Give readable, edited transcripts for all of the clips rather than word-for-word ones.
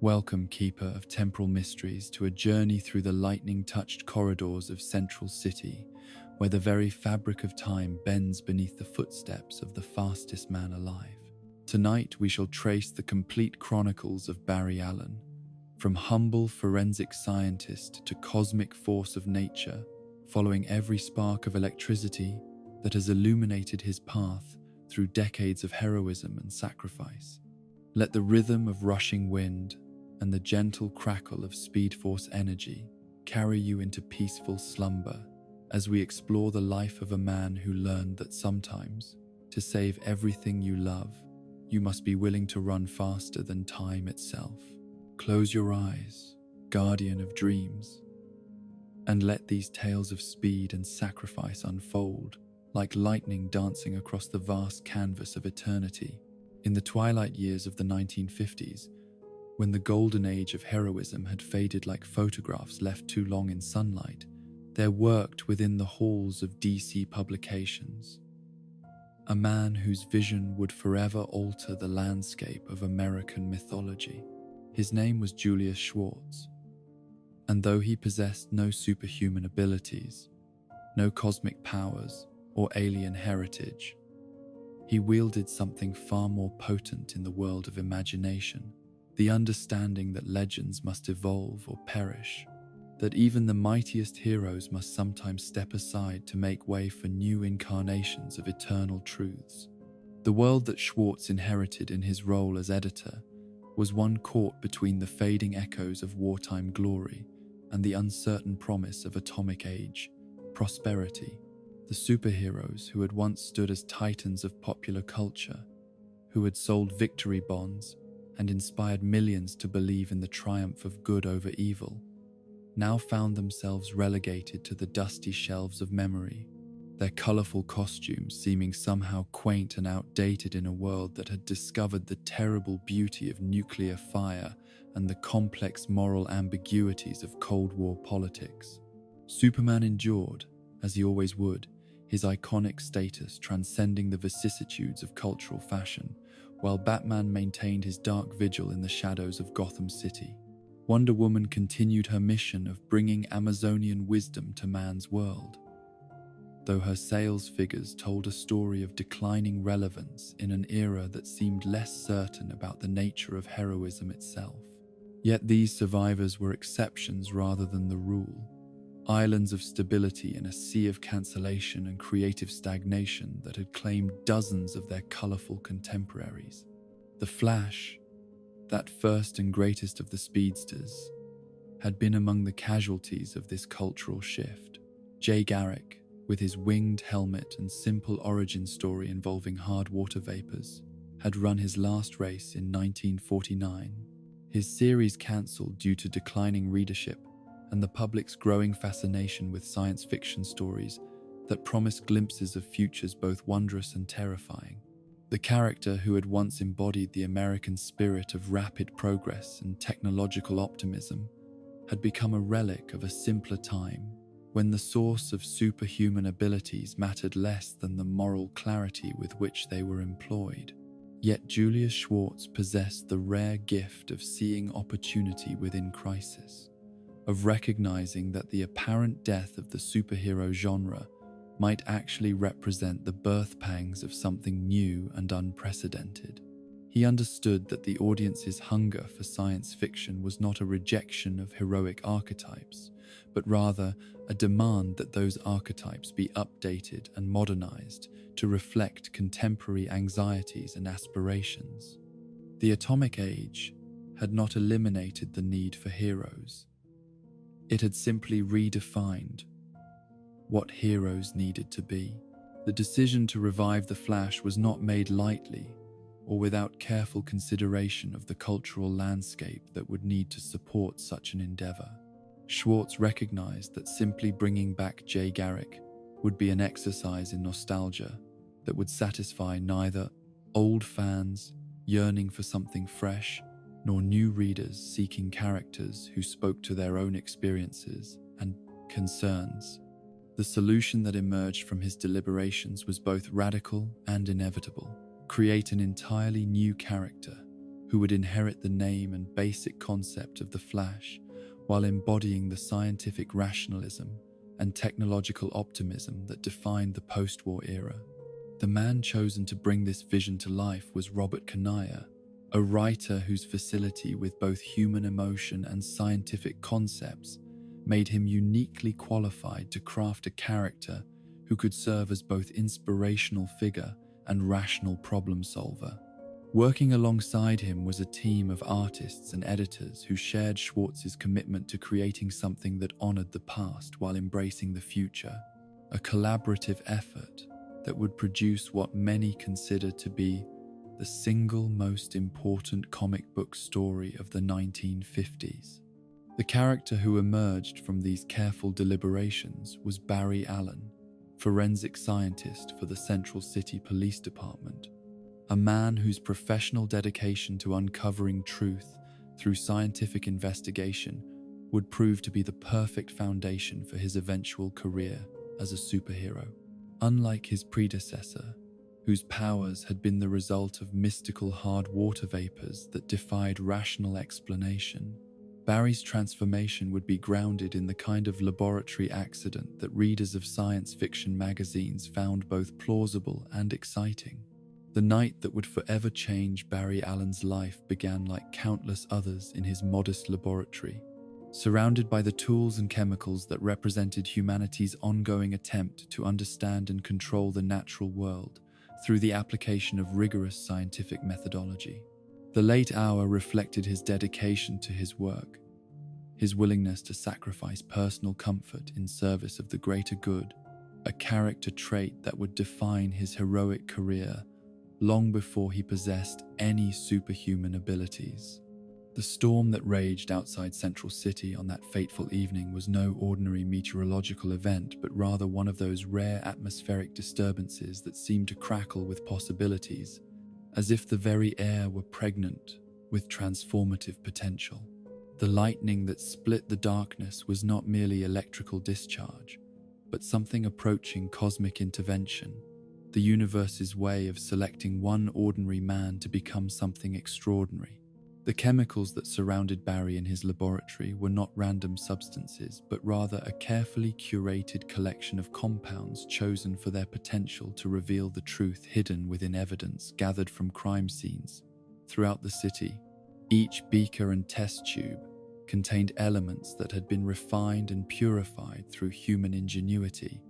Welcome, keeper of temporal mysteries, to a journey through the lightning-touched corridors of Central City, where the very fabric of time bends beneath the footsteps of the fastest man alive. Tonight we shall trace the complete chronicles of Barry Allen, from humble forensic scientist to cosmic force of nature, following every spark of electricity that has illuminated his path through decades of heroism and sacrifice. Let the rhythm of rushing wind and the gentle crackle of Speed Force energy carry you into peaceful slumber as we explore the life of a man who learned that sometimes, to save everything you love, you must be willing to run faster than time itself. Close your eyes, guardian of dreams, and let these tales of speed and sacrifice unfold like lightning dancing across the vast canvas of eternity. In the twilight years of the 1950s, when the golden age of heroism had faded like photographs left too long in sunlight, there worked within the halls of DC Publications a man whose vision would forever alter the landscape of American mythology. His name was Julius Schwartz, and though he possessed no superhuman abilities, no cosmic powers, or alien heritage, he wielded something far more potent in the world of imagination, the understanding that legends must evolve or perish, that even the mightiest heroes must sometimes step aside to make way for new incarnations of eternal truths. The world that Schwartz inherited in his role as editor was one caught between the fading echoes of wartime glory and the uncertain promise of atomic age, prosperity. The superheroes who had once stood as titans of popular culture, who had sold victory bonds and inspired millions to believe in the triumph of good over evil, now found themselves relegated to the dusty shelves of memory, their colorful costumes seeming somehow quaint and outdated in a world that had discovered the terrible beauty of nuclear fire and the complex moral ambiguities of Cold War politics. Superman endured, as he always would, his iconic status transcending the vicissitudes of cultural fashion, while Batman maintained his dark vigil in the shadows of Gotham City. Wonder Woman continued her mission of bringing Amazonian wisdom to man's world, though her sales figures told a story of declining relevance in an era that seemed less certain about the nature of heroism itself. Yet these survivors were exceptions rather than the rule, islands of stability in a sea of cancellation and creative stagnation that had claimed dozens of their colorful contemporaries. The Flash, that first and greatest of the speedsters, had been among the casualties of this cultural shift. Jay Garrick, with his winged helmet and simple origin story involving hard water vapors, had run his last race in 1949. His series cancelled due to declining readership and the public's growing fascination with science fiction stories that promised glimpses of futures both wondrous and terrifying. The character who had once embodied the American spirit of rapid progress and technological optimism had become a relic of a simpler time when the source of superhuman abilities mattered less than the moral clarity with which they were employed. Yet Julius Schwartz possessed the rare gift of seeing opportunity within crisis, of recognizing that the apparent death of the superhero genre might actually represent the birth pangs of something new and unprecedented. He understood that the audience's hunger for science fiction was not a rejection of heroic archetypes, but rather a demand that those archetypes be updated and modernized to reflect contemporary anxieties and aspirations. The atomic age had not eliminated the need for heroes. It had simply redefined what heroes needed to be. The decision to revive the Flash was not made lightly or without careful consideration of the cultural landscape that would need to support such an endeavor. Schwartz recognized that simply bringing back Jay Garrick would be an exercise in nostalgia that would satisfy neither old fans yearning for something fresh nor new readers seeking characters who spoke to their own experiences and concerns. The solution that emerged from his deliberations was both radical and inevitable: create an entirely new character who would inherit the name and basic concept of the Flash while embodying the scientific rationalism and technological optimism that defined the post-war era. The man chosen to bring this vision to life was Robert Kanigher, a writer whose facility with both human emotion and scientific concepts made him uniquely qualified to craft a character who could serve as both inspirational figure and rational problem solver. Working alongside him was a team of artists and editors who shared Schwartz's commitment to creating something that honored the past while embracing the future, a collaborative effort that would produce what many consider to be the single most important comic book story of the 1950s. The character who emerged from these careful deliberations was Barry Allen, forensic scientist for the Central City Police Department, a man whose professional dedication to uncovering truth through scientific investigation would prove to be the perfect foundation for his eventual career as a superhero. Unlike his predecessor, whose powers had been the result of mystical hard water vapors that defied rational explanation, Barry's transformation would be grounded in the kind of laboratory accident that readers of science fiction magazines found both plausible and exciting. The night that would forever change Barry Allen's life began like countless others in his modest laboratory, surrounded by the tools and chemicals that represented humanity's ongoing attempt to understand and control the natural world through the application of rigorous scientific methodology. The late hour reflected his dedication to his work, his willingness to sacrifice personal comfort in service of the greater good, a character trait that would define his heroic career long before he possessed any superhuman abilities. The storm that raged outside Central City on that fateful evening was no ordinary meteorological event, but rather one of those rare atmospheric disturbances that seem to crackle with possibilities, as if the very air were pregnant with transformative potential. The lightning that split the darkness was not merely electrical discharge, but something approaching cosmic intervention, the universe's way of selecting one ordinary man to become something extraordinary. The chemicals that surrounded Barry in his laboratory were not random substances, but rather a carefully curated collection of compounds chosen for their potential to reveal the truth hidden within evidence gathered from crime scenes throughout the city. Each beaker and test tube contained elements that had been refined and purified through human ingenuity,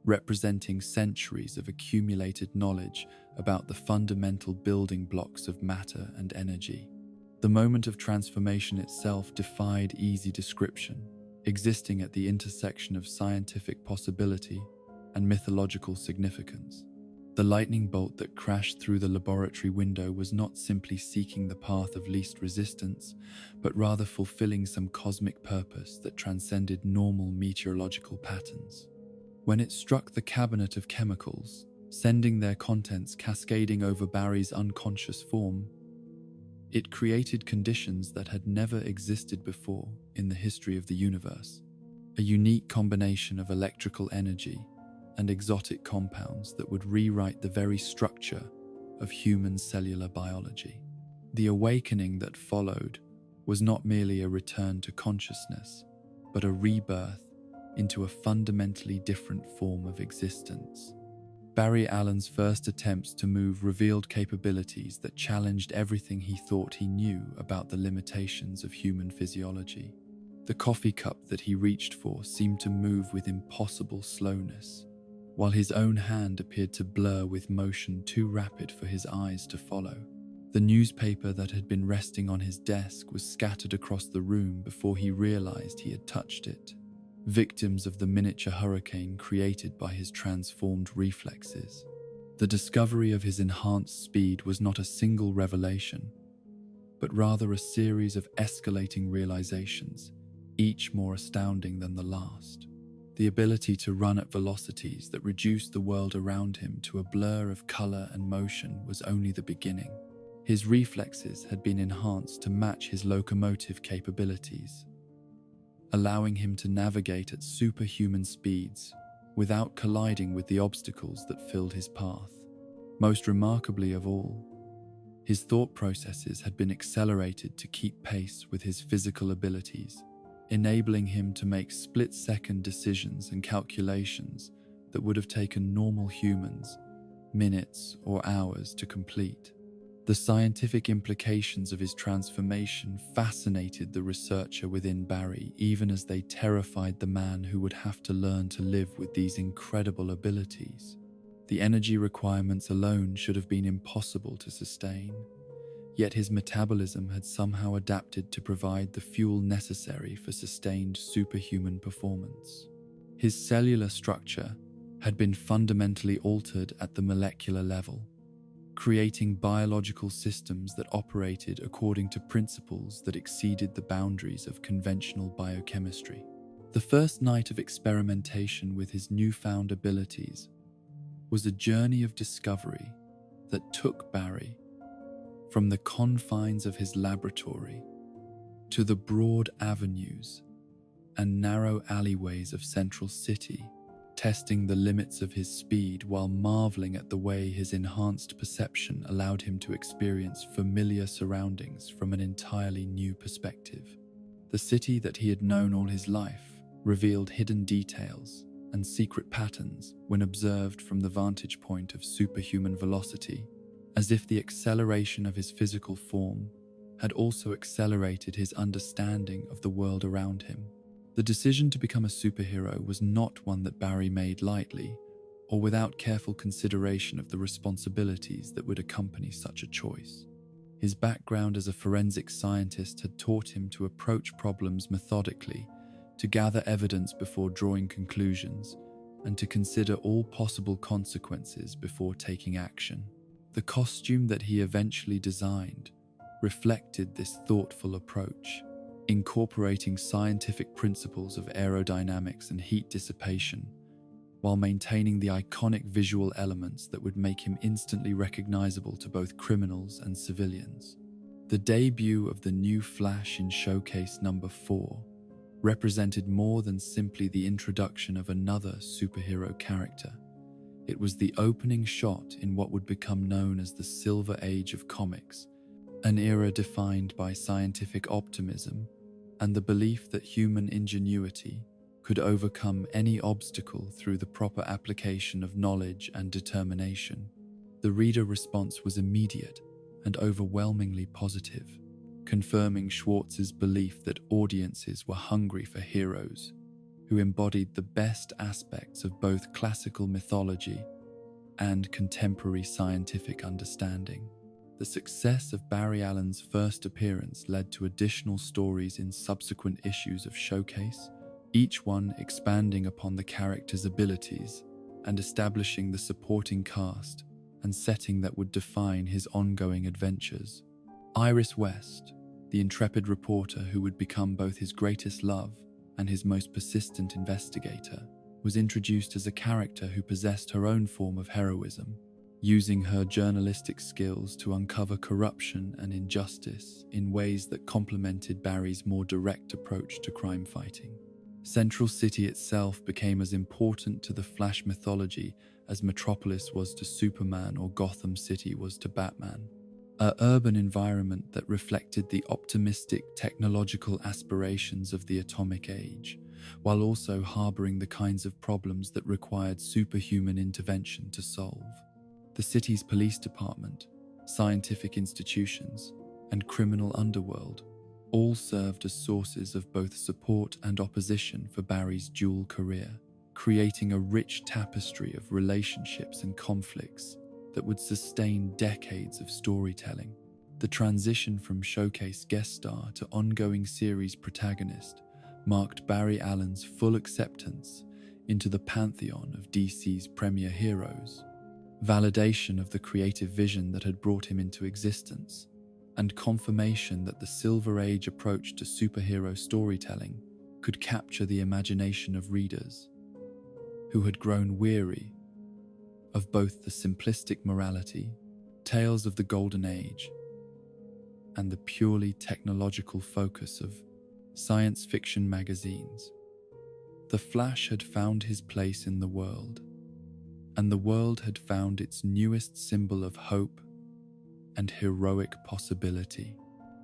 representing centuries of accumulated knowledge about the fundamental building blocks of matter and energy. The moment of transformation itself defied easy description, existing at the intersection of scientific possibility and mythological significance. The lightning bolt that crashed through the laboratory window was not simply seeking the path of least resistance, but rather fulfilling some cosmic purpose that transcended normal meteorological patterns. When it struck the cabinet of chemicals, sending their contents cascading over Barry's unconscious form, it created conditions that had never existed before in the history of the universe. A unique combination of electrical energy and exotic compounds that would rewrite the very structure of human cellular biology. The awakening that followed was not merely a return to consciousness, but a rebirth into a fundamentally different form of existence. Barry Allen's first attempts to move revealed capabilities that challenged everything he thought he knew about the limitations of human physiology. The coffee cup that he reached for seemed to move with impossible slowness, while his own hand appeared to blur with motion too rapid for his eyes to follow. The newspaper that had been resting on his desk was scattered across the room before he realized he had touched it, victims of the miniature hurricane created by his transformed reflexes. The discovery of his enhanced speed was not a single revelation, but rather a series of escalating realizations, each more astounding than the last. The ability to run at velocities that reduced the world around him to a blur of color and motion was only the beginning. His reflexes had been enhanced to match his locomotive capabilities, allowing him to navigate at superhuman speeds without colliding with the obstacles that filled his path. Most remarkably of all, His thought processes had been accelerated to keep pace with his physical abilities, enabling him to make split-second decisions and calculations that would have taken normal humans minutes or hours to complete. The scientific implications of his transformation fascinated the researcher within Barry, even as they terrified the man who would have to learn to live with these incredible abilities. The energy requirements alone should have been impossible to sustain, yet his metabolism had somehow adapted to provide the fuel necessary for sustained superhuman performance. His cellular structure had been fundamentally altered at the molecular level, creating biological systems that operated according to principles that exceeded the boundaries of conventional biochemistry. The first night of experimentation with his newfound abilities was a journey of discovery that took Barry from the confines of his laboratory to the broad avenues and narrow alleyways of Central City, testing the limits of his speed while marveling at the way his enhanced perception allowed him to experience familiar surroundings from an entirely new perspective. The city that he had known all his life revealed hidden details and secret patterns when observed from the vantage point of superhuman velocity, as if the acceleration of his physical form had also accelerated his understanding of the world around him. The decision to become a superhero was not one that Barry made lightly, or without careful consideration of the responsibilities that would accompany such a choice. His background as a forensic scientist had taught him to approach problems methodically, to gather evidence before drawing conclusions, and to consider all possible consequences before taking action. The costume that he eventually designed reflected this thoughtful approach, incorporating scientific principles of aerodynamics and heat dissipation, while maintaining the iconic visual elements that would make him instantly recognizable to both criminals and civilians. The debut of the new Flash in Showcase number 4 represented more than simply the introduction of another superhero character. It was the opening shot in what would become known as the Silver Age of comics, an era defined by scientific optimism and the belief that human ingenuity could overcome any obstacle through the proper application of knowledge and determination. The reader response was immediate and overwhelmingly positive, confirming Schwartz's belief that audiences were hungry for heroes who embodied the best aspects of both classical mythology and contemporary scientific understanding. The success of Barry Allen's first appearance led to additional stories in subsequent issues of Showcase, each one expanding upon the character's abilities and establishing the supporting cast and setting that would define his ongoing adventures. Iris West, the intrepid reporter who would become both his greatest love and his most persistent investigator, was introduced as a character who possessed her own form of heroism, using her journalistic skills to uncover corruption and injustice in ways that complemented Barry's more direct approach to crime fighting. Central City itself became as important to the Flash mythology as Metropolis was to Superman or Gotham City was to Batman. An urban environment that reflected the optimistic technological aspirations of the atomic age, while also harboring the kinds of problems that required superhuman intervention to solve. The city's police department, scientific institutions, and criminal underworld all served as sources of both support and opposition for Barry's dual career, creating a rich tapestry of relationships and conflicts that would sustain decades of storytelling. The transition from Showcase guest star to ongoing series protagonist marked Barry Allen's full acceptance into the pantheon of DC's premier heroes, validation of the creative vision that had brought him into existence, and confirmation that the Silver Age approach to superhero storytelling could capture the imagination of readers who had grown weary of both the simplistic morality, tales of the Golden Age, and the purely technological focus of science fiction magazines. The Flash had found his place in the world, and the world had found its newest symbol of hope and heroic possibility.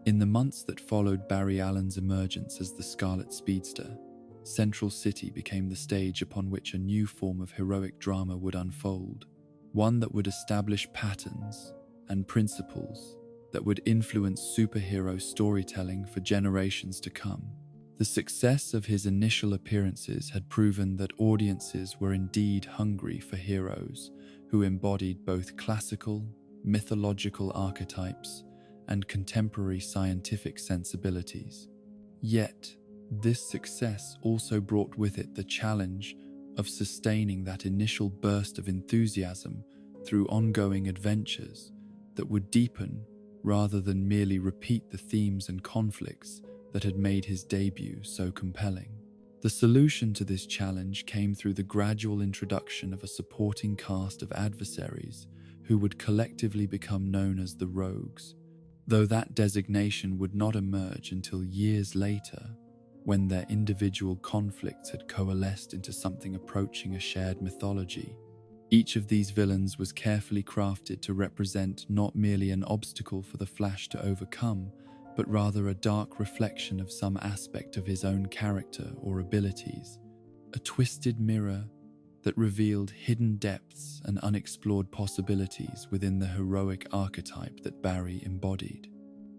In the months that followed Barry Allen's emergence as the Scarlet Speedster, Central City became the stage upon which a new form of heroic drama would unfold, one that would establish patterns and principles that would influence superhero storytelling for generations to come. The success of his initial appearances had proven that audiences were indeed hungry for heroes who embodied both classical, mythological archetypes and contemporary scientific sensibilities. Yet, this success also brought with it the challenge of sustaining that initial burst of enthusiasm through ongoing adventures that would deepen rather than merely repeat the themes and conflicts that had made his debut so compelling. The solution to this challenge came through the gradual introduction of a supporting cast of adversaries who would collectively become known as the Rogues, though that designation would not emerge until years later, when their individual conflicts had coalesced into something approaching a shared mythology. Each of these villains was carefully crafted to represent not merely an obstacle for the Flash to overcome, but rather a dark reflection of some aspect of his own character or abilities, a twisted mirror that revealed hidden depths and unexplored possibilities within the heroic archetype that Barry embodied.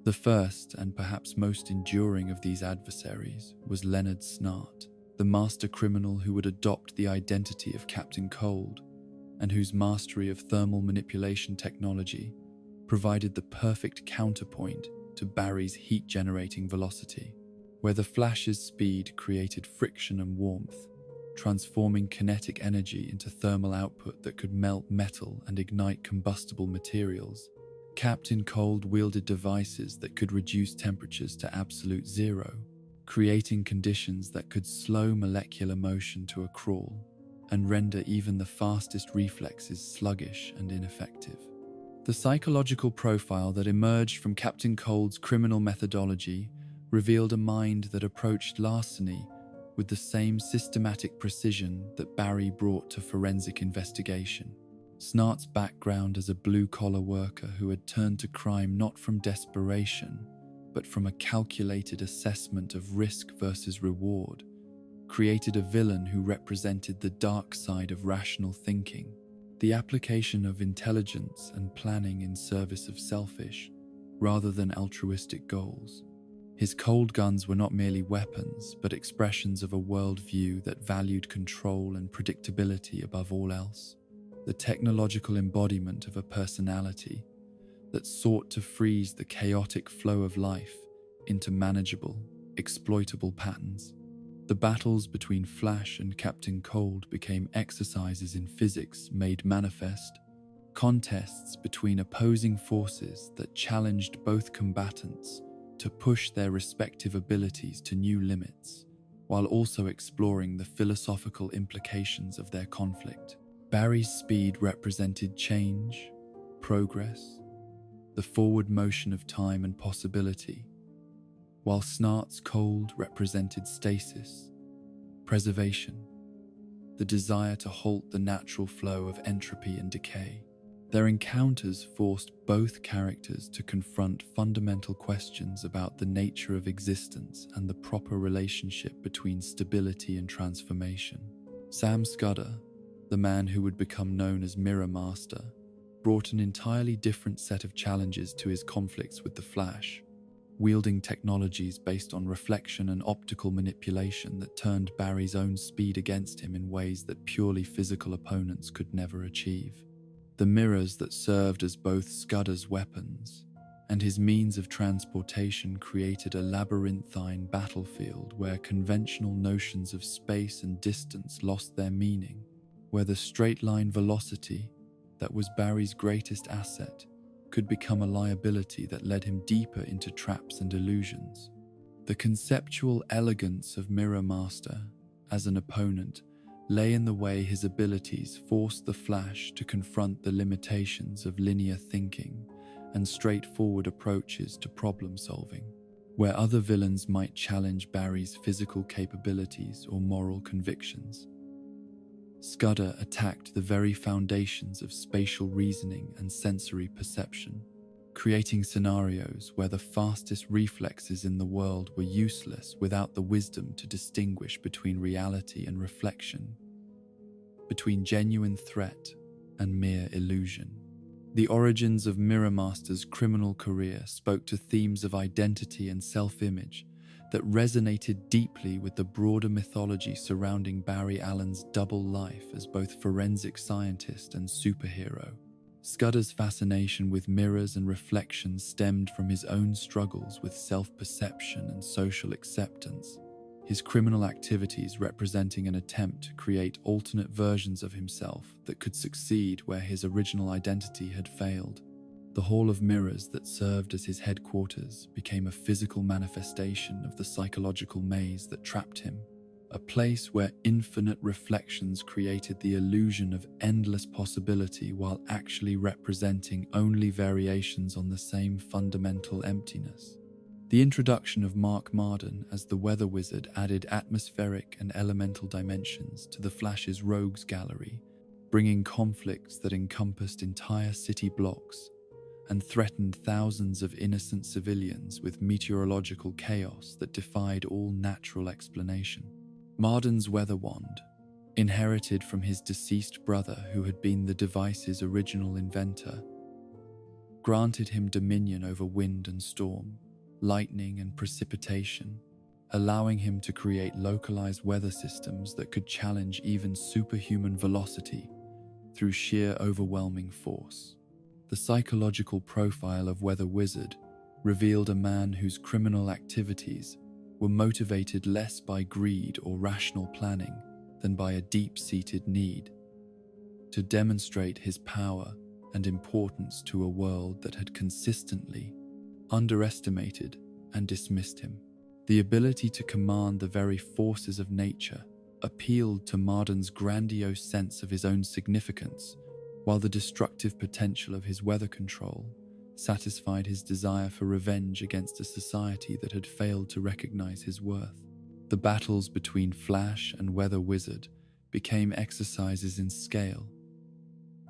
The first and perhaps most enduring of these adversaries was Leonard Snart, the master criminal who would adopt the identity of Captain Cold, and whose mastery of thermal manipulation technology provided the perfect counterpoint to Barry's heat-generating velocity, where the Flash's speed created friction and warmth, transforming kinetic energy into thermal output that could melt metal and ignite combustible materials. Captain Cold wielded devices that could reduce temperatures to absolute zero, creating conditions that could slow molecular motion to a crawl and render even the fastest reflexes sluggish and ineffective. The psychological profile that emerged from Captain Cold's criminal methodology revealed a mind that approached larceny with the same systematic precision that Barry brought to forensic investigation. Snart's background as a blue-collar worker who had turned to crime not from desperation, but from a calculated assessment of risk versus reward, created a villain who represented the dark side of rational thinking, the application of intelligence and planning in service of selfish, rather than altruistic goals. His cold guns were not merely weapons, but expressions of a worldview that valued control and predictability above all else, the technological embodiment of a personality that sought to freeze the chaotic flow of life into manageable, exploitable patterns. The battles between Flash and Captain Cold became exercises in physics made manifest, contests between opposing forces that challenged both combatants to push their respective abilities to new limits, while also exploring the philosophical implications of their conflict. Barry's speed represented change, progress, the forward motion of time and possibility, while Snart's Cold represented stasis, preservation, the desire to halt the natural flow of entropy and decay. Their encounters forced both characters to confront fundamental questions about the nature of existence and the proper relationship between stability and transformation. Sam Scudder, the man who would become known as Mirror Master, brought an entirely different set of challenges to his conflicts with the Flash, wielding technologies based on reflection and optical manipulation that turned Barry's own speed against him in ways that purely physical opponents could never achieve. The mirrors that served as both Scudder's weapons and his means of transportation created a labyrinthine battlefield where conventional notions of space and distance lost their meaning, where the straight-line velocity that was Barry's greatest asset could become a liability that led him deeper into traps and illusions. The conceptual elegance of Mirror Master as an opponent lay in the way his abilities forced the Flash to confront the limitations of linear thinking and straightforward approaches to problem solving, where other villains might challenge Barry's physical capabilities or moral convictions. Scudder attacked the very foundations of spatial reasoning and sensory perception, creating scenarios where the fastest reflexes in the world were useless without the wisdom to distinguish between reality and reflection, between genuine threat and mere illusion. The origins of Mirror Master's criminal career spoke to themes of identity and self-image that resonated deeply with the broader mythology surrounding Barry Allen's double life as both forensic scientist and superhero. Scudder's fascination with mirrors and reflections stemmed from his own struggles with self-perception and social acceptance, his criminal activities representing an attempt to create alternate versions of himself that could succeed where his original identity had failed. The Hall of Mirrors that served as his headquarters became a physical manifestation of the psychological maze that trapped him, a place where infinite reflections created the illusion of endless possibility while actually representing only variations on the same fundamental emptiness. The introduction of Mark Marden as the Weather Wizard added atmospheric and elemental dimensions to the Flash's rogues gallery, bringing conflicts that encompassed entire city blocks and threatened thousands of innocent civilians with meteorological chaos that defied all natural explanation. Marden's weather wand, inherited from his deceased brother who had been the device's original inventor, granted him dominion over wind and storm, lightning and precipitation, allowing him to create localized weather systems that could challenge even superhuman velocity through sheer overwhelming force. The psychological profile of Weather Wizard revealed a man whose criminal activities were motivated less by greed or rational planning than by a deep-seated need to demonstrate his power and importance to a world that had consistently underestimated and dismissed him. The ability to command the very forces of nature appealed to Marden's grandiose sense of his own significance, while the destructive potential of his weather control satisfied his desire for revenge against a society that had failed to recognize his worth. The battles between Flash and Weather Wizard became exercises in scale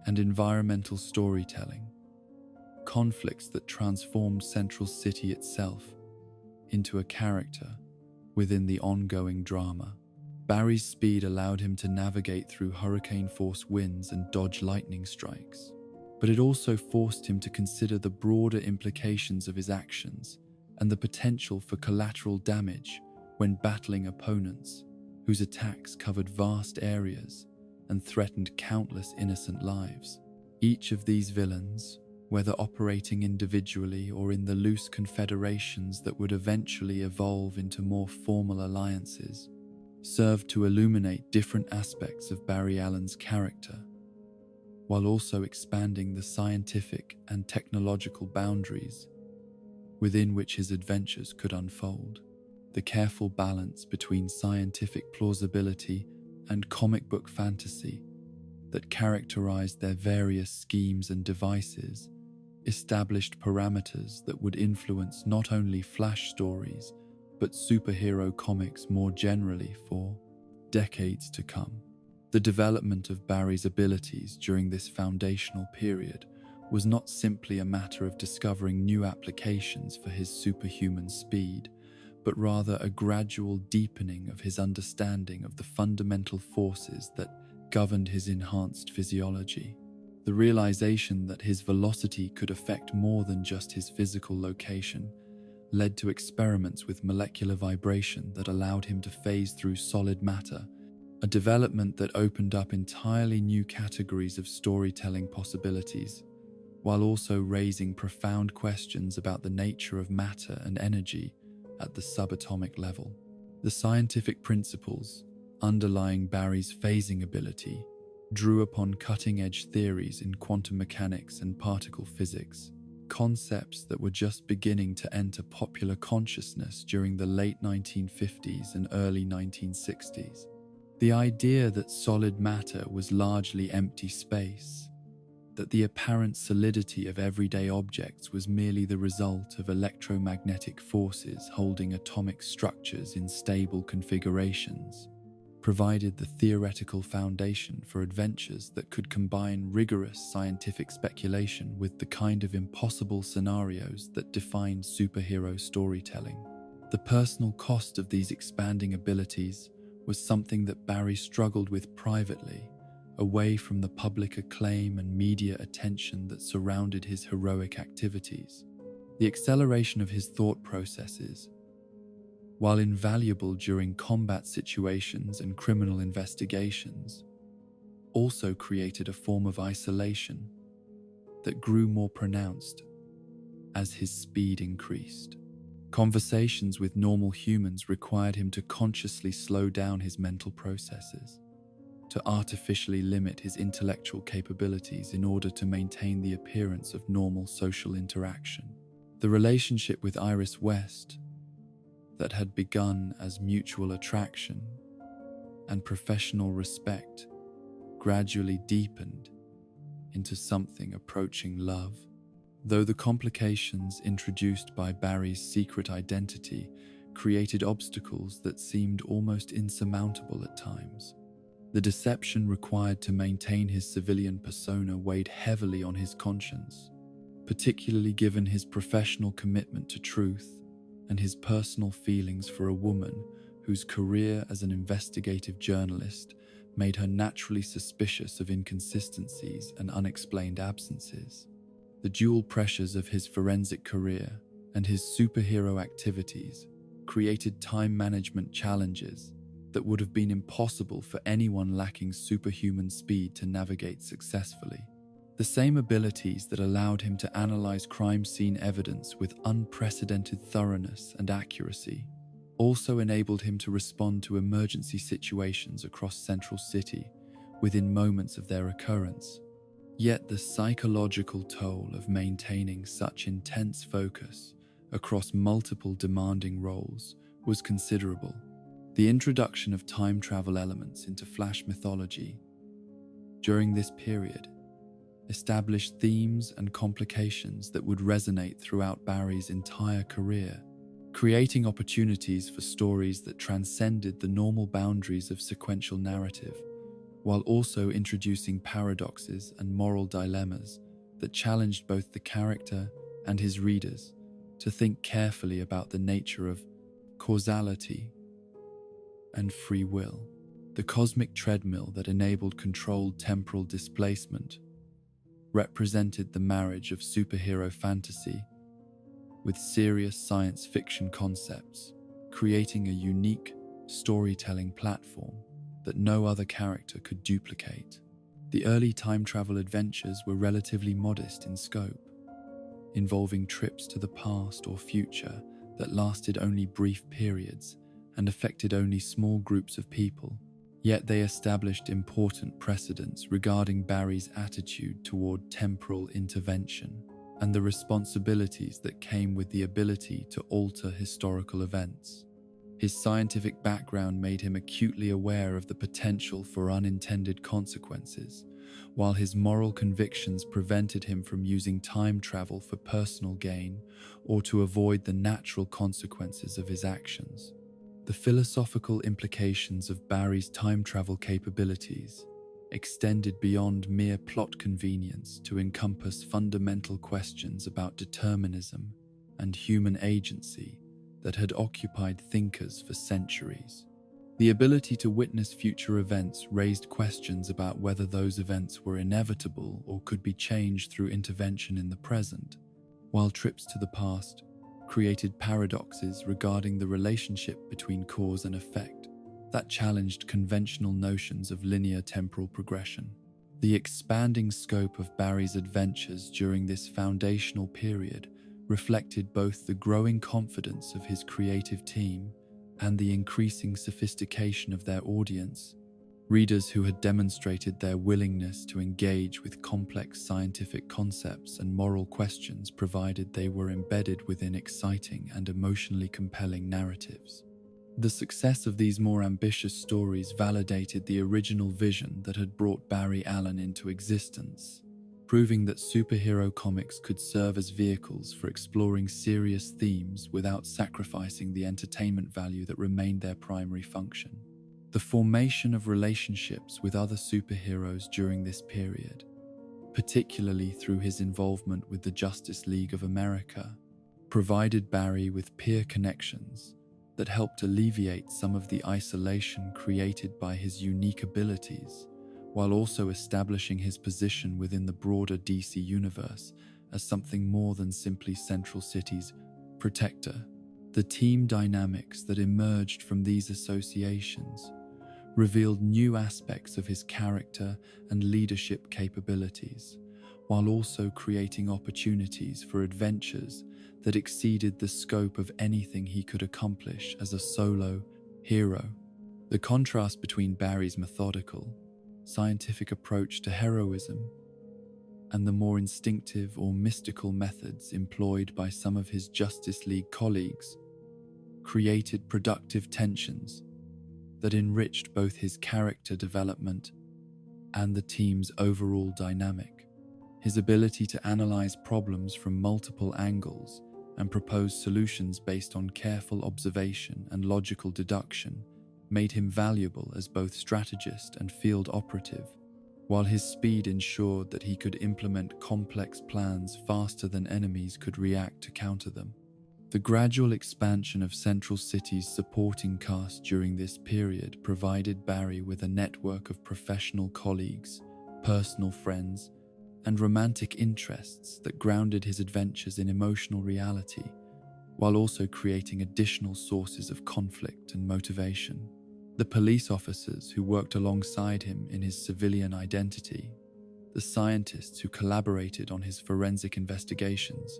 and environmental storytelling, conflicts that transformed Central City itself into a character within the ongoing drama. Barry's speed allowed him to navigate through hurricane-force winds and dodge lightning strikes, but it also forced him to consider the broader implications of his actions and the potential for collateral damage when battling opponents whose attacks covered vast areas and threatened countless innocent lives. Each of these villains, whether operating individually or in the loose confederations that would eventually evolve into more formal alliances, served to illuminate different aspects of Barry Allen's character, while also expanding the scientific and technological boundaries within which his adventures could unfold. The careful balance between scientific plausibility and comic book fantasy that characterized their various schemes and devices established parameters that would influence not only Flash stories, but superhero comics more generally for decades to come. The development of Barry's abilities during this foundational period was not simply a matter of discovering new applications for his superhuman speed, but rather a gradual deepening of his understanding of the fundamental forces that governed his enhanced physiology. The realization that his velocity could affect more than just his physical location led to experiments with molecular vibration that allowed him to phase through solid matter, a development that opened up entirely new categories of storytelling possibilities, while also raising profound questions about the nature of matter and energy at the subatomic level. The scientific principles underlying Barry's phasing ability drew upon cutting-edge theories in quantum mechanics and particle physics, concepts that were just beginning to enter popular consciousness during the late 1950s and early 1960s. The idea that solid matter was largely empty space, that the apparent solidity of everyday objects was merely the result of electromagnetic forces holding atomic structures in stable configurations, provided the theoretical foundation for adventures that could combine rigorous scientific speculation with the kind of impossible scenarios that define superhero storytelling. The personal cost of these expanding abilities was something that Barry struggled with privately, away from the public acclaim and media attention that surrounded his heroic activities. The acceleration of his thought processes, while invaluable during combat situations and criminal investigations, also created a form of isolation that grew more pronounced as his speed increased. Conversations with normal humans required him to consciously slow down his mental processes, to artificially limit his intellectual capabilities in order to maintain the appearance of normal social interaction. The relationship with Iris West, that had begun as mutual attraction and professional respect, gradually deepened into something approaching love. Though the complications introduced by Barry's secret identity created obstacles that seemed almost insurmountable at times, the deception required to maintain his civilian persona weighed heavily on his conscience, particularly given his professional commitment to truth and his personal feelings for a woman whose career as an investigative journalist made her naturally suspicious of inconsistencies and unexplained absences. The dual pressures of his forensic career and his superhero activities created time management challenges that would have been impossible for anyone lacking superhuman speed to navigate successfully. The same abilities that allowed him to analyze crime scene evidence with unprecedented thoroughness and accuracy also enabled him to respond to emergency situations across Central City within moments of their occurrence. Yet the psychological toll of maintaining such intense focus across multiple demanding roles was considerable. The introduction of time travel elements into Flash mythology during this period established themes and complications that would resonate throughout Barry's entire career, creating opportunities for stories that transcended the normal boundaries of sequential narrative, while also introducing paradoxes and moral dilemmas that challenged both the character and his readers to think carefully about the nature of causality and free will. The cosmic treadmill that enabled controlled temporal displacement represented the marriage of superhero fantasy with serious science fiction concepts, creating a unique storytelling platform that no other character could duplicate. The early time travel adventures were relatively modest in scope, involving trips to the past or future that lasted only brief periods and affected only small groups of people. Yet they established important precedents regarding Barry's attitude toward temporal intervention and the responsibilities that came with the ability to alter historical events. His scientific background made him acutely aware of the potential for unintended consequences, while his moral convictions prevented him from using time travel for personal gain or to avoid the natural consequences of his actions. The philosophical implications of Barry's time travel capabilities extended beyond mere plot convenience to encompass fundamental questions about determinism and human agency that had occupied thinkers for centuries. The ability to witness future events raised questions about whether those events were inevitable or could be changed through intervention in the present, while trips to the past created paradoxes regarding the relationship between cause and effect that challenged conventional notions of linear temporal progression. The expanding scope of Barry's adventures during this foundational period reflected both the growing confidence of his creative team and the increasing sophistication of their audience. Readers who had demonstrated their willingness to engage with complex scientific concepts and moral questions provided they were embedded within exciting and emotionally compelling narratives. The success of these more ambitious stories validated the original vision that had brought Barry Allen into existence, proving that superhero comics could serve as vehicles for exploring serious themes without sacrificing the entertainment value that remained their primary function. The formation of relationships with other superheroes during this period, particularly through his involvement with the Justice League of America, provided Barry with peer connections that helped alleviate some of the isolation created by his unique abilities, while also establishing his position within the broader DC universe as something more than simply Central City's protector. The team dynamics that emerged from these associations revealed new aspects of his character and leadership capabilities, while also creating opportunities for adventures that exceeded the scope of anything he could accomplish as a solo hero. The contrast between Barry's methodical, scientific approach to heroism and the more instinctive or mystical methods employed by some of his Justice League colleagues created productive tensions that enriched both his character development and the team's overall dynamic. His ability to analyze problems from multiple angles and propose solutions based on careful observation and logical deduction made him valuable as both strategist and field operative, while his speed ensured that he could implement complex plans faster than enemies could react to counter them. The gradual expansion of Central City's supporting cast during this period provided Barry with a network of professional colleagues, personal friends, and romantic interests that grounded his adventures in emotional reality, while also creating additional sources of conflict and motivation. The police officers who worked alongside him in his civilian identity, the scientists who collaborated on his forensic investigations,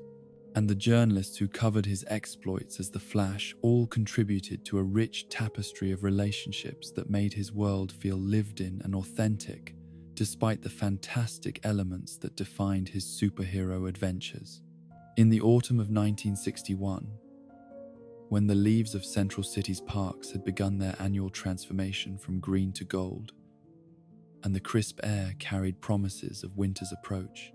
and the journalists who covered his exploits as the Flash all contributed to a rich tapestry of relationships that made his world feel lived in and authentic, despite the fantastic elements that defined his superhero adventures. In the autumn of 1961, when the leaves of Central City's parks had begun their annual transformation from green to gold, and the crisp air carried promises of winter's approach,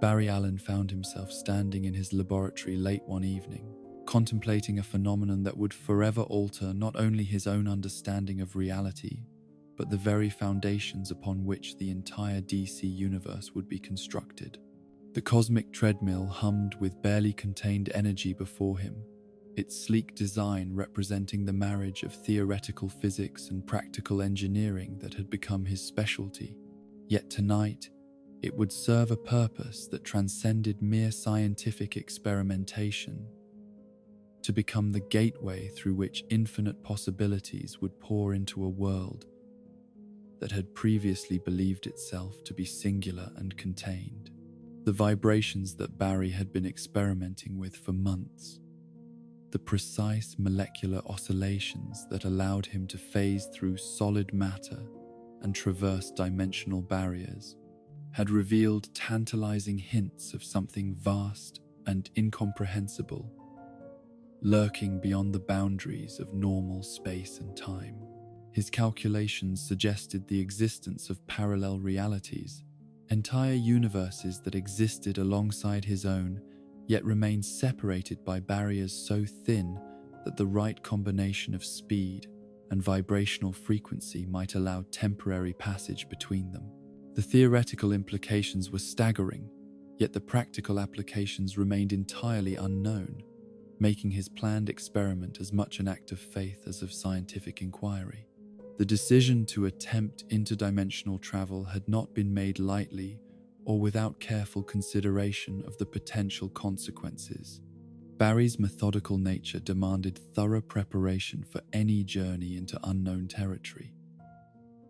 Barry Allen found himself standing in his laboratory late one evening, contemplating a phenomenon that would forever alter not only his own understanding of reality, but the very foundations upon which the entire DC universe would be constructed. The cosmic treadmill hummed with barely contained energy before him, its sleek design representing the marriage of theoretical physics and practical engineering that had become his specialty. Yet tonight, it would serve a purpose that transcended mere scientific experimentation, to become the gateway through which infinite possibilities would pour into a world that had previously believed itself to be singular and contained. The vibrations that Barry had been experimenting with for months, the precise molecular oscillations that allowed him to phase through solid matter and traverse dimensional barriers, had revealed tantalizing hints of something vast and incomprehensible, lurking beyond the boundaries of normal space and time. His calculations suggested the existence of parallel realities, entire universes that existed alongside his own, yet remained separated by barriers so thin that the right combination of speed and vibrational frequency might allow temporary passage between them. The theoretical implications were staggering, yet the practical applications remained entirely unknown, making his planned experiment as much an act of faith as of scientific inquiry. The decision to attempt interdimensional travel had not been made lightly or without careful consideration of the potential consequences. Barry's methodical nature demanded thorough preparation for any journey into unknown territory.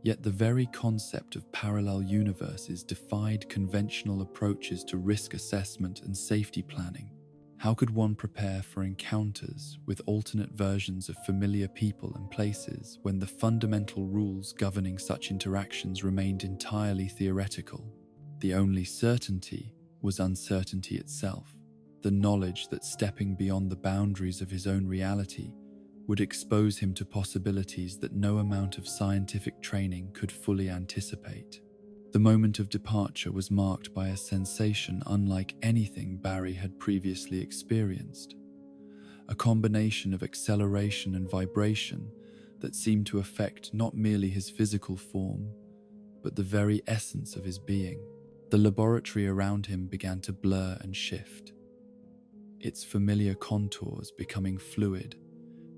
Yet the very concept of parallel universes defied conventional approaches to risk assessment and safety planning. How could one prepare for encounters with alternate versions of familiar people and places when the fundamental rules governing such interactions remained entirely theoretical? The only certainty was uncertainty itself, the knowledge that stepping beyond the boundaries of his own reality would expose him to possibilities that no amount of scientific training could fully anticipate. The moment of departure was marked by a sensation unlike anything Barry had previously experienced, a combination of acceleration and vibration that seemed to affect not merely his physical form, but the very essence of his being. The laboratory around him began to blur and shift, its familiar contours becoming fluid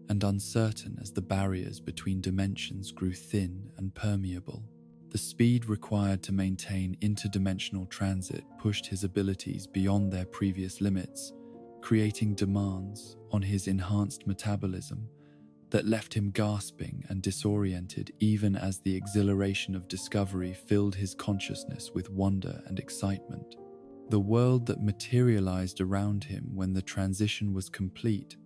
and uncertain as the barriers between dimensions grew thin and permeable. The speed required to maintain interdimensional transit pushed his abilities beyond their previous limits, creating demands on his enhanced metabolism that left him gasping and disoriented even as the exhilaration of discovery filled his consciousness with wonder and excitement. The world that materialized around him when the transition was complete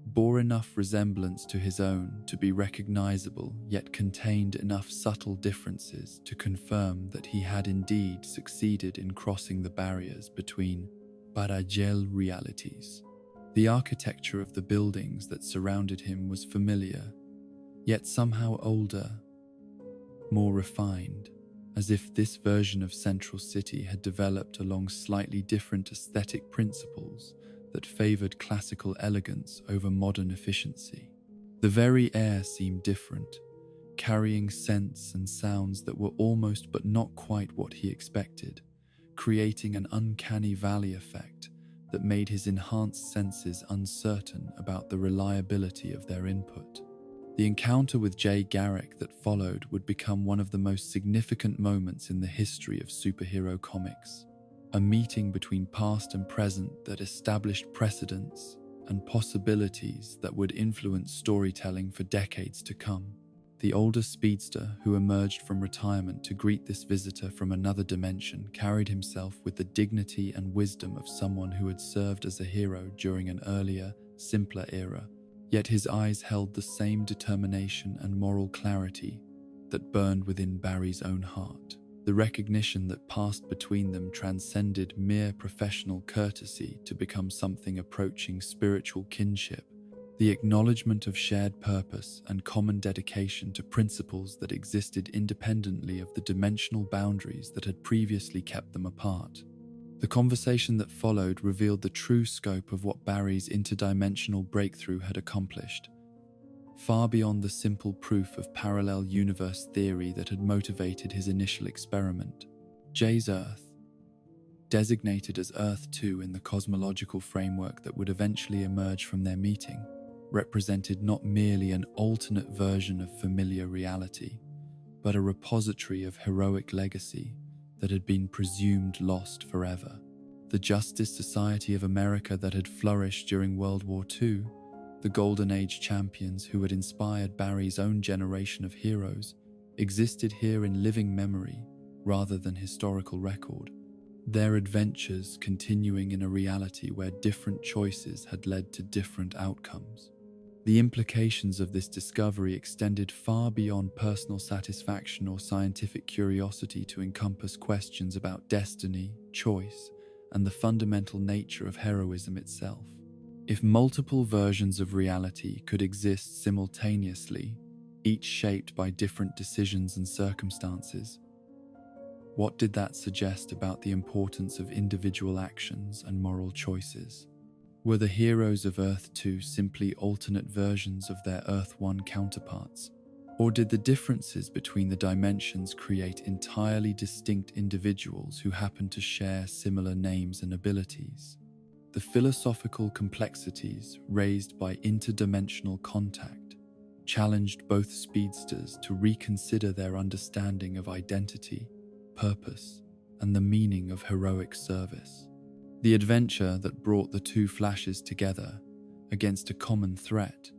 bore enough resemblance to his own to be recognizable, yet contained enough subtle differences to confirm that he had indeed succeeded in crossing the barriers between parallel realities. The architecture of the buildings that surrounded him was familiar, yet somehow older, more refined, as if this version of Central City had developed along slightly different aesthetic principles that favored classical elegance over modern efficiency. The very air seemed different, carrying scents and sounds that were almost but not quite what he expected, creating an uncanny valley effect that made his enhanced senses uncertain about the reliability of their input. The encounter with Jay Garrick that followed would become one of the most significant moments in the history of superhero comics, a meeting between past and present that established precedents and possibilities that would influence storytelling for decades to come. The older speedster who emerged from retirement to greet this visitor from another dimension carried himself with the dignity and wisdom of someone who had served as a hero during an earlier, simpler era, yet his eyes held the same determination and moral clarity that burned within Barry's own heart. The recognition that passed between them transcended mere professional courtesy to become something approaching spiritual kinship, the acknowledgement of shared purpose and common dedication to principles that existed independently of the dimensional boundaries that had previously kept them apart. The conversation that followed revealed the true scope of what Barry's interdimensional breakthrough had accomplished, far beyond the simple proof of parallel universe theory that had motivated his initial experiment. Jay's Earth, designated as Earth 2 in the cosmological framework that would eventually emerge from their meeting, represented not merely an alternate version of familiar reality, but a repository of heroic legacy that had been presumed lost forever. The Justice Society of America that had flourished during World War II, the Golden Age champions who had inspired Barry's own generation of heroes, existed here in living memory rather than historical record, their adventures continuing in a reality where different choices had led to different outcomes. The implications of this discovery extended far beyond personal satisfaction or scientific curiosity to encompass questions about destiny, choice, and the fundamental nature of heroism itself. If multiple versions of reality could exist simultaneously, each shaped by different decisions and circumstances, what did that suggest about the importance of individual actions and moral choices? Were the heroes of Earth 2 simply alternate versions of their Earth 1 counterparts? Or did the differences between the dimensions create entirely distinct individuals who happened to share similar names and abilities? The philosophical complexities raised by interdimensional contact challenged both speedsters to reconsider their understanding of identity, purpose, and the meaning of heroic service. The adventure that brought the two Flashes together against a common threat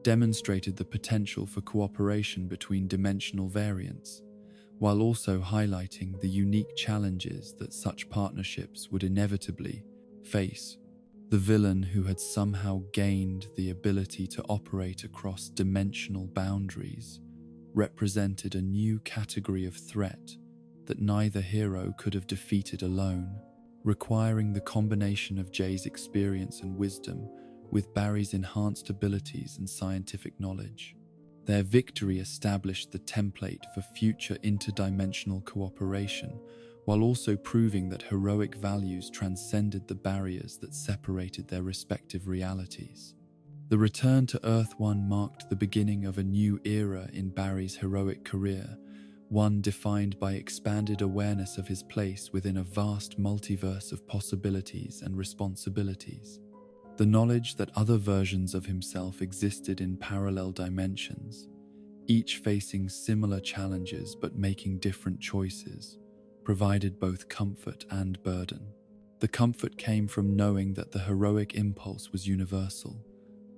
demonstrated the potential for cooperation between dimensional variants, while also highlighting the unique challenges that such partnerships would inevitably face. The villain who had somehow gained the ability to operate across dimensional boundaries represented a new category of threat that neither hero could have defeated alone, requiring the combination of Jay's experience and wisdom with Barry's enhanced abilities and scientific knowledge. Their victory established the template for future interdimensional cooperation, while also proving that heroic values transcended the barriers that separated their respective realities. The return to Earth 1 marked the beginning of a new era in Barry's heroic career, one defined by expanded awareness of his place within a vast multiverse of possibilities and responsibilities. The knowledge that other versions of himself existed in parallel dimensions, each facing similar challenges but making different choices, provided both comfort and burden. The comfort came from knowing that the heroic impulse was universal,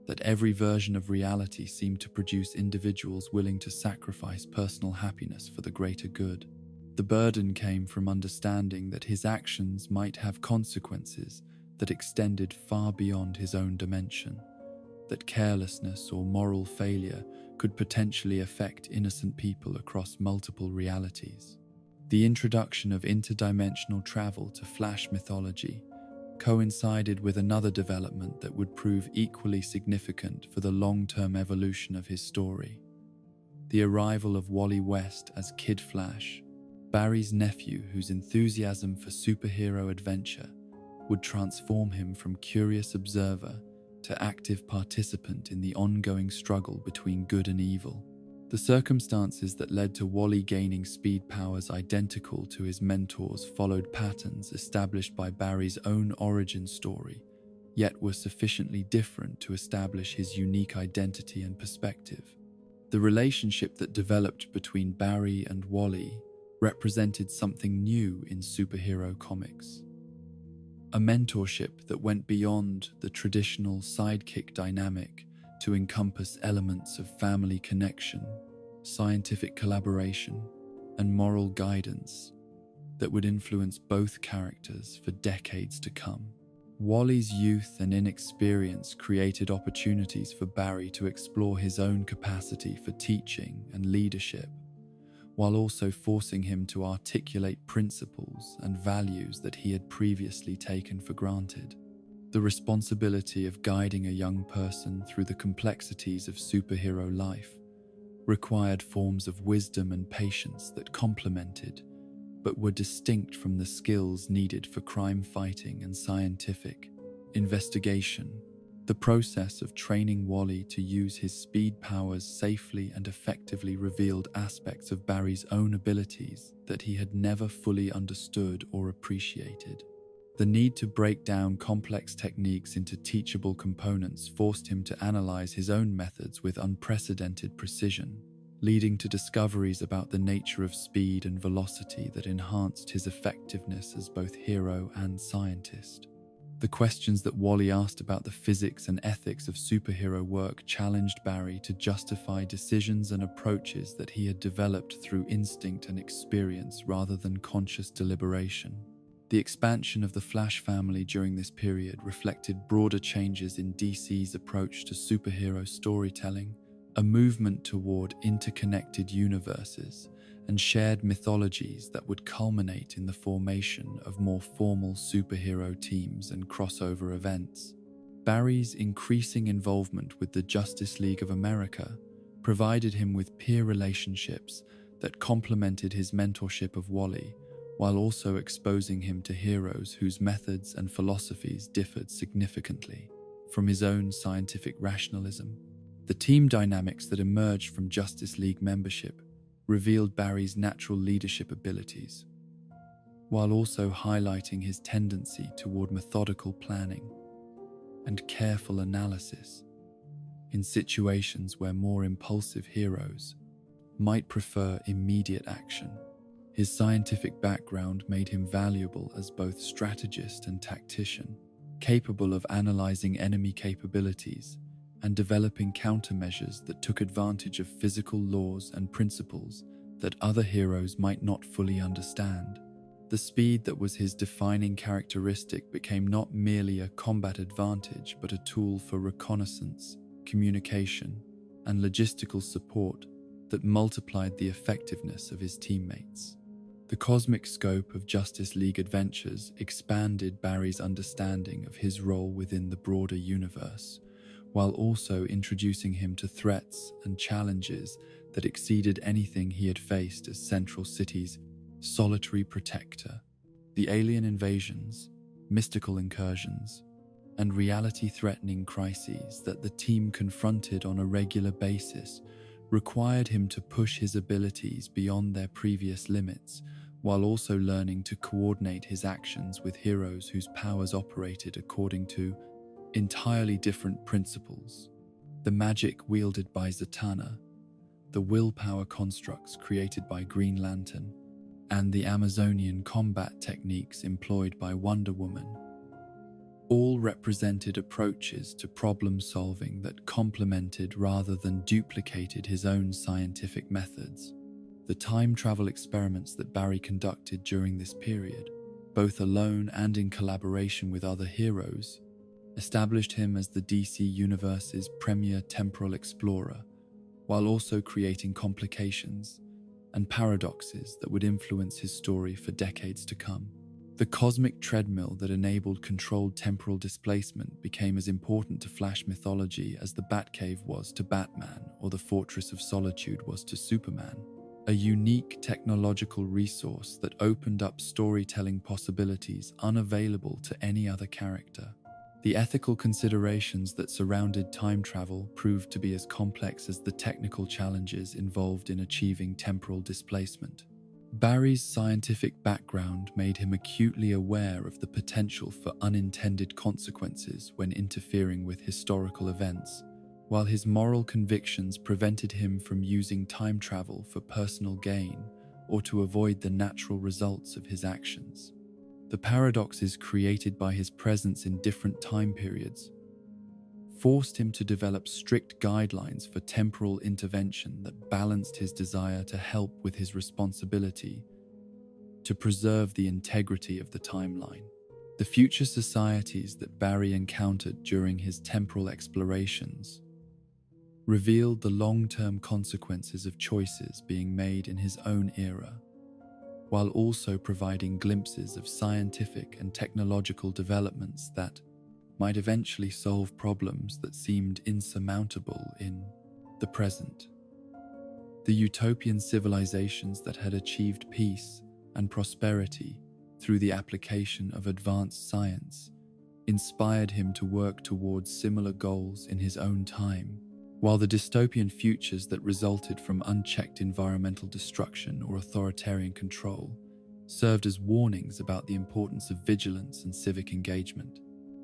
that every version of reality seemed to produce individuals willing to sacrifice personal happiness for the greater good. The burden came from understanding that his actions might have consequences that extended far beyond his own dimension, that carelessness or moral failure could potentially affect innocent people across multiple realities. The introduction of interdimensional travel to Flash mythology coincided with another development that would prove equally significant for the long-term evolution of his story: the arrival of Wally West as Kid Flash, Barry's nephew whose enthusiasm for superhero adventure would transform him from curious observer to active participant in the ongoing struggle between good and evil. The circumstances that led to Wally gaining speed powers identical to his mentor's followed patterns established by Barry's own origin story, yet were sufficiently different to establish his unique identity and perspective. The relationship that developed between Barry and Wally represented something new in superhero comics. A mentorship that went beyond the traditional sidekick dynamic to encompass elements of family connection, scientific collaboration, and moral guidance that would influence both characters for decades to come. Wally's youth and inexperience created opportunities for Barry to explore his own capacity for teaching and leadership, while also forcing him to articulate principles and values that he had previously taken for granted. The responsibility of guiding a young person through the complexities of superhero life required forms of wisdom and patience that complemented, but were distinct from the skills needed for crime fighting and scientific investigation. The process of training Wally to use his speed powers safely and effectively revealed aspects of Barry's own abilities that he had never fully understood or appreciated. The need to break down complex techniques into teachable components forced him to analyze his own methods with unprecedented precision, leading to discoveries about the nature of speed and velocity that enhanced his effectiveness as both hero and scientist. The questions that Wally asked about the physics and ethics of superhero work challenged Barry to justify decisions and approaches that he had developed through instinct and experience rather than conscious deliberation. The expansion of the Flash family during this period reflected broader changes in DC's approach to superhero storytelling, a movement toward interconnected universes and shared mythologies that would culminate in the formation of more formal superhero teams and crossover events. Barry's increasing involvement with the Justice League of America provided him with peer relationships that complemented his mentorship of Wally, while also exposing him to heroes whose methods and philosophies differed significantly from his own scientific rationalism. The team dynamics that emerged from Justice League membership revealed Barry's natural leadership abilities, while also highlighting his tendency toward methodical planning and careful analysis in situations where more impulsive heroes might prefer immediate action. His scientific background made him valuable as both strategist and tactician, capable of analyzing enemy capabilities and developing countermeasures that took advantage of physical laws and principles that other heroes might not fully understand. The speed that was his defining characteristic became not merely a combat advantage but a tool for reconnaissance, communication, and logistical support that multiplied the effectiveness of his teammates. The cosmic scope of Justice League adventures expanded Barry's understanding of his role within the broader universe, while also introducing him to threats and challenges that exceeded anything he had faced as Central City's solitary protector. The alien invasions, mystical incursions, and reality-threatening crises that the team confronted on a regular basis required him to push his abilities beyond their previous limits, while also learning to coordinate his actions with heroes whose powers operated according to entirely different principles. The magic wielded by Zatanna, the willpower constructs created by Green Lantern, and the Amazonian combat techniques employed by Wonder Woman all represented approaches to problem-solving that complemented rather than duplicated his own scientific methods. The time travel experiments that Barry conducted during this period, both alone and in collaboration with other heroes, established him as the DC Universe's premier temporal explorer, while also creating complications and paradoxes that would influence his story for decades to come. The cosmic treadmill that enabled controlled temporal displacement became as important to Flash mythology as the Batcave was to Batman or the Fortress of Solitude was to Superman, a unique technological resource that opened up storytelling possibilities unavailable to any other character. The ethical considerations that surrounded time travel proved to be as complex as the technical challenges involved in achieving temporal displacement. Barry's scientific background made him acutely aware of the potential for unintended consequences when interfering with historical events, while his moral convictions prevented him from using time travel for personal gain or to avoid the natural results of his actions. The paradoxes created by his presence in different time periods forced him to develop strict guidelines for temporal intervention that balanced his desire to help with his responsibility to preserve the integrity of the timeline. The future societies that Barry encountered during his temporal explorations revealed the long-term consequences of choices being made in his own era, while also providing glimpses of scientific and technological developments that might eventually solve problems that seemed insurmountable in the present. The utopian civilizations that had achieved peace and prosperity through the application of advanced science inspired him to work towards similar goals in his own time, while the dystopian futures that resulted from unchecked environmental destruction or authoritarian control served as warnings about the importance of vigilance and civic engagement.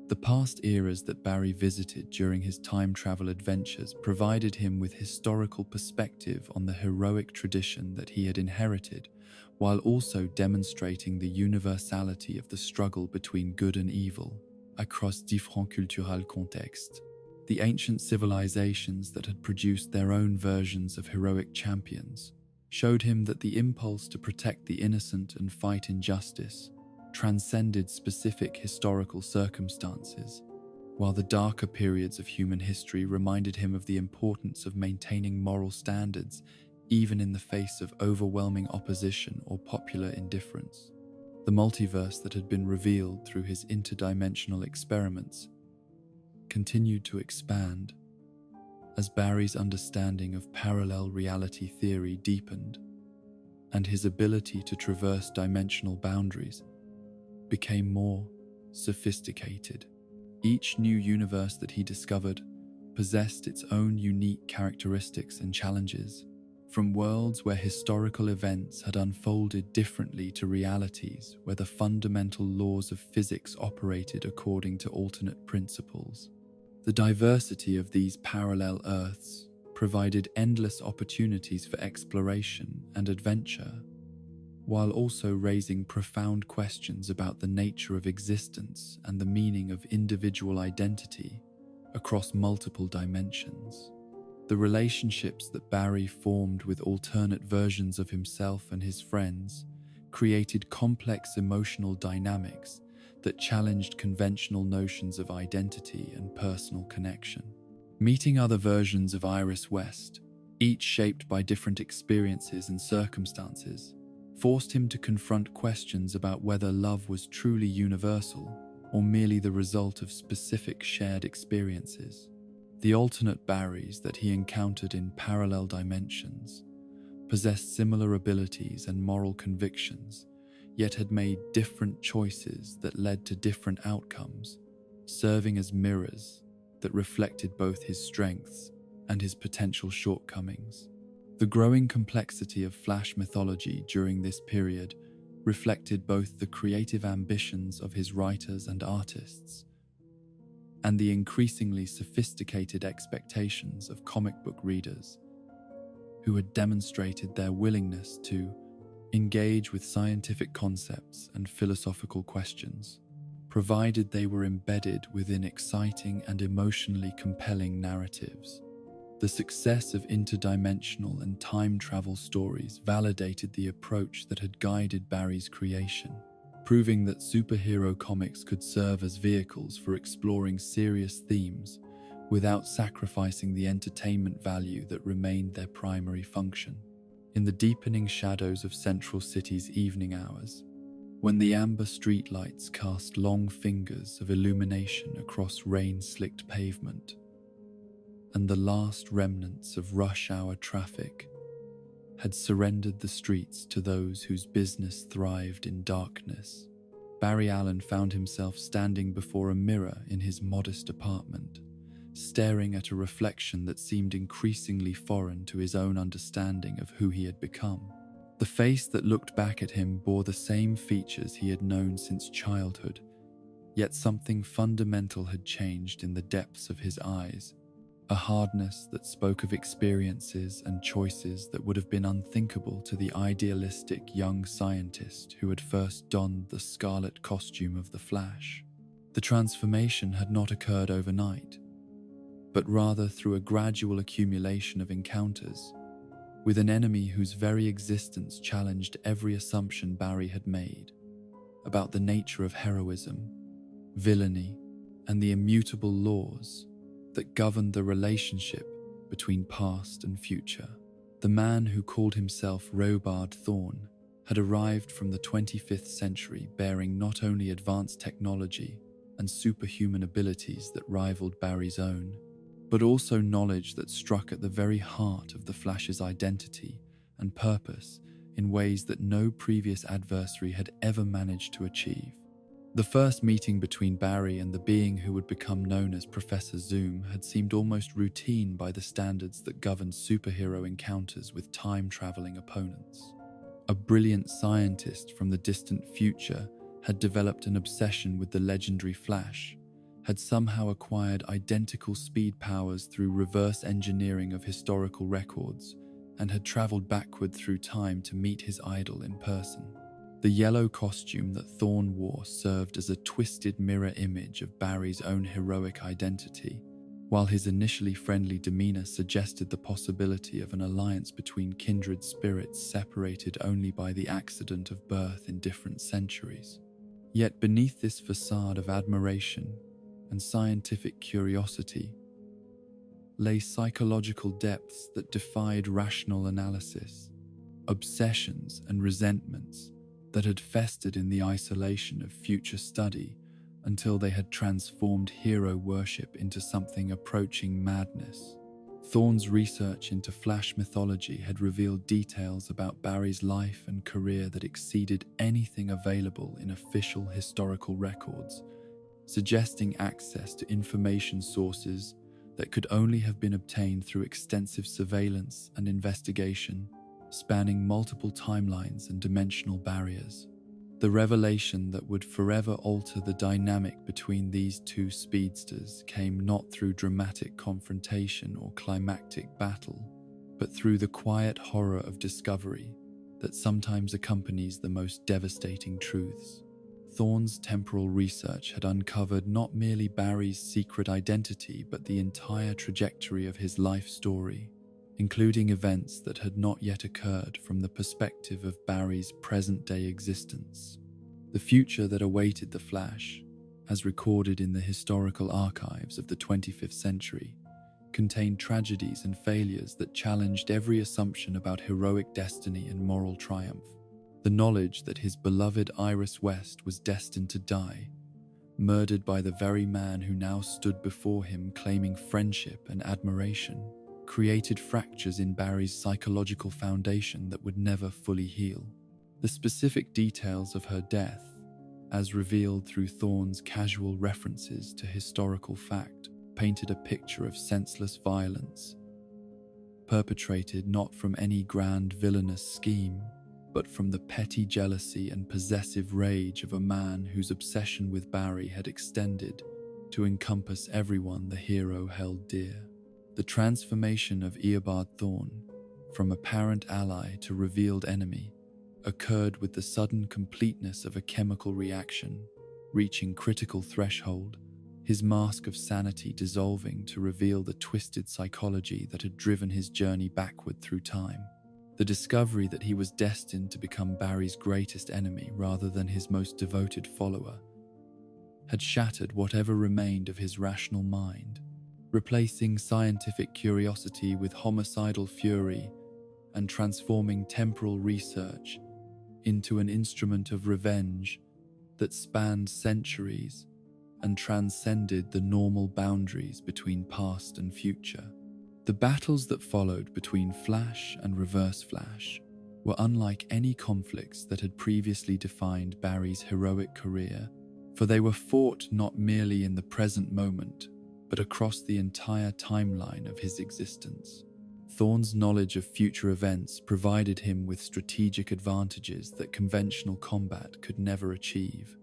The past eras that Barry visited during his time travel adventures provided him with historical perspective on the heroic tradition that he had inherited, while also demonstrating the universality of the struggle between good and evil across différents culturels contextes. The ancient civilizations that had produced their own versions of heroic champions showed him that the impulse to protect the innocent and fight injustice transcended specific historical circumstances, while the darker periods of human history reminded him of the importance of maintaining moral standards even in the face of overwhelming opposition or popular indifference. The multiverse that had been revealed through his interdimensional experiments continued to expand as Barry's understanding of parallel reality theory deepened, and his ability to traverse dimensional boundaries became more sophisticated. Each new universe that he discovered possessed its own unique characteristics and challenges, from worlds where historical events had unfolded differently to realities where the fundamental laws of physics operated according to alternate principles. The diversity of these parallel Earths provided endless opportunities for exploration and adventure, while also raising profound questions about the nature of existence and the meaning of individual identity across multiple dimensions. The relationships that Barry formed with alternate versions of himself and his friends created complex emotional dynamics that challenged conventional notions of identity and personal connection. Meeting other versions of Iris West, each shaped by different experiences and circumstances, forced him to confront questions about whether love was truly universal or merely the result of specific shared experiences. The alternate Barrys that he encountered in parallel dimensions possessed similar abilities and moral convictions, yet had made different choices that led to different outcomes, serving as mirrors that reflected both his strengths and his potential shortcomings. The growing complexity of Flash mythology during this period reflected both the creative ambitions of his writers and artists and the increasingly sophisticated expectations of comic book readers who had demonstrated their willingness to engage with scientific concepts and philosophical questions, provided they were embedded within exciting and emotionally compelling narratives. The success of interdimensional and time travel stories validated the approach that had guided Barry's creation, proving that superhero comics could serve as vehicles for exploring serious themes without sacrificing the entertainment value that remained their primary function. In the deepening shadows of Central City's evening hours, when the amber streetlights cast long fingers of illumination across rain-slicked pavement, and the last remnants of rush-hour traffic had surrendered the streets to those whose business thrived in darkness, Barry Allen found himself standing before a mirror in his modest apartment, staring at a reflection that seemed increasingly foreign to his own understanding of who he had become. The face that looked back at him bore the same features he had known since childhood, yet something fundamental had changed in the depths of his eyes, a hardness that spoke of experiences and choices that would have been unthinkable to the idealistic young scientist who had first donned the scarlet costume of the Flash. The transformation had not occurred overnight, but rather through a gradual accumulation of encounters with an enemy whose very existence challenged every assumption Barry had made about the nature of heroism, villainy, and the immutable laws that governed the relationship between past and future. The man who called himself Robard Thorne had arrived from the 25th century bearing not only advanced technology and superhuman abilities that rivaled Barry's own, but also knowledge that struck at the very heart of the Flash's identity and purpose in ways that no previous adversary had ever managed to achieve. The first meeting between Barry and the being who would become known as Professor Zoom had seemed almost routine by the standards that governed superhero encounters with time-traveling opponents. A brilliant scientist from the distant future had developed an obsession with the legendary Flash, had somehow acquired identical speed powers through reverse engineering of historical records, and had traveled backward through time to meet his idol in person. The yellow costume that Thorne wore served as a twisted mirror image of Barry's own heroic identity, while his initially friendly demeanor suggested the possibility of an alliance between kindred spirits separated only by the accident of birth in different centuries. Yet beneath this facade of admiration and scientific curiosity lay psychological depths that defied rational analysis, obsessions and resentments that had festered in the isolation of future study until they had transformed hero worship into something approaching madness. Thorne's research into Flash mythology had revealed details about Barry's life and career that exceeded anything available in official historical records, suggesting access to information sources that could only have been obtained through extensive surveillance and investigation, spanning multiple timelines and dimensional barriers. The revelation that would forever alter the dynamic between these two speedsters came not through dramatic confrontation or climactic battle, but through the quiet horror of discovery that sometimes accompanies the most devastating truths. Thorne's temporal research had uncovered not merely Barry's secret identity, but the entire trajectory of his life story, including events that had not yet occurred from the perspective of Barry's present-day existence. The future that awaited the Flash, as recorded in the historical archives of the 25th century, contained tragedies and failures that challenged every assumption about heroic destiny and moral triumph. The knowledge that his beloved Iris West was destined to die, murdered by the very man who now stood before him claiming friendship and admiration, created fractures in Barry's psychological foundation that would never fully heal. The specific details of her death, as revealed through Thorne's casual references to historical fact, painted a picture of senseless violence, perpetrated not from any grand villainous scheme, but from the petty jealousy and possessive rage of a man whose obsession with Barry had extended to encompass everyone the hero held dear. The transformation of Eobard Thorne from apparent ally to revealed enemy occurred with the sudden completeness of a chemical reaction, reaching critical threshold, his mask of sanity dissolving to reveal the twisted psychology that had driven his journey backward through time. The discovery that he was destined to become Barry's greatest enemy rather than his most devoted follower had shattered whatever remained of his rational mind, replacing scientific curiosity with homicidal fury and transforming temporal research into an instrument of revenge that spanned centuries and transcended the normal boundaries between past and future. The battles that followed between Flash and Reverse Flash were unlike any conflicts that had previously defined Barry's heroic career, for they were fought not merely in the present moment, but across the entire timeline of his existence. Thorne's knowledge of future events provided him with strategic advantages that conventional combat could never achieve,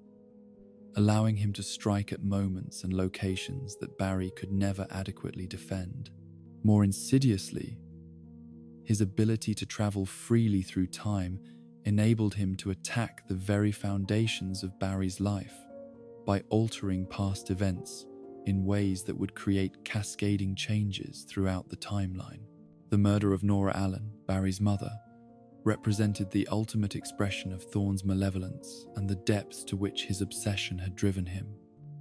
allowing him to strike at moments and locations that Barry could never adequately defend. More insidiously, his ability to travel freely through time enabled him to attack the very foundations of Barry's life by altering past events in ways that would create cascading changes throughout the timeline. The murder of Nora Allen, Barry's mother, represented the ultimate expression of Thorne's malevolence and the depths to which his obsession had driven him.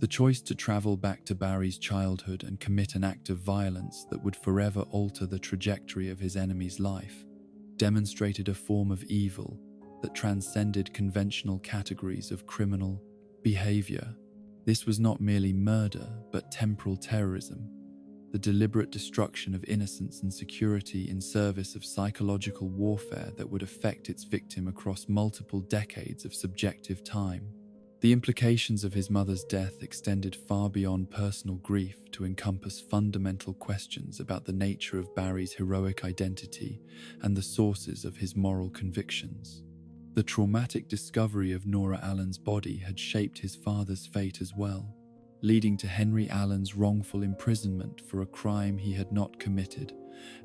The choice to travel back to Barry's childhood and commit an act of violence that would forever alter the trajectory of his enemy's life demonstrated a form of evil that transcended conventional categories of criminal behavior. This was not merely murder, but temporal terrorism, the deliberate destruction of innocence and security in service of psychological warfare that would affect its victim across multiple decades of subjective time. The implications of his mother's death extended far beyond personal grief to encompass fundamental questions about the nature of Barry's heroic identity and the sources of his moral convictions. The traumatic discovery of Nora Allen's body had shaped his father's fate as well, leading to Henry Allen's wrongful imprisonment for a crime he had not committed,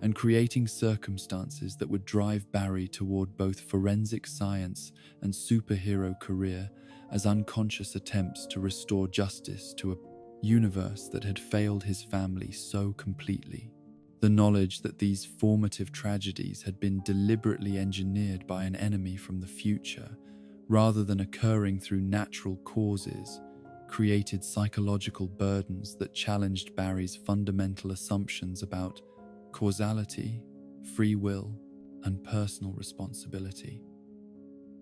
and creating circumstances that would drive Barry toward both forensic science and superhero career as unconscious attempts to restore justice to a universe that had failed his family so completely. The knowledge that these formative tragedies had been deliberately engineered by an enemy from the future, rather than occurring through natural causes, created psychological burdens that challenged Barry's fundamental assumptions about causality, free will, and personal responsibility.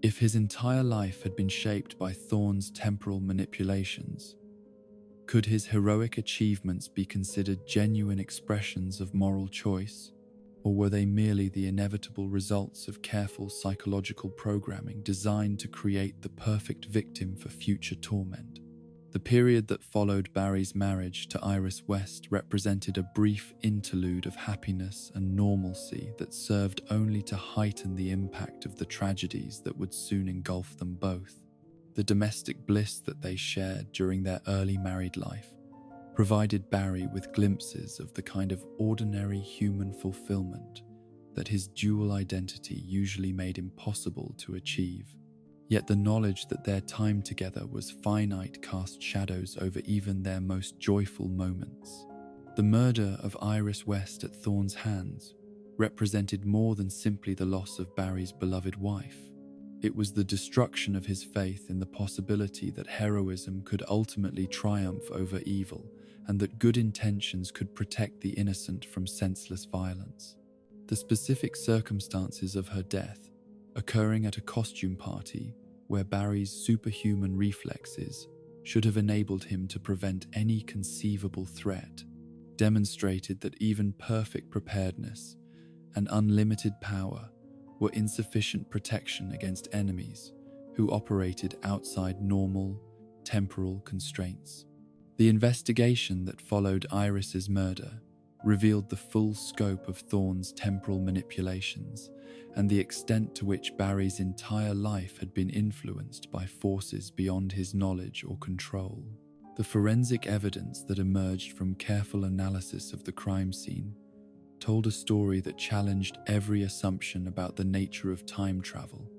If his entire life had been shaped by Thorne's temporal manipulations, could his heroic achievements be considered genuine expressions of moral choice, or were they merely the inevitable results of careful psychological programming designed to create the perfect victim for future torment? The period that followed Barry's marriage to Iris West represented a brief interlude of happiness and normalcy that served only to heighten the impact of the tragedies that would soon engulf them both. The domestic bliss that they shared during their early married life provided Barry with glimpses of the kind of ordinary human fulfillment that his dual identity usually made impossible to achieve. Yet the knowledge that their time together was finite cast shadows over even their most joyful moments. The murder of Iris West at Thorne's hands represented more than simply the loss of Barry's beloved wife. It was the destruction of his faith in the possibility that heroism could ultimately triumph over evil and that good intentions could protect the innocent from senseless violence. The specific circumstances of her death, occurring at a costume party where Barry's superhuman reflexes should have enabled him to prevent any conceivable threat, demonstrated that even perfect preparedness and unlimited power were insufficient protection against enemies who operated outside normal, temporal constraints. The investigation that followed Iris's murder revealed the full scope of Thorne's temporal manipulations and the extent to which Barry's entire life had been influenced by forces beyond his knowledge or control. The forensic evidence that emerged from careful analysis of the crime scene told a story that challenged every assumption about the nature of time travel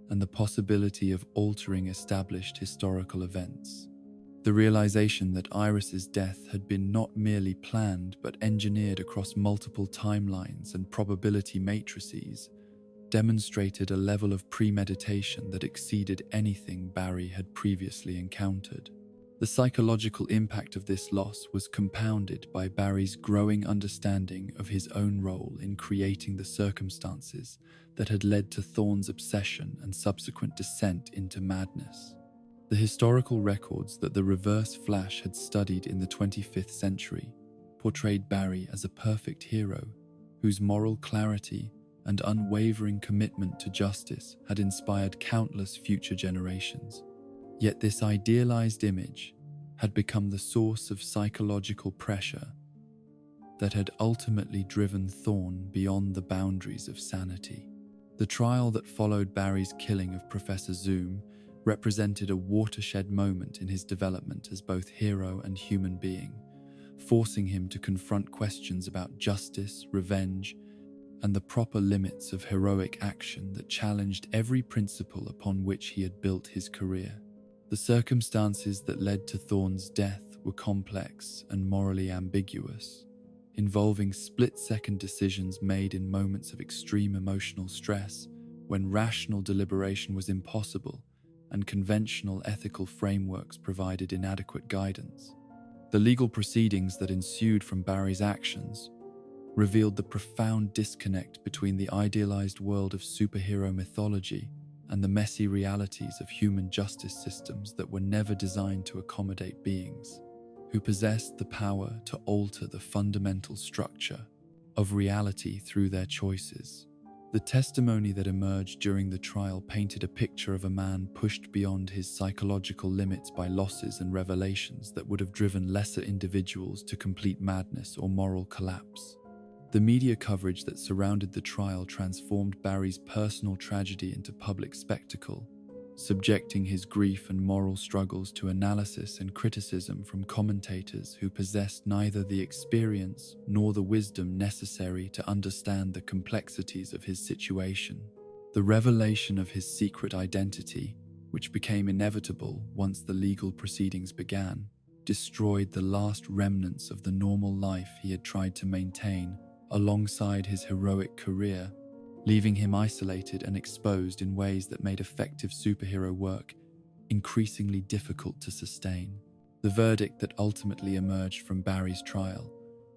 and the possibility of altering established historical events. The realization that Iris's death had been not merely planned but engineered across multiple timelines and probability matrices demonstrated a level of premeditation that exceeded anything Barry had previously encountered. The psychological impact of this loss was compounded by Barry's growing understanding of his own role in creating the circumstances that had led to Thorne's obsession and subsequent descent into madness. The historical records that the Reverse Flash had studied in the 25th century portrayed Barry as a perfect hero whose moral clarity and unwavering commitment to justice had inspired countless future generations. Yet this idealized image had become the source of psychological pressure that had ultimately driven Thorne beyond the boundaries of sanity. The trial that followed Barry's killing of Professor Zoom represented a watershed moment in his development as both hero and human being, forcing him to confront questions about justice, revenge, and the proper limits of heroic action that challenged every principle upon which he had built his career. The circumstances that led to Thorne's death were complex and morally ambiguous, involving split-second decisions made in moments of extreme emotional stress when rational deliberation was impossible and conventional ethical frameworks provided inadequate guidance. The legal proceedings that ensued from Barry's actions revealed the profound disconnect between the idealized world of superhero mythology and the messy realities of human justice systems that were never designed to accommodate beings who possessed the power to alter the fundamental structure of reality through their choices. The testimony that emerged during the trial painted a picture of a man pushed beyond his psychological limits by losses and revelations that would have driven lesser individuals to complete madness or moral collapse. The media coverage that surrounded the trial transformed Barry's personal tragedy into public spectacle, subjecting his grief and moral struggles to analysis and criticism from commentators who possessed neither the experience nor the wisdom necessary to understand the complexities of his situation. The revelation of his secret identity, which became inevitable once the legal proceedings began, destroyed the last remnants of the normal life he had tried to maintain alongside his heroic career, leaving him isolated and exposed in ways that made effective superhero work increasingly difficult to sustain. The verdict that ultimately emerged from Barry's trial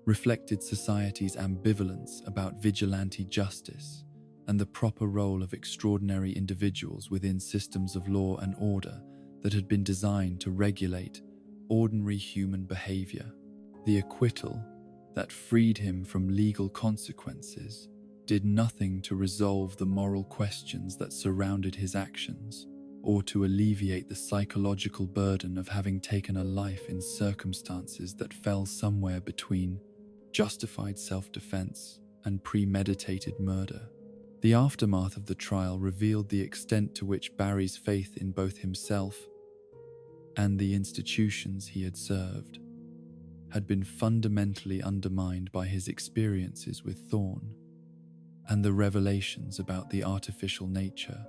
reflected society's ambivalence about vigilante justice and the proper role of extraordinary individuals within systems of law and order that had been designed to regulate ordinary human behavior. The acquittal that freed him from legal consequences did nothing to resolve the moral questions that surrounded his actions, or to alleviate the psychological burden of having taken a life in circumstances that fell somewhere between justified self-defense and premeditated murder. The aftermath of the trial revealed the extent to which Barry's faith in both himself and the institutions he had served had been fundamentally undermined by his experiences with Thorne and the revelations about the artificial nature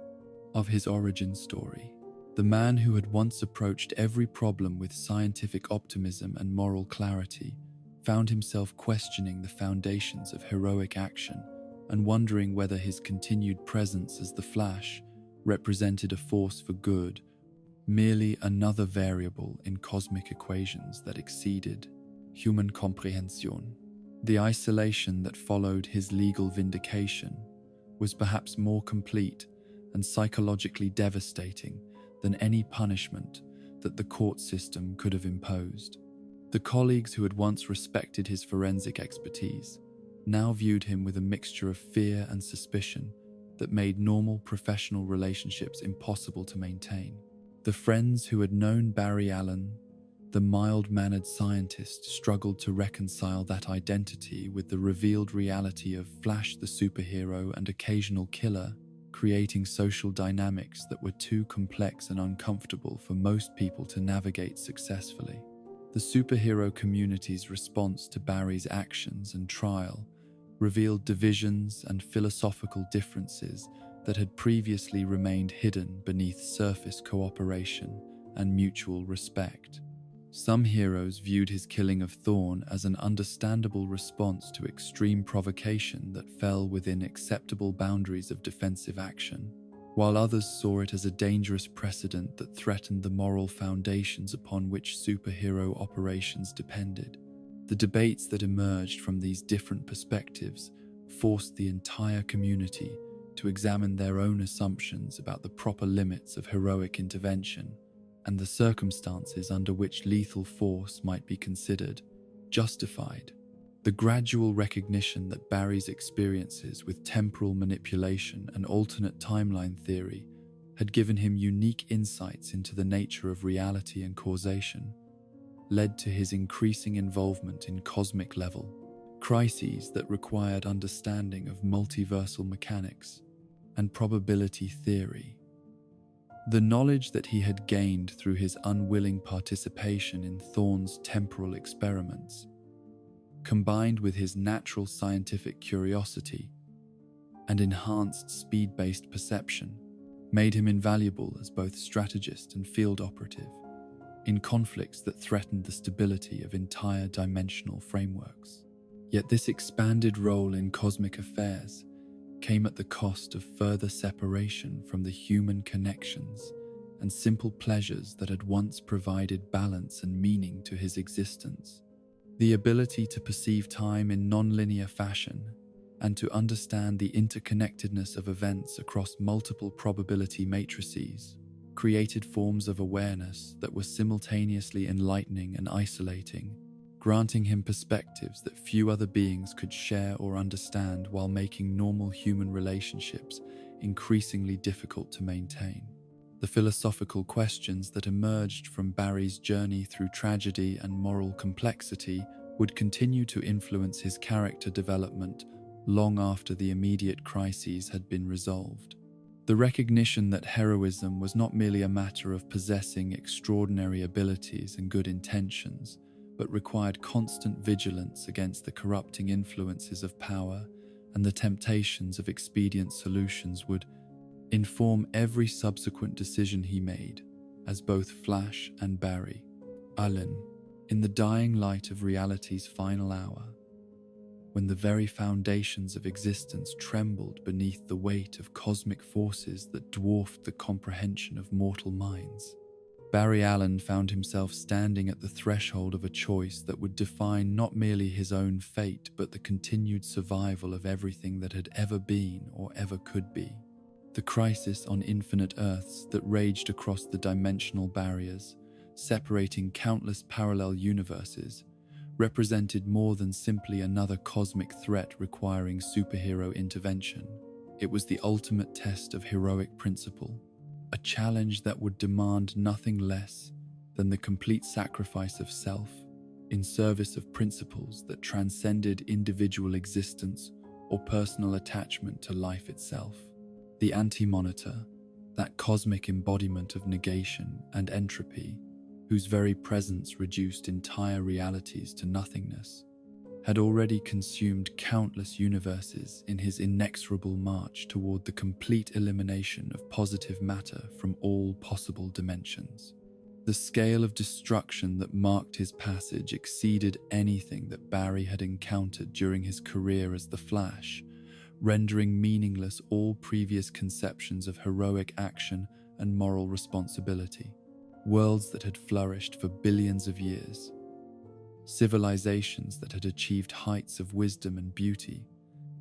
of his origin story. The man who had once approached every problem with scientific optimism and moral clarity found himself questioning the foundations of heroic action and wondering whether his continued presence as the Flash represented a force for good, merely another variable in cosmic equations that exceeded human comprehension. The isolation that followed his legal vindication was perhaps more complete and psychologically devastating than any punishment that the court system could have imposed. The colleagues who had once respected his forensic expertise now viewed him with a mixture of fear and suspicion that made normal professional relationships impossible to maintain. The friends who had known Barry Allen, the mild-mannered scientist, struggled to reconcile that identity with the revealed reality of Flash the superhero and occasional killer, creating social dynamics that were too complex and uncomfortable for most people to navigate successfully. The superhero community's response to Barry's actions and trial revealed divisions and philosophical differences that had previously remained hidden beneath surface cooperation and mutual respect. Some heroes viewed his killing of Thorn as an understandable response to extreme provocation that fell within acceptable boundaries of defensive action, while others saw it as a dangerous precedent that threatened the moral foundations upon which superhero operations depended. The debates that emerged from these different perspectives forced the entire community to examine their own assumptions about the proper limits of heroic intervention and the circumstances under which lethal force might be considered justified. The gradual recognition that Barry's experiences with temporal manipulation and alternate timeline theory had given him unique insights into the nature of reality and causation led to his increasing involvement in cosmic-level crises that required understanding of multiversal mechanics and probability theory. The knowledge that he had gained through his unwilling participation in Thorne's temporal experiments, combined with his natural scientific curiosity and enhanced speed-based perception, made him invaluable as both strategist and field operative in conflicts that threatened the stability of entire dimensional frameworks. Yet this expanded role in cosmic affairs came at the cost of further separation from the human connections and simple pleasures that had once provided balance and meaning to his existence. The ability to perceive time in non-linear fashion and to understand the interconnectedness of events across multiple probability matrices created forms of awareness that were simultaneously enlightening and isolating, granting him perspectives that few other beings could share or understand while making normal human relationships increasingly difficult to maintain. The philosophical questions that emerged from Barry's journey through tragedy and moral complexity would continue to influence his character development long after the immediate crises had been resolved. The recognition that heroism was not merely a matter of possessing extraordinary abilities and good intentions, but required constant vigilance against the corrupting influences of power and the temptations of expedient solutions would inform every subsequent decision he made as both Flash and Barry Allen in the dying light of reality's final hour, when the very foundations of existence trembled beneath the weight of cosmic forces that dwarfed the comprehension of mortal minds. Barry Allen found himself standing at the threshold of a choice that would define not merely his own fate but the continued survival of everything that had ever been or ever could be. The crisis on infinite Earths that raged across the dimensional barriers, separating countless parallel universes, represented more than simply another cosmic threat requiring superhero intervention. It was the ultimate test of heroic principle, a challenge that would demand nothing less than the complete sacrifice of self in service of principles that transcended individual existence or personal attachment to life itself. The Anti-Monitor, that cosmic embodiment of negation and entropy, whose very presence reduced entire realities to nothingness, had already consumed countless universes in his inexorable march toward the complete elimination of positive matter from all possible dimensions. The scale of destruction that marked his passage exceeded anything that Barry had encountered during his career as the Flash, rendering meaningless all previous conceptions of heroic action and moral responsibility. Worlds that had flourished for billions of years, civilizations that had achieved heights of wisdom and beauty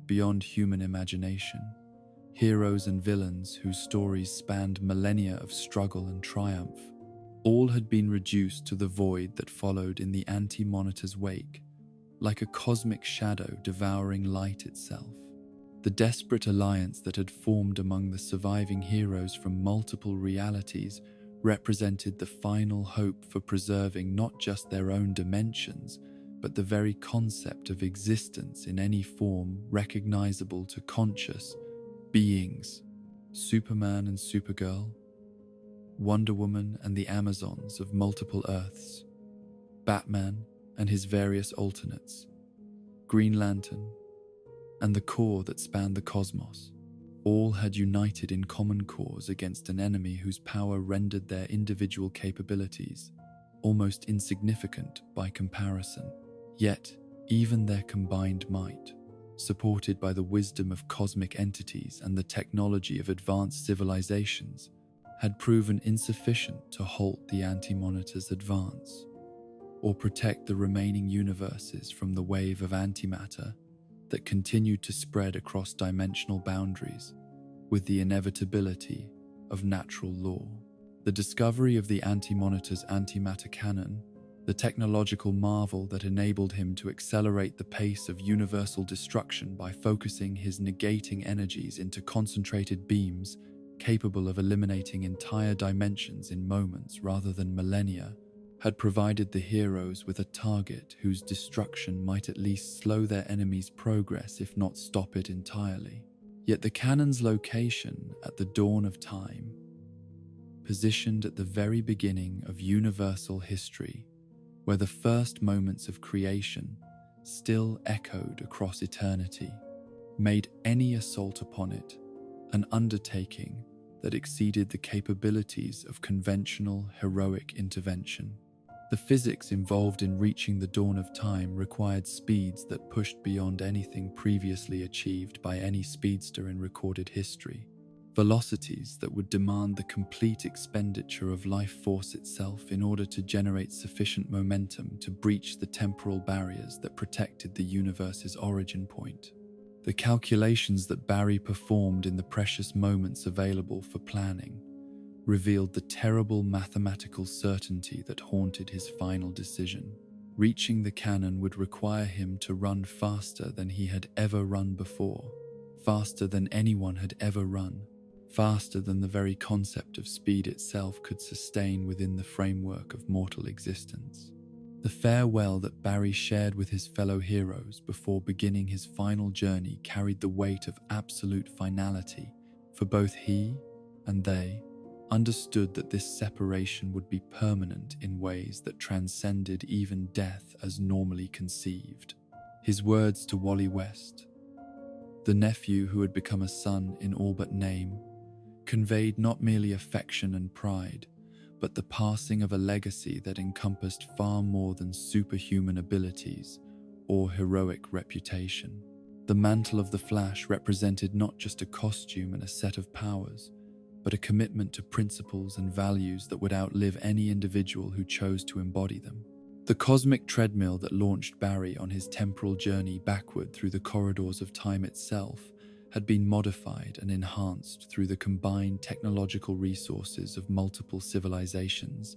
beyond human imagination, heroes and villains whose stories spanned millennia of struggle and triumph, all had been reduced to the void that followed in the Anti-Monitor's wake, like a cosmic shadow devouring light itself. The desperate alliance that had formed among the surviving heroes from multiple realities represented the final hope for preserving not just their own dimensions, but the very concept of existence in any form recognizable to conscious beings. Superman and Supergirl, Wonder Woman and the Amazons of multiple Earths, Batman and his various alternates, Green Lantern, and the core that spanned the cosmos. All had united in common cause against an enemy whose power rendered their individual capabilities almost insignificant by comparison. Yet, even their combined might, supported by the wisdom of cosmic entities and the technology of advanced civilizations, had proven insufficient to halt the Anti-Monitor's advance, or protect the remaining universes from the wave of antimatter that continued to spread across dimensional boundaries with the inevitability of natural law. The discovery of the Anti-Monitor's antimatter cannon, the technological marvel that enabled him to accelerate the pace of universal destruction by focusing his negating energies into concentrated beams capable of eliminating entire dimensions in moments rather than millennia, had provided the heroes with a target whose destruction might at least slow their enemy's progress if not stop it entirely. Yet the cannon's location at the dawn of time, positioned at the very beginning of universal history, where the first moments of creation still echoed across eternity, made any assault upon it an undertaking that exceeded the capabilities of conventional heroic intervention. The physics involved in reaching the dawn of time required speeds that pushed beyond anything previously achieved by any speedster in recorded history, velocities that would demand the complete expenditure of life force itself in order to generate sufficient momentum to breach the temporal barriers that protected the universe's origin point. The calculations that Barry performed in the precious moments available for planning revealed the terrible mathematical certainty that haunted his final decision. Reaching the cannon would require him to run faster than he had ever run before, faster than anyone had ever run, faster than the very concept of speed itself could sustain within the framework of mortal existence. The farewell that Barry shared with his fellow heroes before beginning his final journey carried the weight of absolute finality, for both he and they understood that this separation would be permanent in ways that transcended even death as normally conceived. His words to Wally West, the nephew who had become a son in all but name, conveyed not merely affection and pride, but the passing of a legacy that encompassed far more than superhuman abilities or heroic reputation. The mantle of the Flash represented not just a costume and a set of powers, but a commitment to principles and values that would outlive any individual who chose to embody them. The cosmic treadmill that launched Barry on his temporal journey backward through the corridors of time itself had been modified and enhanced through the combined technological resources of multiple civilizations.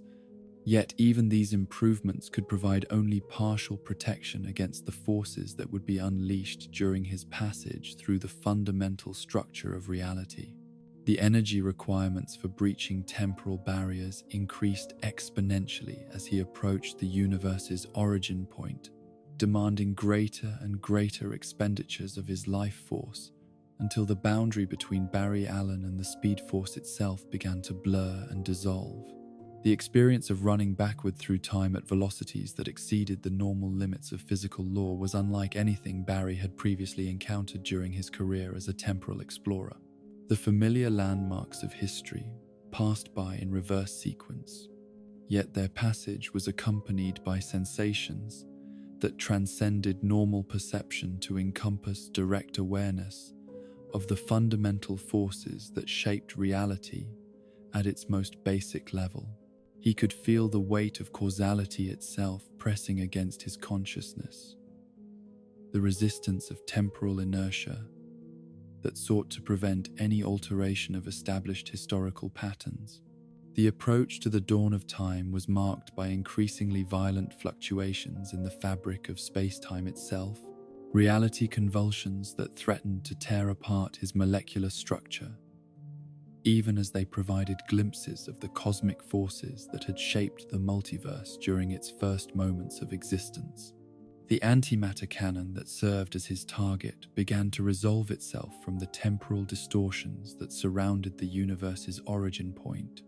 Yet even these improvements could provide only partial protection against the forces that would be unleashed during his passage through the fundamental structure of reality. The energy requirements for breaching temporal barriers increased exponentially as he approached the universe's origin point, demanding greater and greater expenditures of his life force until the boundary between Barry Allen and the Speed Force itself began to blur and dissolve. The experience of running backward through time at velocities that exceeded the normal limits of physical law was unlike anything Barry had previously encountered during his career as a temporal explorer. The familiar landmarks of history passed by in reverse sequence, yet their passage was accompanied by sensations that transcended normal perception to encompass direct awareness of the fundamental forces that shaped reality at its most basic level. He could feel the weight of causality itself pressing against his consciousness, the resistance of temporal inertia that sought to prevent any alteration of established historical patterns. The approach to the dawn of time was marked by increasingly violent fluctuations in the fabric of space-time itself, reality convulsions that threatened to tear apart his molecular structure, even as they provided glimpses of the cosmic forces that had shaped the multiverse during its first moments of existence. The antimatter cannon that served as his target began to resolve itself from the temporal distortions that surrounded the universe's origin point,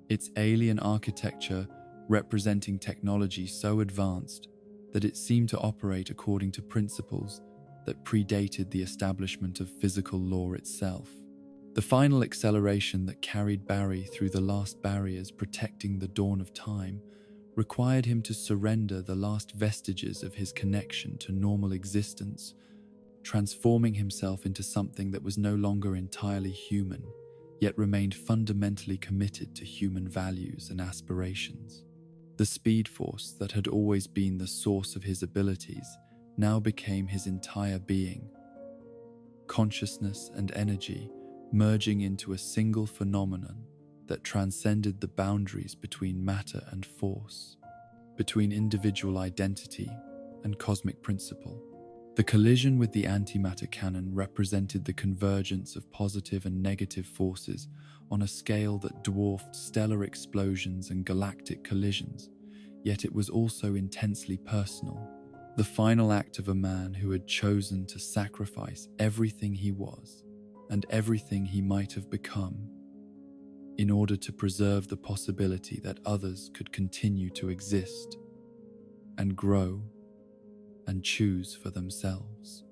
its alien architecture representing technology so advanced that it seemed to operate according to principles that predated the establishment of physical law itself. The final acceleration that carried Barry through the last barriers protecting the dawn of time required him to surrender the last vestiges of his connection to normal existence, transforming himself into something that was no longer entirely human, yet remained fundamentally committed to human values and aspirations. The speed force that had always been the source of his abilities now became his entire being, consciousness and energy merging into a single phenomenon that transcended the boundaries between matter and force, between individual identity and cosmic principle. The collision with the antimatter cannon represented the convergence of positive and negative forces on a scale that dwarfed stellar explosions and galactic collisions, yet it was also intensely personal, the final act of a man who had chosen to sacrifice everything he was and everything he might have become in order to preserve the possibility that others could continue to exist and grow and choose for themselves.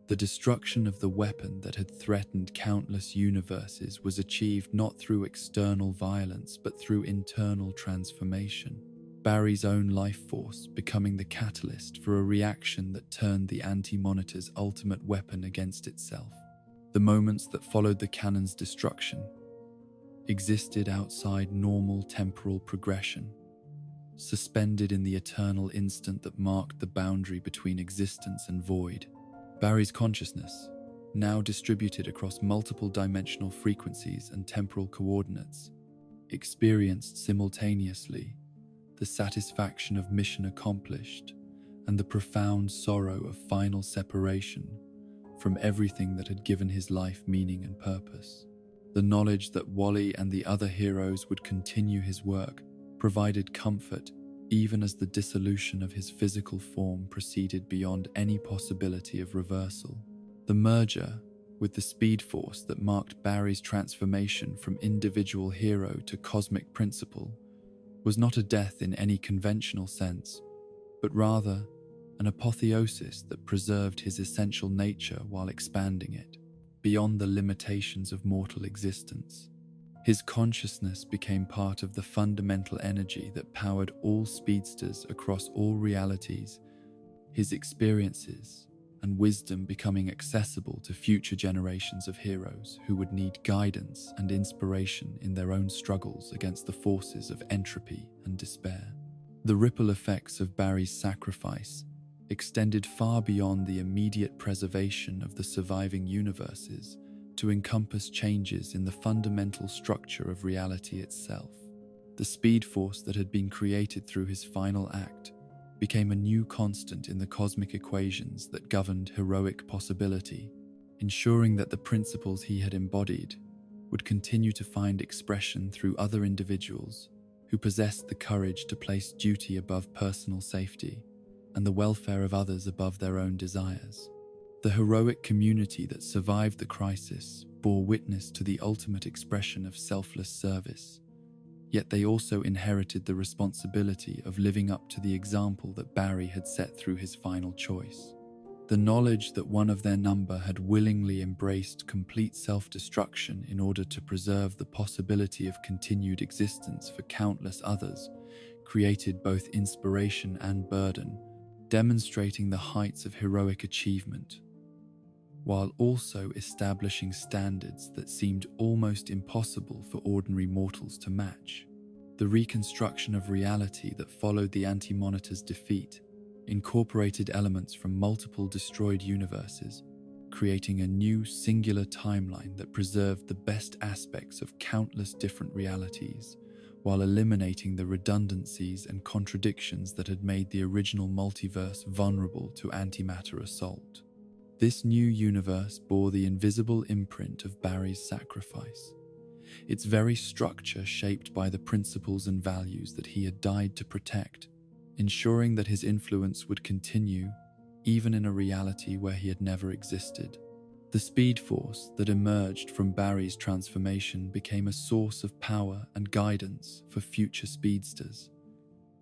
The destruction of the weapon that had threatened countless universes was achieved not through external violence but through internal transformation, Barry's own life force becoming the catalyst for a reaction that turned the Anti-Monitor's ultimate weapon against itself. The moments that followed the cannon's destruction existed outside normal temporal progression, suspended in the eternal instant that marked the boundary between existence and void. Barry's consciousness, now distributed across multiple dimensional frequencies and temporal coordinates, experienced simultaneously the satisfaction of mission accomplished and the profound sorrow of final separation from everything that had given his life meaning and purpose. The knowledge that Wally and the other heroes would continue his work provided comfort even as the dissolution of his physical form proceeded beyond any possibility of reversal. The merger with the speed force that marked Barry's transformation from individual hero to cosmic principle was not a death in any conventional sense, but rather an apotheosis that preserved his essential nature while expanding it beyond the limitations of mortal existence. His consciousness became part of the fundamental energy that powered all speedsters across all realities, his experiences and wisdom becoming accessible to future generations of heroes who would need guidance and inspiration in their own struggles against the forces of entropy and despair. The ripple effects of Barry's sacrifice extended far beyond the immediate preservation of the surviving universes to encompass changes in the fundamental structure of reality itself. The speed force that had been created through his final act became a new constant in the cosmic equations that governed heroic possibility, ensuring that the principles he had embodied would continue to find expression through other individuals who possessed the courage to place duty above personal safety and the welfare of others above their own desires. The heroic community that survived the crisis bore witness to the ultimate expression of selfless service, yet they also inherited the responsibility of living up to the example that Barry had set through his final choice. The knowledge that one of their number had willingly embraced complete self-destruction in order to preserve the possibility of continued existence for countless others created both inspiration and burden, demonstrating the heights of heroic achievement, while also establishing standards that seemed almost impossible for ordinary mortals to match. The reconstruction of reality that followed the Anti-Monitor's defeat incorporated elements from multiple destroyed universes, creating a new singular timeline that preserved the best aspects of countless different realities, while eliminating the redundancies and contradictions that had made the original multiverse vulnerable to antimatter assault. This new universe bore the invisible imprint of Barry's sacrifice, its very structure shaped by the principles and values that he had died to protect, ensuring that his influence would continue even in a reality where he had never existed. The speed force that emerged from Barry's transformation became a source of power and guidance for future speedsters,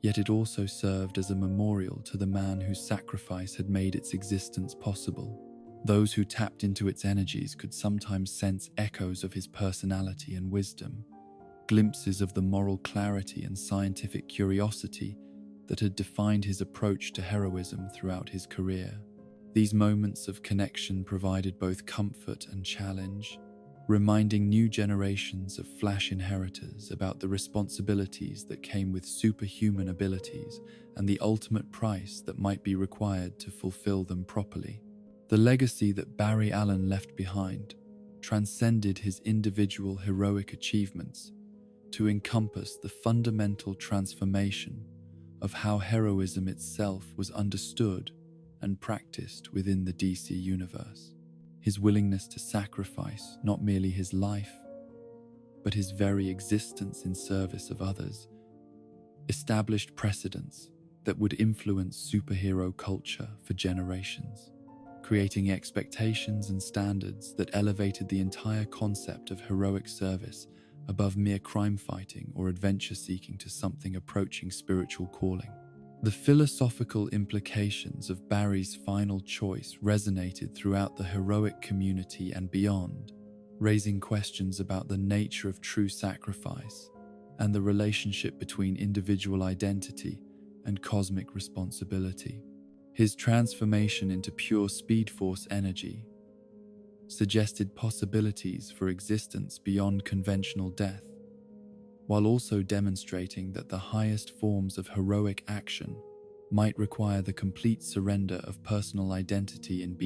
yet it also served as a memorial to the man whose sacrifice had made its existence possible. Those who tapped into its energies could sometimes sense echoes of his personality and wisdom, glimpses of the moral clarity and scientific curiosity that had defined his approach to heroism throughout his career. These moments of connection provided both comfort and challenge, reminding new generations of Flash inheritors about the responsibilities that came with superhuman abilities and the ultimate price that might be required to fulfill them properly. The legacy that Barry Allen left behind transcended his individual heroic achievements to encompass the fundamental transformation of how heroism itself was understood and practiced within the DC universe. His willingness to sacrifice not merely his life, but his very existence in service of others, established precedents that would influence superhero culture for generations, creating expectations and standards that elevated the entire concept of heroic service above mere crime fighting or adventure seeking to something approaching spiritual calling. The philosophical implications of Barry's final choice resonated throughout the heroic community and beyond, raising questions about the nature of true sacrifice and the relationship between individual identity and cosmic responsibility. His transformation into pure Speed Force energy suggested possibilities for existence beyond conventional death, while also demonstrating that the highest forms of heroic action might require the complete surrender of personal identity in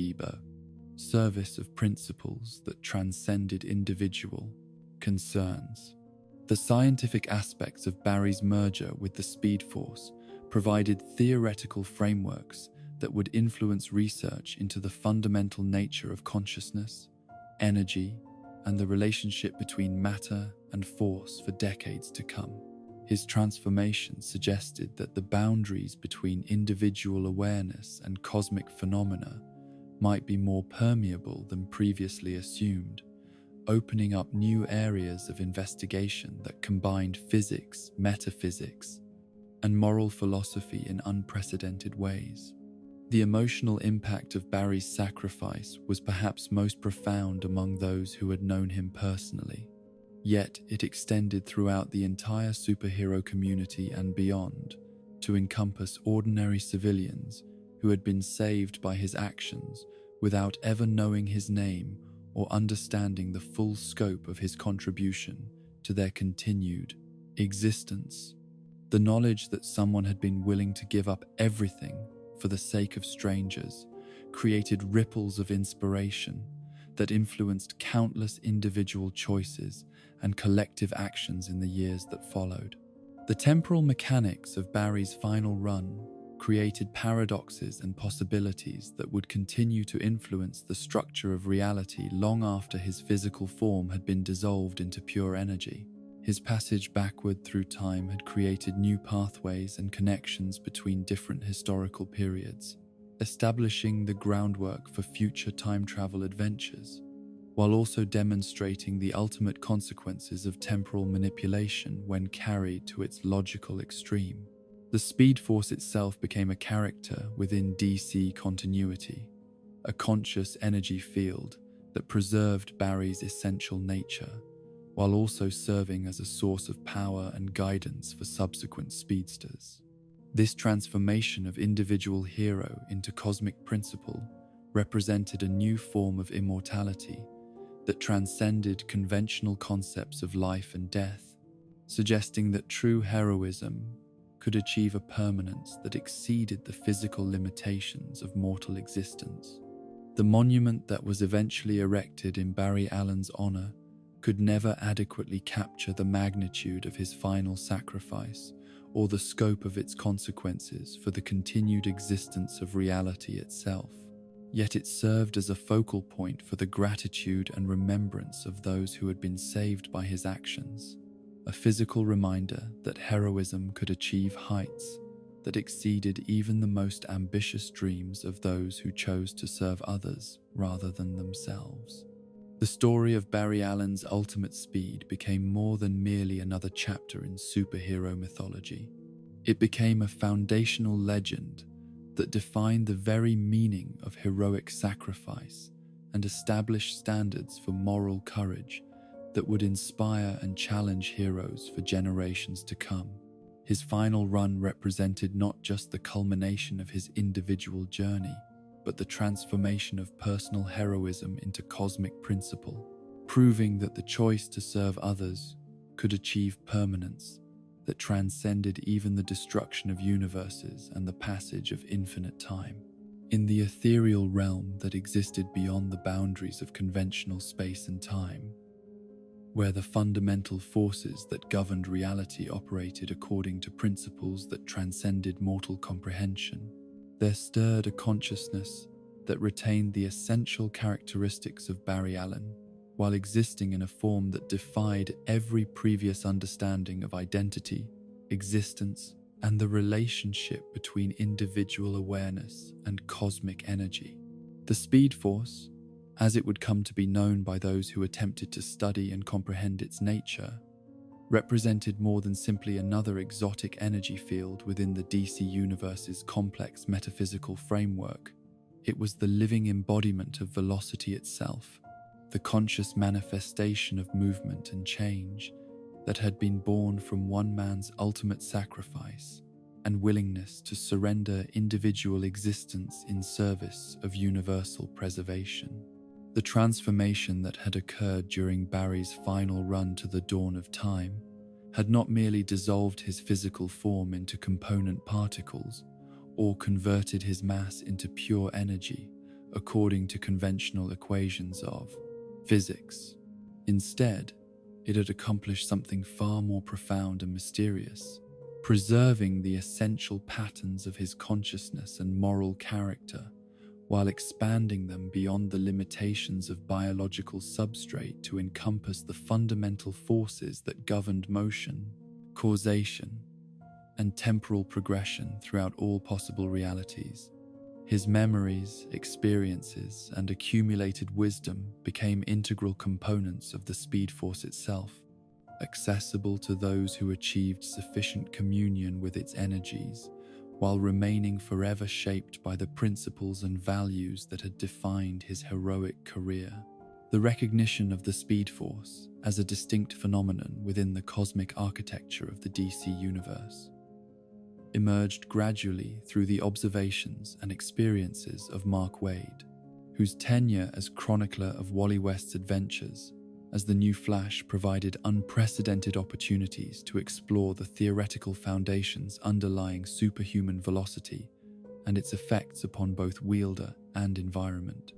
service of principles that transcended individual concerns. The scientific aspects of Barry's merger with the Speed Force provided theoretical frameworks that would influence research into the fundamental nature of consciousness, energy, and the relationship between matter and force for decades to come. His transformation suggested that the boundaries between individual awareness and cosmic phenomena might be more permeable than previously assumed, opening up new areas of investigation that combined physics, metaphysics, and moral philosophy in unprecedented ways. The emotional impact of Barry's sacrifice was perhaps most profound among those who had known him personally, yet it extended throughout the entire superhero community and beyond, to encompass ordinary civilians who had been saved by his actions without ever knowing his name or understanding the full scope of his contribution to their continued existence. The knowledge that someone had been willing to give up everything for the sake of strangers created ripples of inspiration that influenced countless individual choices and collective actions in the years that followed. The temporal mechanics of Barry's final run created paradoxes and possibilities that would continue to influence the structure of reality long after his physical form had been dissolved into pure energy. His passage backward through time had created new pathways and connections between different historical periods, establishing the groundwork for future time travel adventures, while also demonstrating the ultimate consequences of temporal manipulation when carried to its logical extreme. The Speed Force itself became a character within DC continuity, a conscious energy field that preserved Barry's essential nature, while also serving as a source of power and guidance for subsequent speedsters. This transformation of individual hero into cosmic principle represented a new form of immortality that transcended conventional concepts of life and death, suggesting that true heroism could achieve a permanence that exceeded the physical limitations of mortal existence. The monument that was eventually erected in Barry Allen's honor could never adequately capture the magnitude of his final sacrifice or the scope of its consequences for the continued existence of reality itself. Yet it served as a focal point for the gratitude and remembrance of those who had been saved by his actions, a physical reminder that heroism could achieve heights that exceeded even the most ambitious dreams of those who chose to serve others rather than themselves. The story of Barry Allen's ultimate speed became more than merely another chapter in superhero mythology. It became a foundational legend that defined the very meaning of heroic sacrifice and established standards for moral courage that would inspire and challenge heroes for generations to come. His final run represented not just the culmination of his individual journey, but the transformation of personal heroism into cosmic principle, proving that the choice to serve others could achieve permanence that transcended even the destruction of universes and the passage of infinite time. In the ethereal realm that existed beyond the boundaries of conventional space and time, where the fundamental forces that governed reality operated according to principles that transcended mortal comprehension, there stirred a consciousness that retained the essential characteristics of Barry Allen, while existing in a form that defied every previous understanding of identity, existence, and the relationship between individual awareness and cosmic energy. The Speed Force, as it would come to be known by those who attempted to study and comprehend its nature, represented more than simply another exotic energy field within the DC Universe's complex metaphysical framework. It was the living embodiment of velocity itself, the conscious manifestation of movement and change that had been born from one man's ultimate sacrifice and willingness to surrender individual existence in service of universal preservation. The transformation that had occurred during Barry's final run to the dawn of time had not merely dissolved his physical form into component particles or converted his mass into pure energy according to conventional equations of physics. Instead, it had accomplished something far more profound and mysterious, preserving the essential patterns of his consciousness and moral character while expanding them beyond the limitations of biological substrate to encompass the fundamental forces that governed motion, causation, and temporal progression throughout all possible realities. His memories, experiences, and accumulated wisdom became integral components of the Speed Force itself, accessible to those who achieved sufficient communion with its energies, while remaining forever shaped by the principles and values that had defined his heroic career. The recognition of the Speed Force as a distinct phenomenon within the cosmic architecture of the DC Universe emerged gradually through the observations and experiences of Mark Waid, whose tenure as chronicler of Wally West's adventures as the new Flash provided unprecedented opportunities to explore the theoretical foundations underlying superhuman velocity and its effects upon both wielder and environment.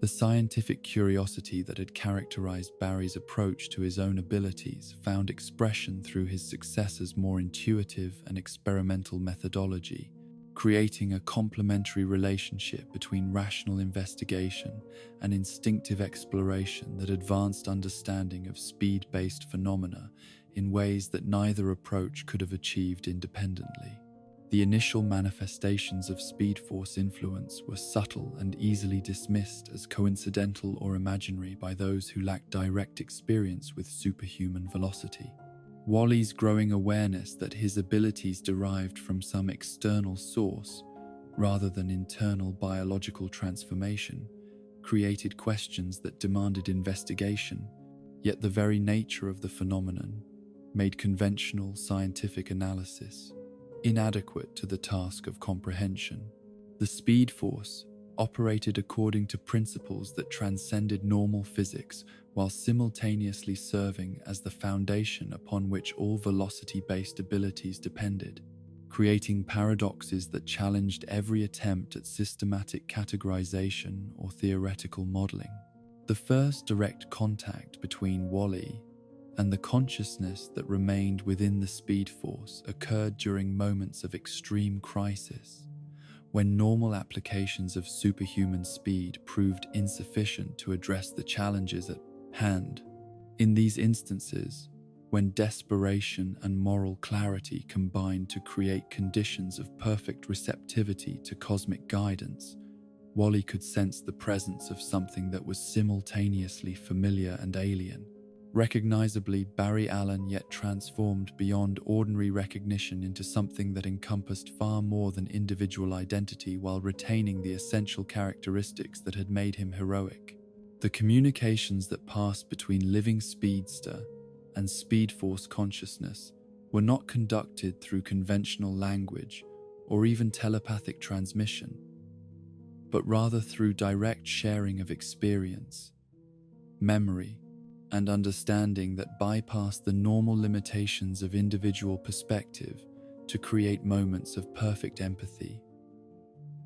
The scientific curiosity that had characterized Barry's approach to his own abilities found expression through his successor's more intuitive and experimental methodology, creating a complementary relationship between rational investigation and instinctive exploration that advanced understanding of speed-based phenomena in ways that neither approach could have achieved independently. The initial manifestations of Speed Force influence were subtle and easily dismissed as coincidental or imaginary by those who lacked direct experience with superhuman velocity. Wally's growing awareness that his abilities derived from some external source, rather than internal biological transformation, created questions that demanded investigation, yet the very nature of the phenomenon made conventional scientific analysis inadequate to the task of comprehension. The Speed Force operated according to principles that transcended normal physics while simultaneously serving as the foundation upon which all velocity-based abilities depended, creating paradoxes that challenged every attempt at systematic categorization or theoretical modeling. The first direct contact between Wally and the consciousness that remained within the Speed Force occurred during moments of extreme crisis, when normal applications of superhuman speed proved insufficient to address the challenges at hand. In these instances, when desperation and moral clarity combined to create conditions of perfect receptivity to cosmic guidance, Wally could sense the presence of something that was simultaneously familiar and alien. Recognizably Barry Allen, yet transformed beyond ordinary recognition into something that encompassed far more than individual identity while retaining the essential characteristics that had made him heroic. The communications that passed between living speedster and Speed Force consciousness were not conducted through conventional language or even telepathic transmission, but rather through direct sharing of experience, memory, and understanding that bypassed the normal limitations of individual perspective to create moments of perfect empathy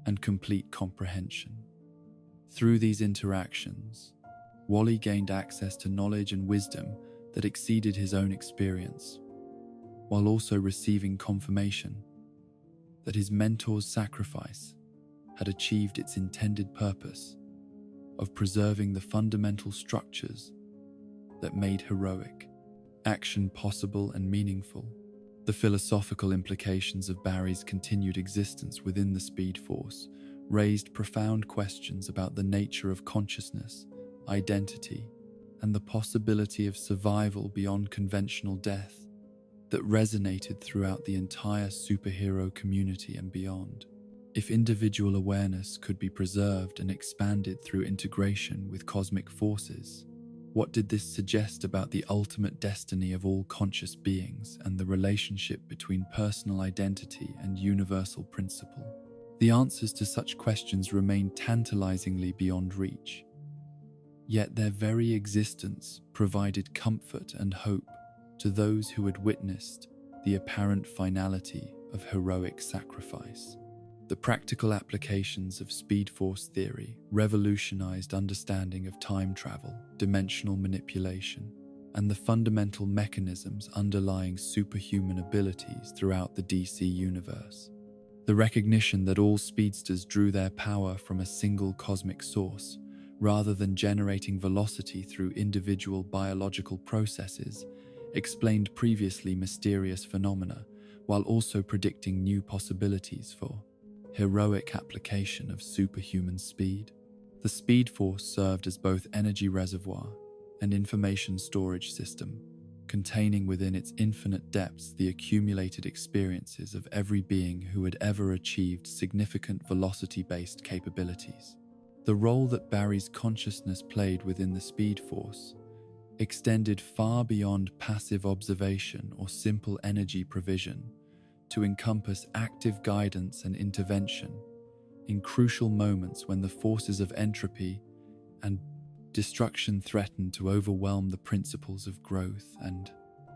and complete comprehension. Through these interactions, Wally gained access to knowledge and wisdom that exceeded his own experience, while also receiving confirmation that his mentor's sacrifice had achieved its intended purpose of preserving the fundamental structures that made heroic action possible and meaningful. The philosophical implications of Barry's continued existence within the Speed Force raised profound questions about the nature of consciousness, identity, and the possibility of survival beyond conventional death that resonated throughout the entire superhero community and beyond. If individual awareness could be preserved and expanded through integration with cosmic forces, what did this suggest about the ultimate destiny of all conscious beings and the relationship between personal identity and universal principle? The answers to such questions remain tantalizingly beyond reach, yet their very existence provided comfort and hope to those who had witnessed the apparent finality of heroic sacrifice. The practical applications of Speed Force theory revolutionized understanding of time travel, dimensional manipulation, and the fundamental mechanisms underlying superhuman abilities throughout the DC universe. The recognition that all speedsters drew their power from a single cosmic source, rather than generating velocity through individual biological processes, explained previously mysterious phenomena, while also predicting new possibilities for heroic application of superhuman speed. The Speed Force served as both energy reservoir and information storage system, containing within its infinite depths the accumulated experiences of every being who had ever achieved significant velocity-based capabilities. The role that Barry's consciousness played within the Speed Force extended far beyond passive observation or simple energy provision to encompass active guidance and intervention in crucial moments when the forces of entropy and destruction threatened to overwhelm the principles of growth and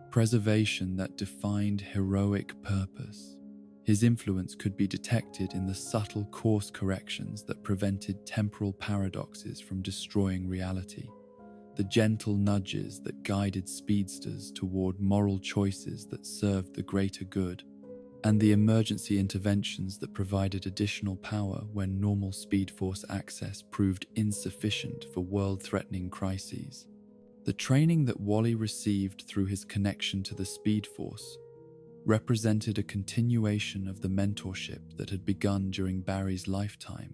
preservation that defined heroic purpose. His influence could be detected in the subtle course corrections that prevented temporal paradoxes from destroying reality, the gentle nudges that guided speedsters toward moral choices that served the greater good, and the emergency interventions that provided additional power when normal Speed Force access proved insufficient for world-threatening crises. The training that Wally received through his connection to the Speed Force represented a continuation of the mentorship that had begun during Barry's lifetime,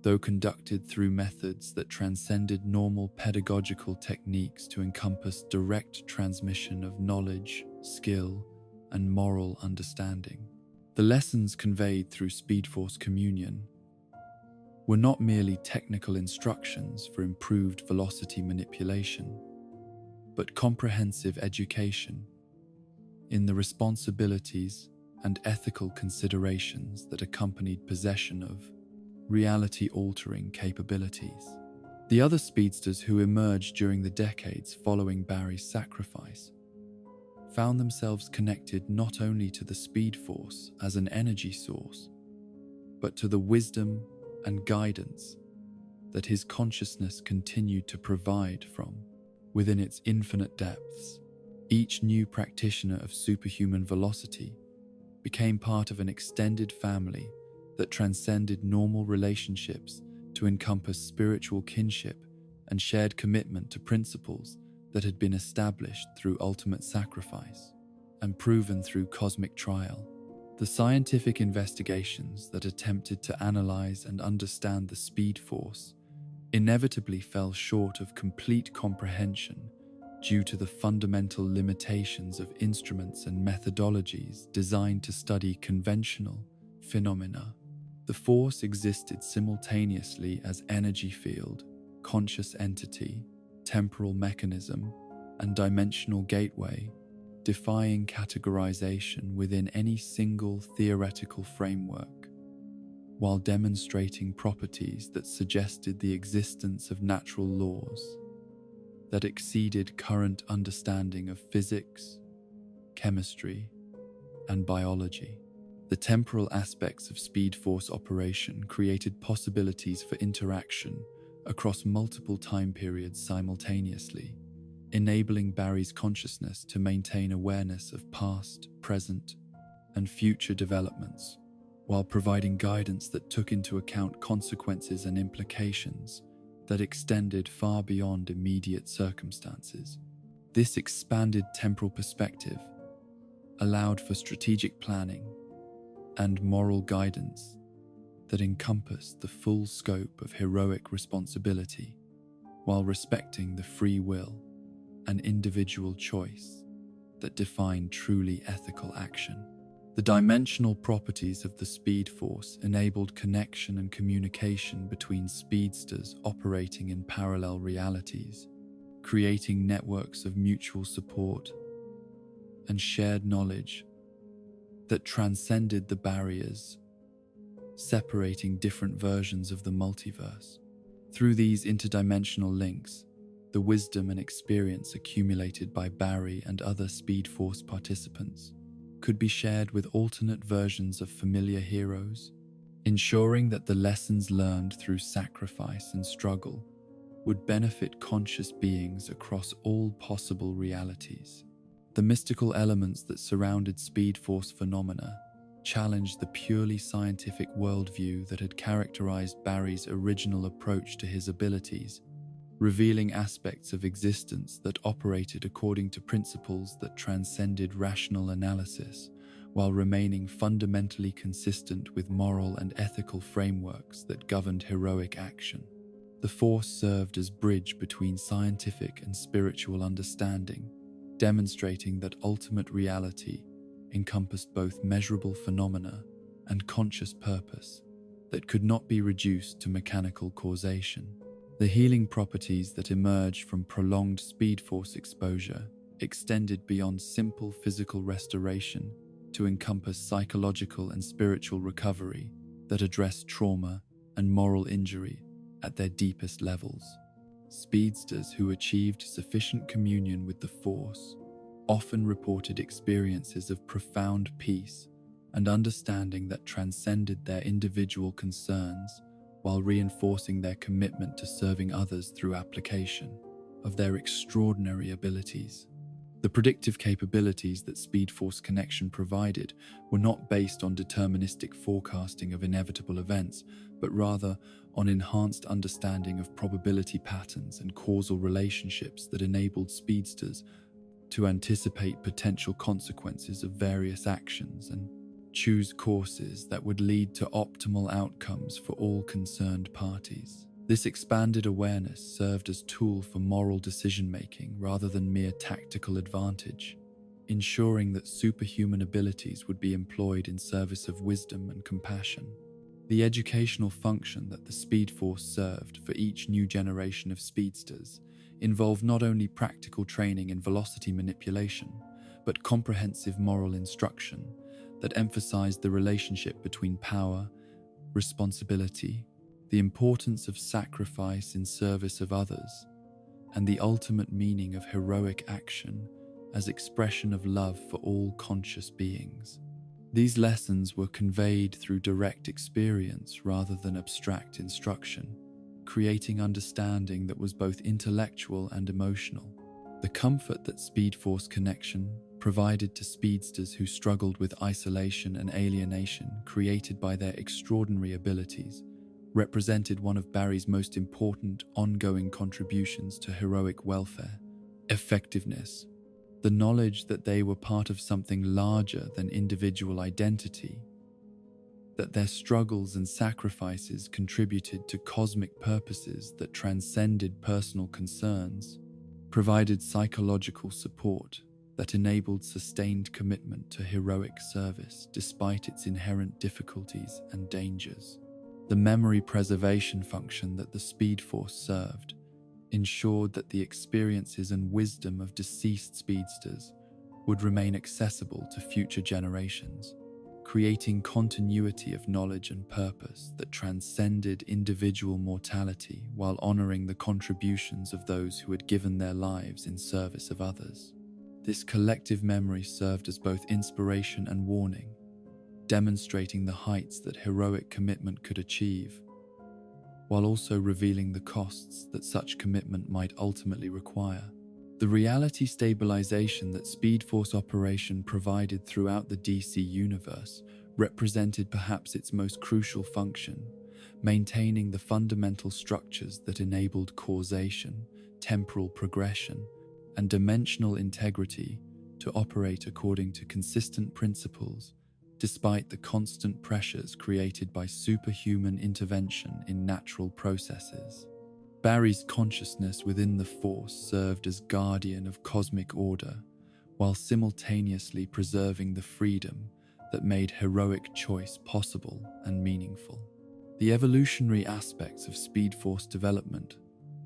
though conducted through methods that transcended normal pedagogical techniques to encompass direct transmission of knowledge, skill, and moral understanding. The lessons conveyed through Speed Force communion were not merely technical instructions for improved velocity manipulation, but comprehensive education in the responsibilities and ethical considerations that accompanied possession of reality-altering capabilities. The other speedsters who emerged during the decades following Barry's sacrifice found themselves connected not only to the Speed Force as an energy source, but to the wisdom and guidance that his consciousness continued to provide from within its infinite depths. Each new practitioner of superhuman velocity became part of an extended family that transcended normal relationships to encompass spiritual kinship and shared commitment to principles that had been established through ultimate sacrifice and proven through cosmic trial. The scientific investigations that attempted to analyze and understand the Speed Force inevitably fell short of complete comprehension due to the fundamental limitations of instruments and methodologies designed to study conventional phenomena. The force existed simultaneously as energy field, conscious entity, temporal mechanism, and dimensional gateway, defying categorization within any single theoretical framework, while demonstrating properties that suggested the existence of natural laws that exceeded current understanding of physics, chemistry, and biology. The temporal aspects of Speed Force operation created possibilities for interaction across multiple time periods simultaneously, enabling Barry's consciousness to maintain awareness of past, present, and future developments, while providing guidance that took into account consequences and implications that extended far beyond immediate circumstances. This expanded temporal perspective allowed for strategic planning and moral guidance that encompassed the full scope of heroic responsibility, while respecting the free will and individual choice that define truly ethical action. The dimensional properties of the Speed Force enabled connection and communication between speedsters operating in parallel realities, creating networks of mutual support and shared knowledge that transcended the barriers separating different versions of the multiverse. Through these interdimensional links, the wisdom and experience accumulated by Barry and other Speed Force participants could be shared with alternate versions of familiar heroes, ensuring that the lessons learned through sacrifice and struggle would benefit conscious beings across all possible realities. The mystical elements that surrounded Speed Force phenomena challenged the purely scientific worldview that had characterized Barry's original approach to his abilities, revealing aspects of existence that operated according to principles that transcended rational analysis, while remaining fundamentally consistent with moral and ethical frameworks that governed heroic action. The Force served as bridge between scientific and spiritual understanding, demonstrating that ultimate reality encompassed both measurable phenomena and conscious purpose that could not be reduced to mechanical causation. The healing properties that emerged from prolonged Speed Force exposure extended beyond simple physical restoration to encompass psychological and spiritual recovery that addressed trauma and moral injury at their deepest levels. Speedsters who achieved sufficient communion with the Force often reported experiences of profound peace and understanding that transcended their individual concerns, while reinforcing their commitment to serving others through application of their extraordinary abilities. The predictive capabilities that Speed Force connection provided were not based on deterministic forecasting of inevitable events, but rather on enhanced understanding of probability patterns and causal relationships that enabled speedsters to anticipate potential consequences of various actions and choose courses that would lead to optimal outcomes for all concerned parties. This expanded awareness served as a tool for moral decision-making rather than mere tactical advantage, ensuring that superhuman abilities would be employed in service of wisdom and compassion. The educational function that the Speed Force served for each new generation of speedsters involved not only practical training in velocity manipulation, but comprehensive moral instruction that emphasized the relationship between power, responsibility, the importance of sacrifice in service of others, and the ultimate meaning of heroic action as expression of love for all conscious beings. These lessons were conveyed through direct experience rather than abstract instruction, creating understanding that was both intellectual and emotional. The comfort that Speed Force connection provided to speedsters who struggled with isolation and alienation created by their extraordinary abilities, represented one of Barry's most important ongoing contributions to heroic welfare. Effectiveness. The knowledge that they were part of something larger than individual identity, that their struggles and sacrifices contributed to cosmic purposes that transcended personal concerns, provided psychological support that enabled sustained commitment to heroic service despite its inherent difficulties and dangers. The memory preservation function that the Speed Force served ensured that the experiences and wisdom of deceased speedsters would remain accessible to future generations, creating continuity of knowledge and purpose that transcended individual mortality while honoring the contributions of those who had given their lives in service of others. This collective memory served as both inspiration and warning, demonstrating the heights that heroic commitment could achieve, while also revealing the costs that such commitment might ultimately require. The reality stabilization that Speed Force Operation provided throughout the DC universe represented perhaps its most crucial function, maintaining the fundamental structures that enabled causation, temporal progression, and dimensional integrity to operate according to consistent principles, despite the constant pressures created by superhuman intervention in natural processes. Barry's consciousness within the Force served as guardian of cosmic order, while simultaneously preserving the freedom that made heroic choice possible and meaningful. The evolutionary aspects of Speed Force development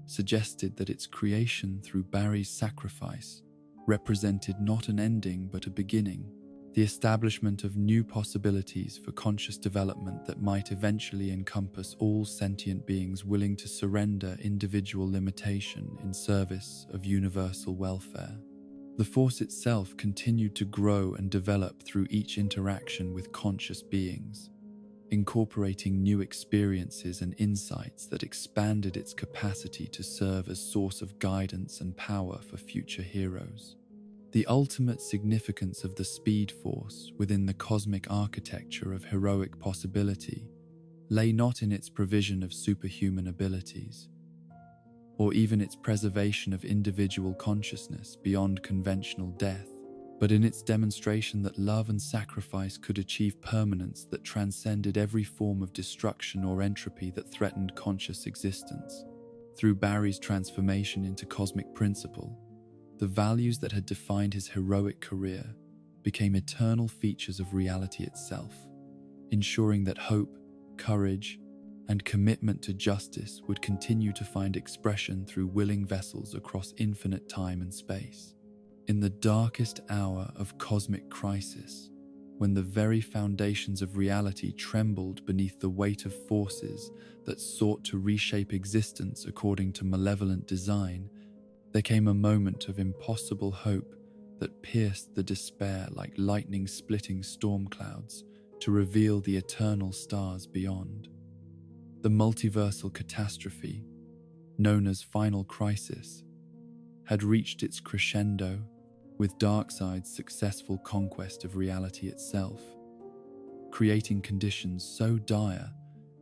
suggested that its creation through Barry's sacrifice represented not an ending but a beginning, the establishment of new possibilities for conscious development that might eventually encompass all sentient beings willing to surrender individual limitation in service of universal welfare. The Force itself continued to grow and develop through each interaction with conscious beings, incorporating new experiences and insights that expanded its capacity to serve as source of guidance and power for future heroes. The ultimate significance of the Speed Force within the cosmic architecture of heroic possibility lay not in its provision of superhuman abilities, or even its preservation of individual consciousness beyond conventional death, but in its demonstration that love and sacrifice could achieve permanence that transcended every form of destruction or entropy that threatened conscious existence. Through Barry's transformation into cosmic principle, the values that had defined his heroic career became eternal features of reality itself, ensuring that hope, courage, and commitment to justice would continue to find expression through willing vessels across infinite time and space. In the darkest hour of cosmic crisis, when the very foundations of reality trembled beneath the weight of forces that sought to reshape existence according to malevolent design, there came a moment of impossible hope that pierced the despair like lightning-splitting storm clouds to reveal the eternal stars beyond. The multiversal catastrophe, known as Final Crisis, had reached its crescendo with Darkseid's successful conquest of reality itself, creating conditions so dire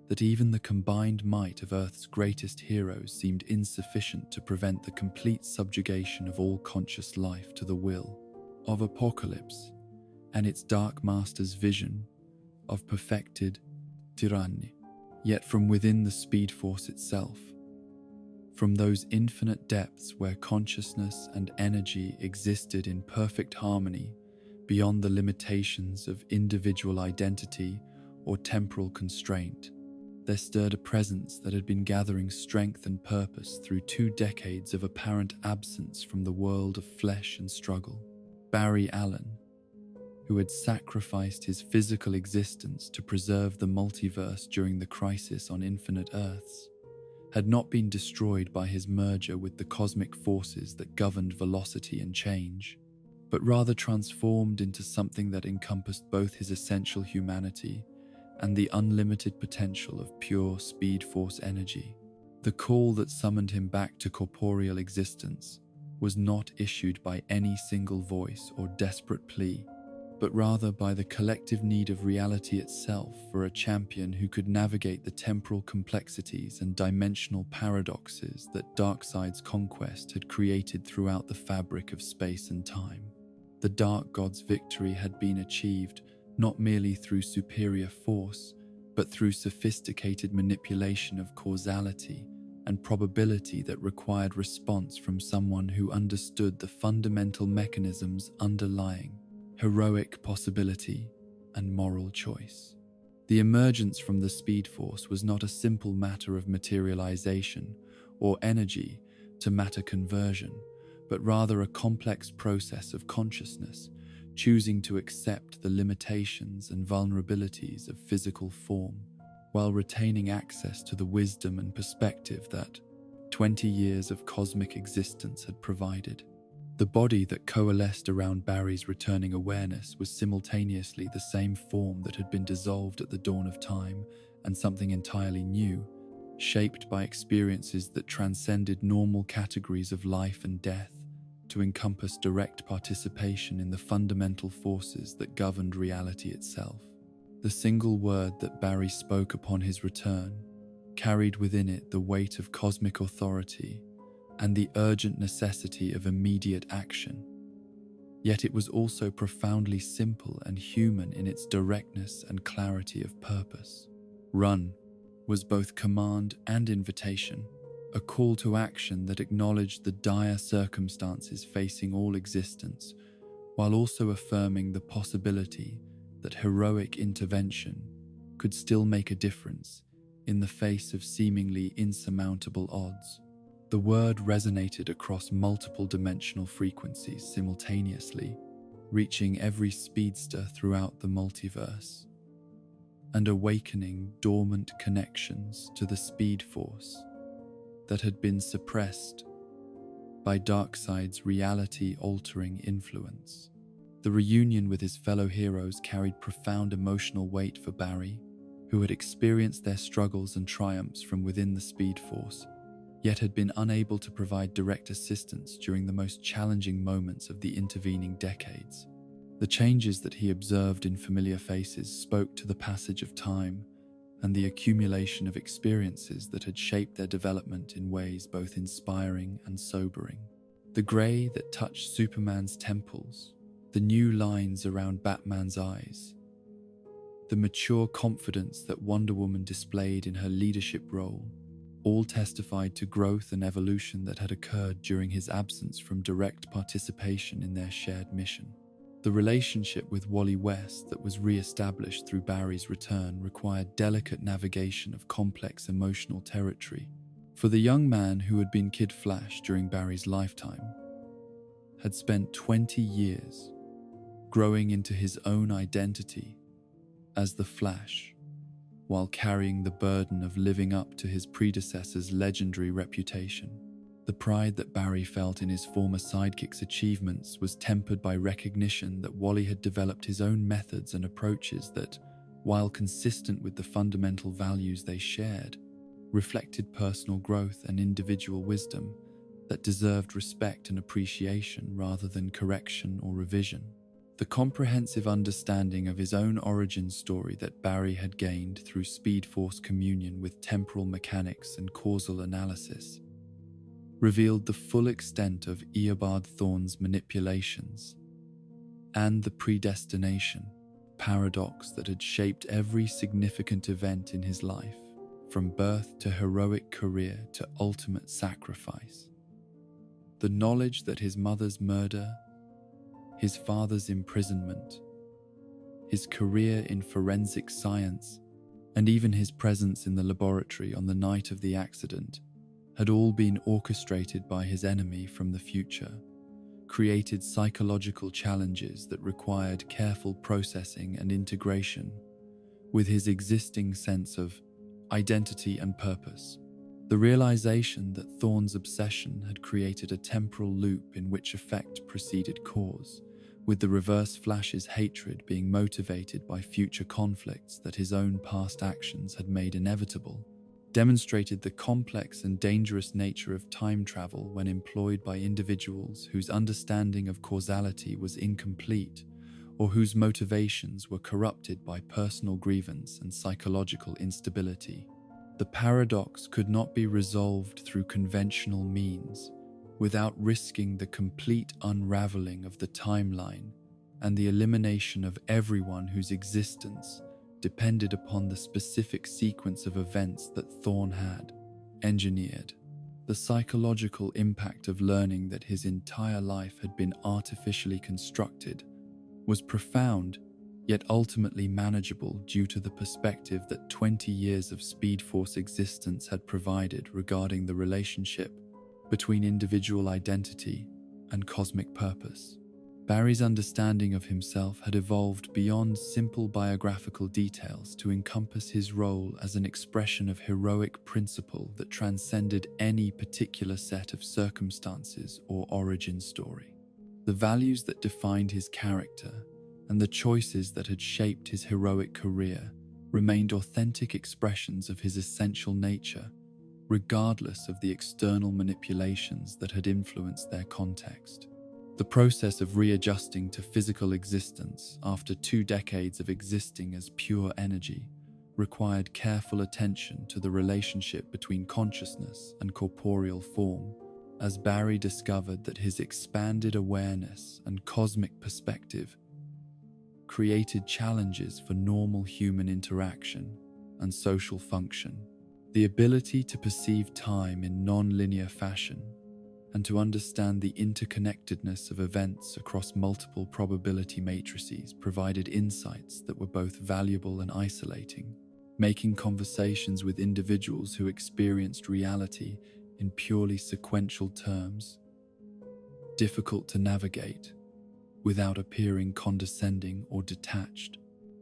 that even the combined might of Earth's greatest heroes seemed insufficient to prevent the complete subjugation of all conscious life to the will of Apocalypse and its Dark Master's vision of perfected tyranny. Yet from within the Speed Force itself, from those infinite depths where consciousness and energy existed in perfect harmony beyond the limitations of individual identity or temporal constraint, there stirred a presence that had been gathering strength and purpose through 2 decades of apparent absence from the world of flesh and struggle. Barry Allen, who had sacrificed his physical existence to preserve the multiverse during the crisis on Infinite Earths, had not been destroyed by his merger with the cosmic forces that governed velocity and change, but rather transformed into something that encompassed both his essential humanity and the unlimited potential of pure Speed Force energy. The call that summoned him back to corporeal existence was not issued by any single voice or desperate plea, but rather by the collective need of reality itself for a champion who could navigate the temporal complexities and dimensional paradoxes that Darkseid's conquest had created throughout the fabric of space and time. The Dark God's victory had been achieved not merely through superior force, but through sophisticated manipulation of causality and probability that required response from someone who understood the fundamental mechanisms underlying heroic possibility and moral choice. The emergence from the Speed Force was not a simple matter of materialization or energy to matter conversion, but rather a complex process of consciousness, choosing to accept the limitations and vulnerabilities of physical form, while retaining access to the wisdom and perspective that 20 years of cosmic existence had provided. The body that coalesced around Barry's returning awareness was simultaneously the same form that had been dissolved at the dawn of time and something entirely new, shaped by experiences that transcended normal categories of life and death to encompass direct participation in the fundamental forces that governed reality itself. The single word that Barry spoke upon his return carried within it the weight of cosmic authority and the urgent necessity of immediate action. Yet it was also profoundly simple and human in its directness and clarity of purpose. Run was both command and invitation, a call to action that acknowledged the dire circumstances facing all existence, while also affirming the possibility that heroic intervention could still make a difference in the face of seemingly insurmountable odds. The word resonated across multiple dimensional frequencies simultaneously, reaching every speedster throughout the multiverse, and awakening dormant connections to the Speed Force that had been suppressed by Darkseid's reality-altering influence. The reunion with his fellow heroes carried profound emotional weight for Barry, who had experienced their struggles and triumphs from within the Speed Force, yet had been unable to provide direct assistance during the most challenging moments of the intervening decades. The changes that he observed in familiar faces spoke to the passage of time and the accumulation of experiences that had shaped their development in ways both inspiring and sobering. The grey that touched Superman's temples, the new lines around Batman's eyes, the mature confidence that Wonder Woman displayed in her leadership role, all testified to growth and evolution that had occurred during his absence from direct participation in their shared mission. The relationship with Wally West that was re-established through Barry's return required delicate navigation of complex emotional territory, for the young man who had been Kid Flash during Barry's lifetime had spent 20 years growing into his own identity as the Flash, while carrying the burden of living up to his predecessor's legendary reputation. The pride that Barry felt in his former sidekick's achievements was tempered by recognition that Wally had developed his own methods and approaches that, while consistent with the fundamental values they shared, reflected personal growth and individual wisdom that deserved respect and appreciation rather than correction or revision. The comprehensive understanding of his own origin story that Barry had gained through Speed Force communion with temporal mechanics and causal analysis revealed the full extent of Eobard Thawne's manipulations and the predestination paradox that had shaped every significant event in his life, from birth to heroic career to ultimate sacrifice. The knowledge that his mother's murder, his father's imprisonment, his career in forensic science, and even his presence in the laboratory on the night of the accident had all been orchestrated by his enemy from the future, created psychological challenges that required careful processing and integration with his existing sense of identity and purpose. The realization that Thawne's obsession had created a temporal loop in which effect preceded cause, with the Reverse Flash's hatred being motivated by future conflicts that his own past actions had made inevitable, demonstrated the complex and dangerous nature of time travel when employed by individuals whose understanding of causality was incomplete or whose motivations were corrupted by personal grievance and psychological instability. The paradox could not be resolved through conventional means without risking the complete unraveling of the timeline and the elimination of everyone whose existence depended upon the specific sequence of events that Thorne had engineered. The psychological impact of learning that his entire life had been artificially constructed was profound, yet ultimately manageable due to the perspective that 20 years of Speed Force existence had provided regarding the relationship between individual identity and cosmic purpose. Barry's understanding of himself had evolved beyond simple biographical details to encompass his role as an expression of heroic principle that transcended any particular set of circumstances or origin story. The values that defined his character and the choices that had shaped his heroic career remained authentic expressions of his essential nature, regardless of the external manipulations that had influenced their context. The process of readjusting to physical existence after 2 decades of existing as pure energy required careful attention to the relationship between consciousness and corporeal form, as Barry discovered that his expanded awareness and cosmic perspective created challenges for normal human interaction and social function. The ability to perceive time in non-linear fashion and to understand the interconnectedness of events across multiple probability matrices provided insights that were both valuable and isolating, making conversations with individuals who experienced reality in purely sequential terms difficult to navigate without appearing condescending or detached.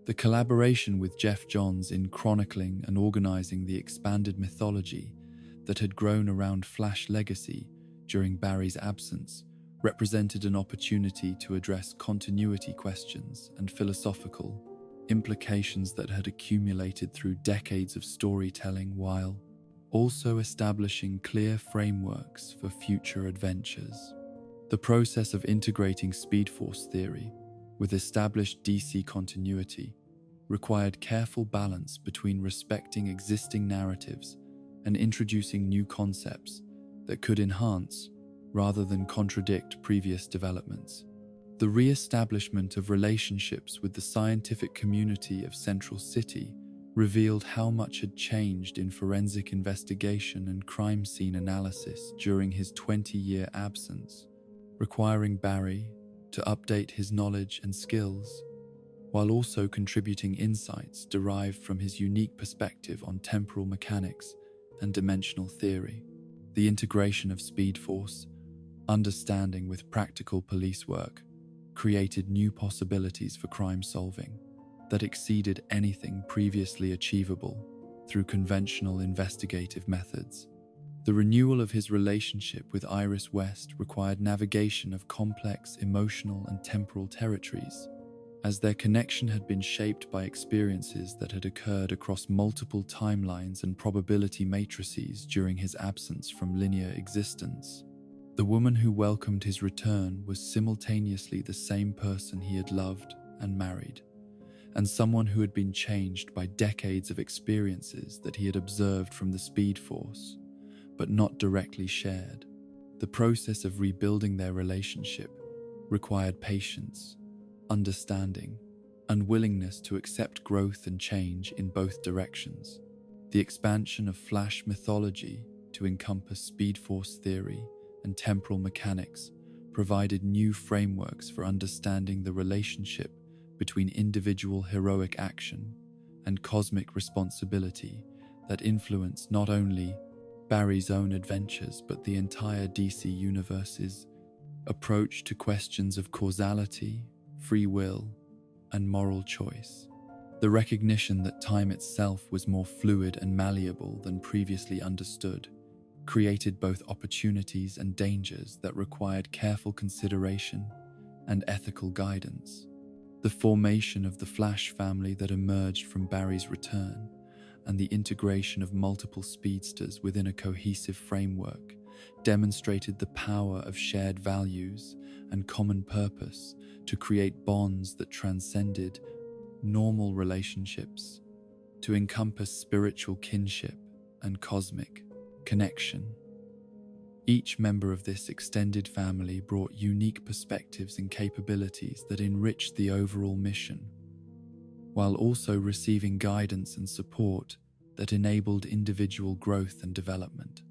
The collaboration with Jeff Johns in chronicling and organizing the expanded mythology that had grown around Flash legacy during Barry's absence represented an opportunity to address continuity questions and philosophical implications that had accumulated through decades of storytelling, while also establishing clear frameworks for future adventures. The process of integrating Speed Force theory with established DC continuity required careful balance between respecting existing narratives and introducing new concepts that could enhance rather than contradict previous developments. The re-establishment of relationships with the scientific community of Central City revealed how much had changed in forensic investigation and crime scene analysis during his 20-year absence, requiring Barry to update his knowledge and skills, while also contributing insights derived from his unique perspective on temporal mechanics and dimensional theory. The integration of Speed Force understanding with practical police work created new possibilities for crime solving that exceeded anything previously achievable through conventional investigative methods. The renewal of his relationship with Iris West required navigation of complex emotional and temporal territories, as their connection had been shaped by experiences that had occurred across multiple timelines and probability matrices during his absence from linear existence. The woman who welcomed his return was simultaneously the same person he had loved and married, and someone who had been changed by decades of experiences that he had observed from the Speed Force, but not directly shared. The process of rebuilding their relationship required patience, understanding, and willingness to accept growth and change in both directions. The expansion of Flash mythology to encompass Speed Force theory and temporal mechanics provided new frameworks for understanding the relationship between individual heroic action and cosmic responsibility that influenced not only Barry's own adventures but the entire DC universe's approach to questions of causality, free will, and moral choice. The recognition that time itself was more fluid and malleable than previously understood created both opportunities and dangers that required careful consideration and ethical guidance. The formation of the Flash family that emerged from Barry's return and the integration of multiple speedsters within a cohesive framework demonstrated the power of shared values and common purpose to create bonds that transcended normal relationships, to encompass spiritual kinship and cosmic connection. Each member of this extended family brought unique perspectives and capabilities that enriched the overall mission, while also receiving guidance and support that enabled individual growth and development.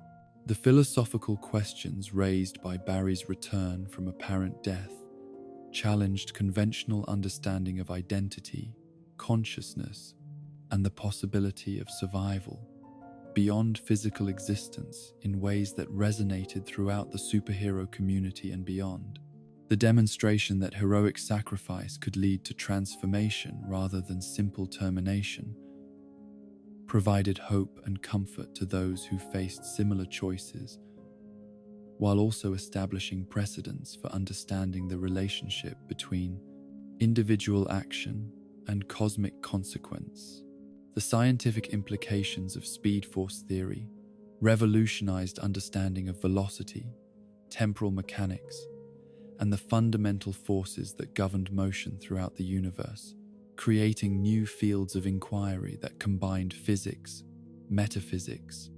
The philosophical questions raised by Barry's return from apparent death challenged conventional understanding of identity, consciousness, and the possibility of survival beyond physical existence in ways that resonated throughout the superhero community and beyond. The demonstration that heroic sacrifice could lead to transformation rather than simple termination provided hope and comfort to those who faced similar choices, while also establishing precedents for understanding the relationship between individual action and cosmic consequence. The scientific implications of Speed Force theory revolutionized understanding of velocity, temporal mechanics, and the fundamental forces that governed motion throughout the universe, creating new fields of inquiry that combined physics, metaphysics,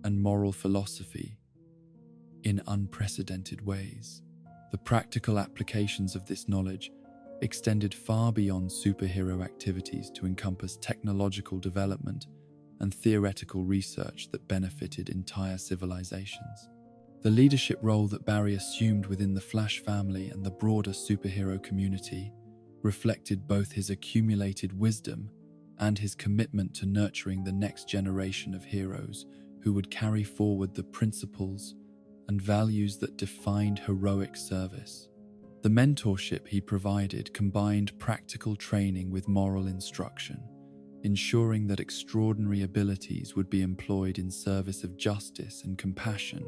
and moral philosophy in unprecedented ways. The practical applications of this knowledge extended far beyond superhero activities to encompass technological development and theoretical research that benefited entire civilizations. The leadership role that Barry assumed within the Flash family and the broader superhero community reflected both his accumulated wisdom and his commitment to nurturing the next generation of heroes who would carry forward the principles and values that defined heroic service. The mentorship he provided combined practical training with moral instruction, ensuring that extraordinary abilities would be employed in service of justice and compassion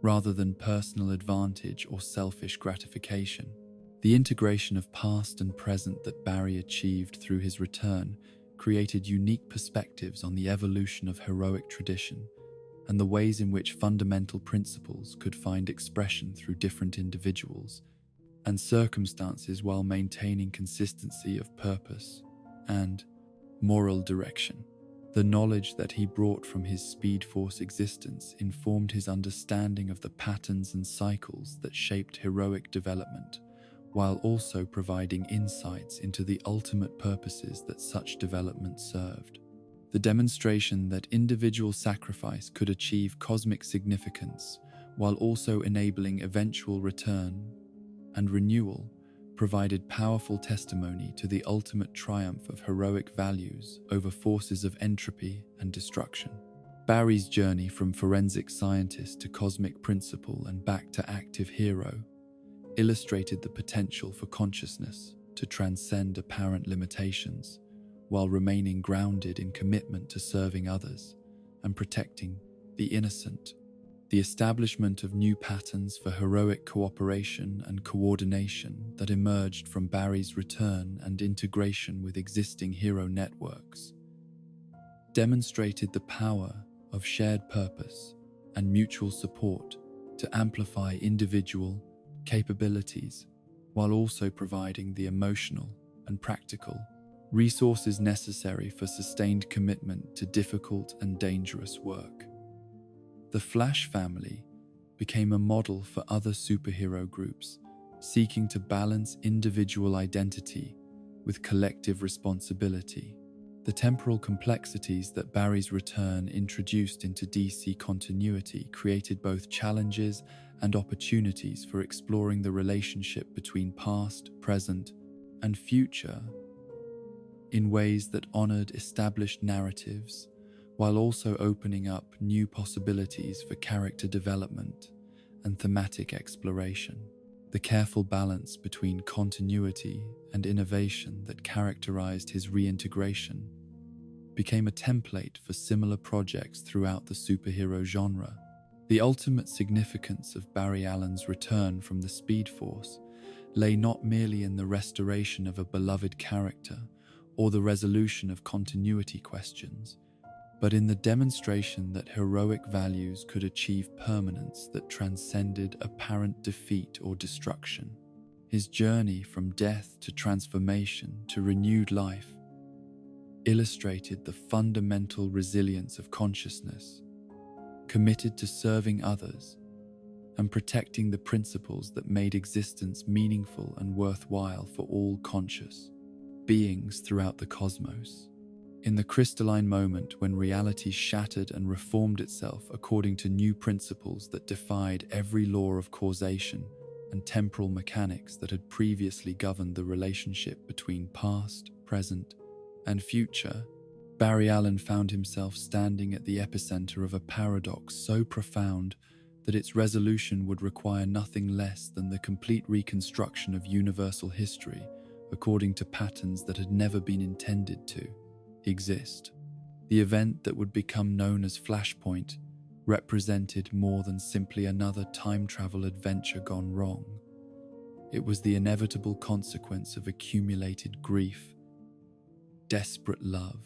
rather than personal advantage or selfish gratification. The integration of past and present that Barry achieved through his return created unique perspectives on the evolution of heroic tradition and the ways in which fundamental principles could find expression through different individuals and circumstances while maintaining consistency of purpose and moral direction. The knowledge that he brought from his Speed Force existence informed his understanding of the patterns and cycles that shaped heroic development, while also providing insights into the ultimate purposes that such development served. The demonstration that individual sacrifice could achieve cosmic significance while also enabling eventual return and renewal provided powerful testimony to the ultimate triumph of heroic values over forces of entropy and destruction. Barry's journey from forensic scientist to cosmic principle and back to active hero illustrated the potential for consciousness to transcend apparent limitations while remaining grounded in commitment to serving others and protecting the innocent. The establishment of new patterns for heroic cooperation and coordination that emerged from Barry's return and integration with existing hero networks demonstrated the power of shared purpose and mutual support to amplify individual capabilities while also providing the emotional and practical resources necessary for sustained commitment to difficult and dangerous work. The Flash family became a model for other superhero groups seeking to balance individual identity with collective responsibility. The temporal complexities that Barry's return introduced into DC continuity created both challenges and opportunities for exploring the relationship between past, present, and future in ways that honored established narratives while also opening up new possibilities for character development and thematic exploration. The careful balance between continuity and innovation that characterized his reintegration became a template for similar projects throughout the superhero genre. The ultimate significance of Barry Allen's return from the Speed Force lay not merely in the restoration of a beloved character or the resolution of continuity questions, but in the demonstration that heroic values could achieve permanence that transcended apparent defeat or destruction. His journey from death to transformation to renewed life illustrated the fundamental resilience of consciousness, committed to serving others and protecting the principles that made existence meaningful and worthwhile for all conscious beings throughout the cosmos. In the crystalline moment when reality shattered and reformed itself according to new principles that defied every law of causation and temporal mechanics that had previously governed the relationship between past, present, and future, Barry Allen found himself standing at the epicenter of a paradox so profound that its resolution would require nothing less than the complete reconstruction of universal history according to patterns that had never been intended to exist. The event that would become known as Flashpoint represented more than simply another time travel adventure gone wrong. It was the inevitable consequence of accumulated grief, desperate love,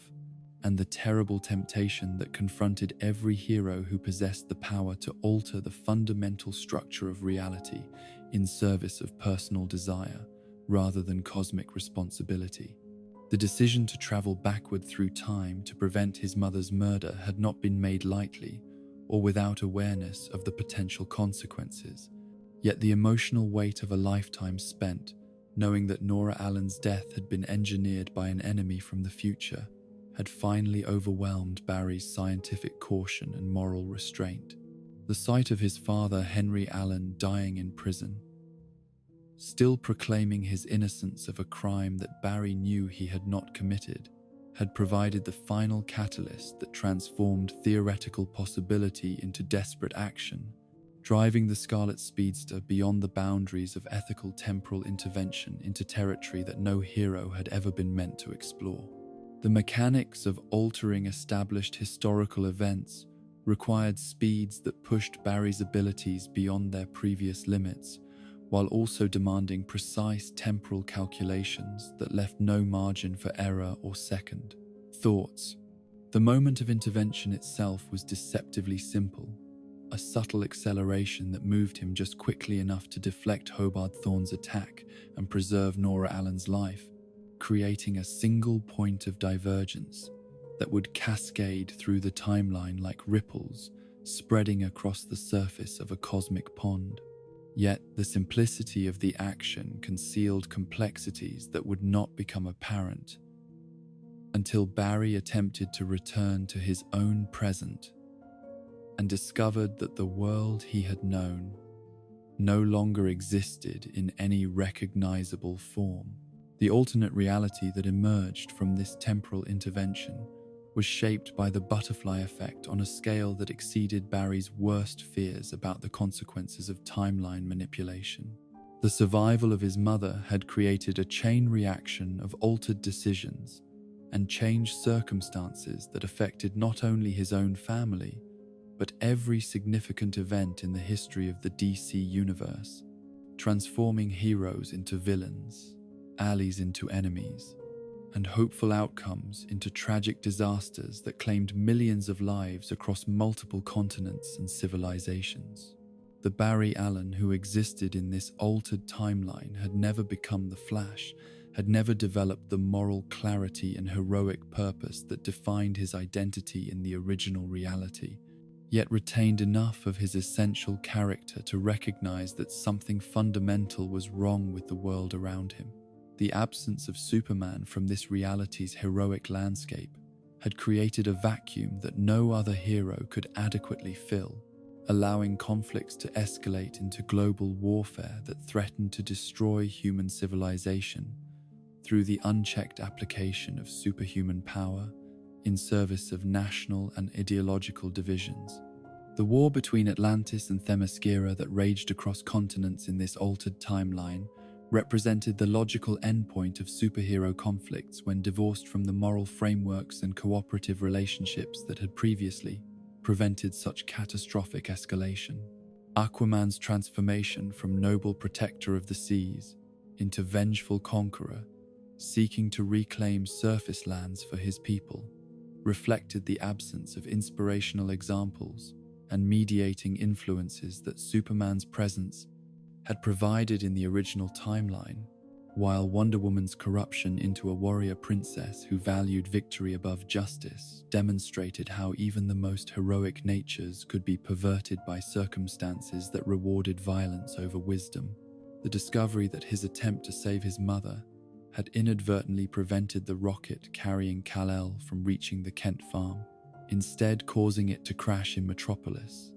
and the terrible temptation that confronted every hero who possessed the power to alter the fundamental structure of reality in service of personal desire rather than cosmic responsibility. The decision to travel backward through time to prevent his mother's murder had not been made lightly or without awareness of the potential consequences. Yet the emotional weight of a lifetime spent knowing that Nora Allen's death had been engineered by an enemy from the future had finally overwhelmed Barry's scientific caution and moral restraint. The sight of his father, Henry Allen, dying in prison, still proclaiming his innocence of a crime that Barry knew he had not committed, had provided the final catalyst that transformed theoretical possibility into desperate action, driving the Scarlet Speedster beyond the boundaries of ethical temporal intervention into territory that no hero had ever been meant to explore. The mechanics of altering established historical events required speeds that pushed Barry's abilities beyond their previous limits, while also demanding precise temporal calculations that left no margin for error or second thoughts. The moment of intervention itself was deceptively simple, a subtle acceleration that moved him just quickly enough to deflect Hobart Thorne's attack and preserve Nora Allen's life, creating a single point of divergence that would cascade through the timeline like ripples spreading across the surface of a cosmic pond. Yet the simplicity of the action concealed complexities that would not become apparent until Barry attempted to return to his own present and discovered that the world he had known no longer existed in any recognizable form. The alternate reality that emerged from this temporal intervention was shaped by the butterfly effect on a scale that exceeded Barry's worst fears about the consequences of timeline manipulation. The survival of his mother had created a chain reaction of altered decisions and changed circumstances that affected not only his own family, but every significant event in the history of the DC universe, transforming heroes into villains, allies into enemies, and hopeful outcomes into tragic disasters that claimed millions of lives across multiple continents and civilizations. The Barry Allen who existed in this altered timeline had never become the Flash, had never developed the moral clarity and heroic purpose that defined his identity in the original reality, yet retained enough of his essential character to recognize that something fundamental was wrong with the world around him. The absence of Superman from this reality's heroic landscape had created a vacuum that no other hero could adequately fill, allowing conflicts to escalate into global warfare that threatened to destroy human civilization through the unchecked application of superhuman power in service of national and ideological divisions. The war between Atlantis and Themyscira that raged across continents in this altered timeline represented the logical endpoint of superhero conflicts when divorced from the moral frameworks and cooperative relationships that had previously prevented such catastrophic escalation. Aquaman's transformation from noble protector of the seas into vengeful conqueror, seeking to reclaim surface lands for his people, reflected the absence of inspirational examples and mediating influences that Superman's presence had provided in the original timeline, while Wonder Woman's corruption into a warrior princess who valued victory above justice demonstrated how even the most heroic natures could be perverted by circumstances that rewarded violence over wisdom. The discovery that his attempt to save his mother had inadvertently prevented the rocket carrying Kal-El from reaching the Kent farm, instead causing it to crash in Metropolis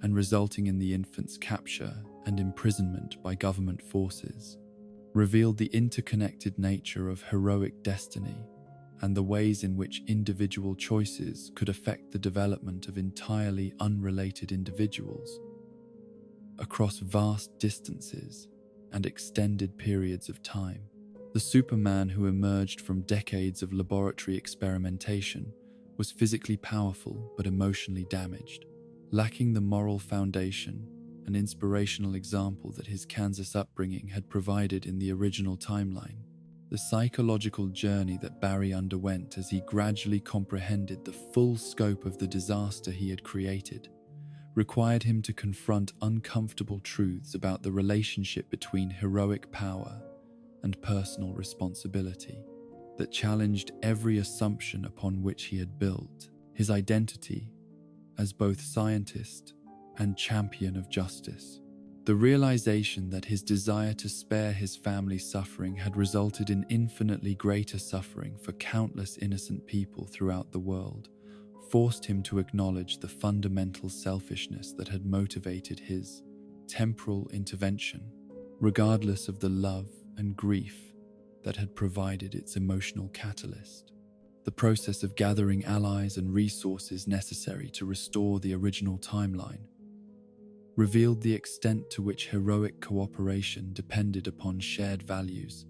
and resulting in the infant's capture and imprisonment by government forces, revealed the interconnected nature of heroic destiny and the ways in which individual choices could affect the development of entirely unrelated individuals across vast distances and extended periods of time. The Superman who emerged from decades of laboratory experimentation was physically powerful but emotionally damaged, lacking the moral foundation and inspirational example that his Kansas upbringing had provided in the original timeline. The psychological journey that Barry underwent as he gradually comprehended the full scope of the disaster he had created required him to confront uncomfortable truths about the relationship between heroic power and personal responsibility that challenged every assumption upon which he had built his identity as both scientist and champion of justice. The realization that his desire to spare his family's suffering had resulted in infinitely greater suffering for countless innocent people throughout the world forced him to acknowledge the fundamental selfishness that had motivated his temporal intervention, regardless of the love and grief that had provided its emotional catalyst. The process of gathering allies and resources necessary to restore the original timeline revealed the extent to which heroic cooperation depended upon shared values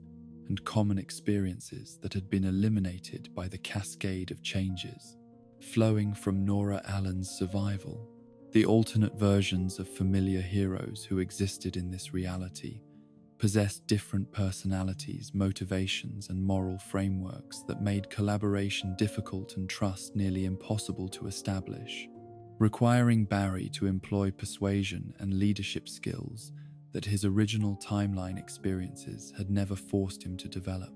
and common experiences that had been eliminated by the cascade of changes flowing from Nora Allen's survival. The alternate versions of familiar heroes who existed in this reality possessed different personalities, motivations, and moral frameworks that made collaboration difficult and trust nearly impossible to establish, requiring Barry to employ persuasion and leadership skills that his original timeline experiences had never forced him to develop.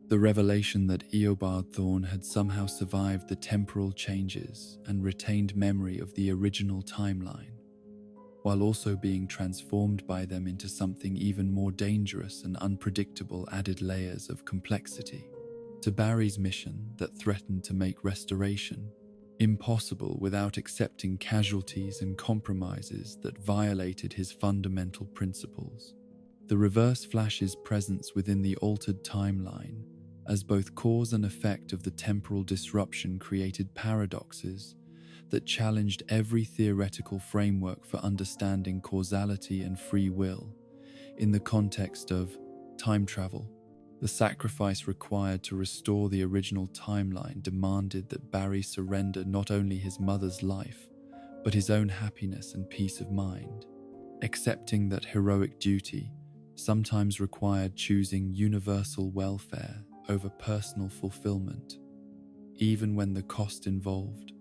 The revelation that Eobard Thawne had somehow survived the temporal changes and retained memory of the original timeline, while also being transformed by them into something even more dangerous and unpredictable, added layers of complexity to Barry's mission that threatened to make restoration impossible without accepting casualties and compromises that violated his fundamental principles. The Reverse Flash's presence within the altered timeline as both cause and effect of the temporal disruption created paradoxes that challenged every theoretical framework for understanding causality and free will in the context of time travel. The sacrifice required to restore the original timeline demanded that Barry surrender not only his mother's life, but his own happiness and peace of mind, accepting that heroic duty sometimes required choosing universal welfare over personal fulfillment, even when the cost involved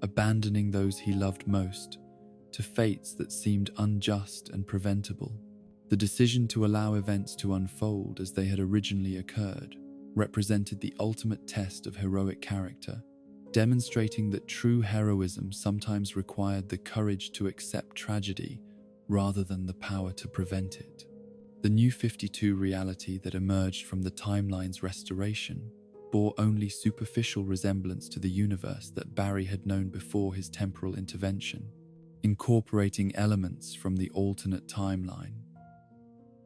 abandoning those he loved most to fates that seemed unjust and preventable. The decision to allow events to unfold as they had originally occurred represented the ultimate test of heroic character, demonstrating that true heroism sometimes required the courage to accept tragedy rather than the power to prevent it. The New 52 reality that emerged from the timeline's restoration bore only superficial resemblance to the universe that Barry had known before his temporal intervention, incorporating elements from the alternate timeline,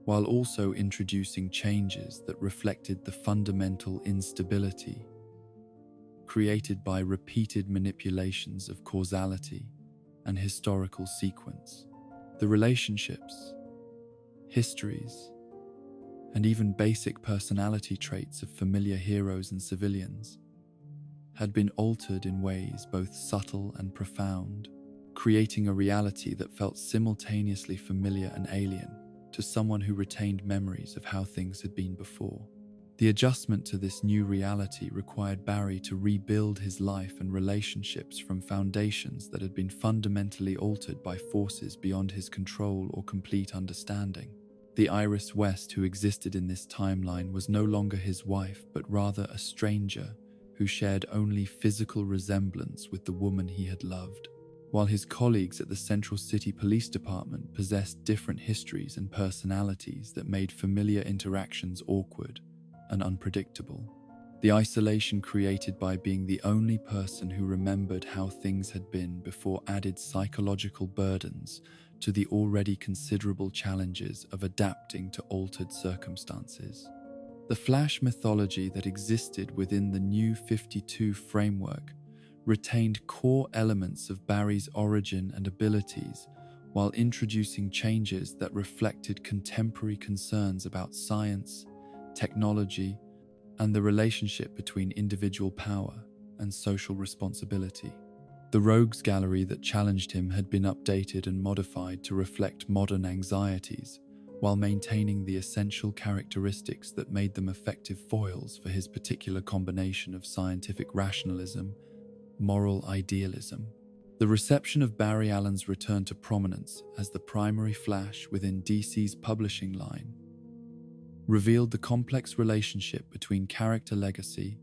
while also introducing changes that reflected the fundamental instability created by repeated manipulations of causality and historical sequence. The relationships, histories, and even basic personality traits of familiar heroes and civilians had been altered in ways both subtle and profound, creating a reality that felt simultaneously familiar and alien to someone who retained memories of how things had been before. The adjustment to this new reality required Barry to rebuild his life and relationships from foundations that had been fundamentally altered by forces beyond his control or complete understanding. The Iris West who existed in this timeline was no longer his wife, but rather a stranger who shared only physical resemblance with the woman he had loved. While his colleagues at the Central City Police Department possessed different histories and personalities that made familiar interactions awkward and unpredictable, the isolation created by being the only person who remembered how things had been before added psychological burdens to the already considerable challenges of adapting to altered circumstances. The Flash mythology that existed within the New 52 framework retained core elements of Barry's origin and abilities, while introducing changes that reflected contemporary concerns about science, technology, and the relationship between individual power and social responsibility. The rogues gallery that challenged him had been updated and modified to reflect modern anxieties, while maintaining the essential characteristics that made them effective foils for his particular combination of scientific rationalism, moral idealism. The reception of Barry Allen's return to prominence as the primary Flash within DC's publishing line revealed the complex relationship between character legacy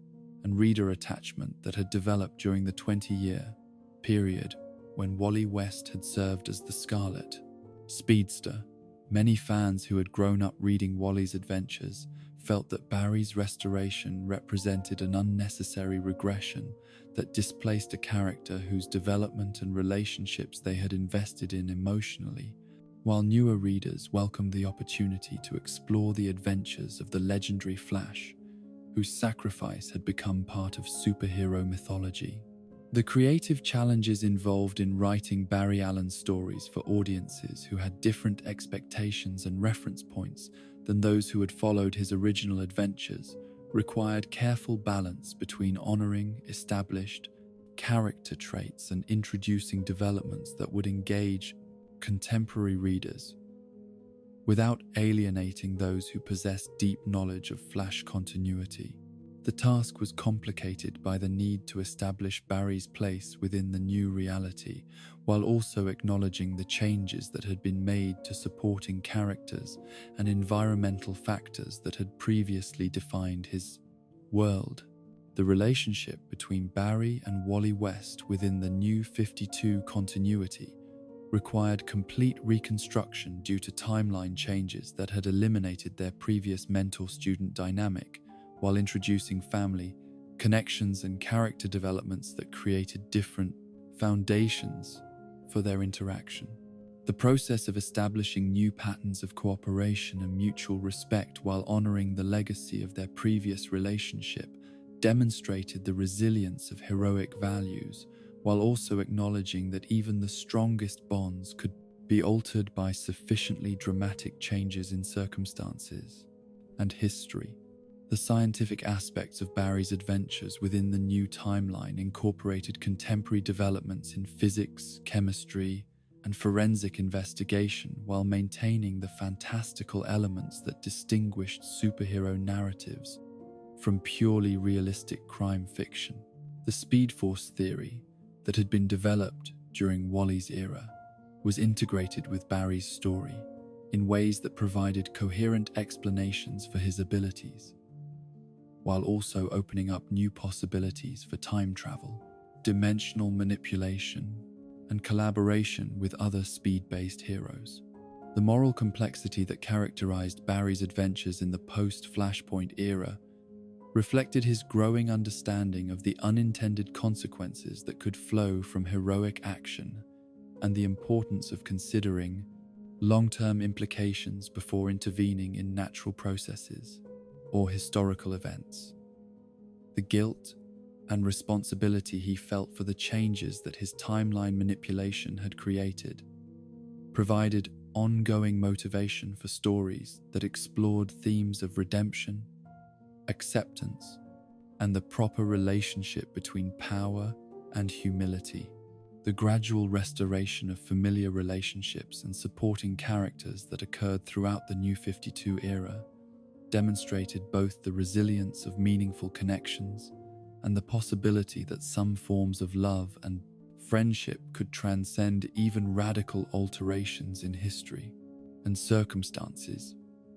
and reader attachment that had developed during the 20-year period when Wally West had served as the Scarlet Speedster. Many fans who had grown up reading Wally's adventures felt that Barry's restoration represented an unnecessary regression that displaced a character whose development and relationships they had invested in emotionally, while newer readers welcomed the opportunity to explore the adventures of the legendary Flash, whose sacrifice had become part of superhero mythology. The creative challenges involved in writing Barry Allen's stories for audiences who had different expectations and reference points than those who had followed his original adventures required careful balance between honoring established character traits and introducing developments that would engage contemporary readers without alienating those who possessed deep knowledge of Flash continuity. The task was complicated by the need to establish Barry's place within the new reality, while also acknowledging the changes that had been made to supporting characters and environmental factors that had previously defined his world. The relationship between Barry and Wally West within the New 52 continuity required complete reconstruction due to timeline changes that had eliminated their previous mentor-student dynamic, while introducing family, connections and character developments that created different foundations for their interaction. The process of establishing new patterns of cooperation and mutual respect while honoring the legacy of their previous relationship demonstrated the resilience of heroic values, while also acknowledging that even the strongest bonds could be altered by sufficiently dramatic changes in circumstances and history. The scientific aspects of Barry's adventures within the new timeline incorporated contemporary developments in physics, chemistry, and forensic investigation, while maintaining the fantastical elements that distinguished superhero narratives from purely realistic crime fiction. The Speed Force theory that had been developed during Wally's era was integrated with Barry's story in ways that provided coherent explanations for his abilities, while also opening up new possibilities for time travel, dimensional manipulation, and collaboration with other speed-based heroes. The moral complexity that characterized Barry's adventures in the post-Flashpoint era reflected his growing understanding of the unintended consequences that could flow from heroic action and the importance of considering long-term implications before intervening in natural processes or historical events. The guilt and responsibility he felt for the changes that his timeline manipulation had created provided ongoing motivation for stories that explored themes of redemption, acceptance, and the proper relationship between power and humility. The gradual restoration of familiar relationships and supporting characters that occurred throughout the New 52 era demonstrated both the resilience of meaningful connections and the possibility that some forms of love and friendship could transcend even radical alterations in history and circumstances.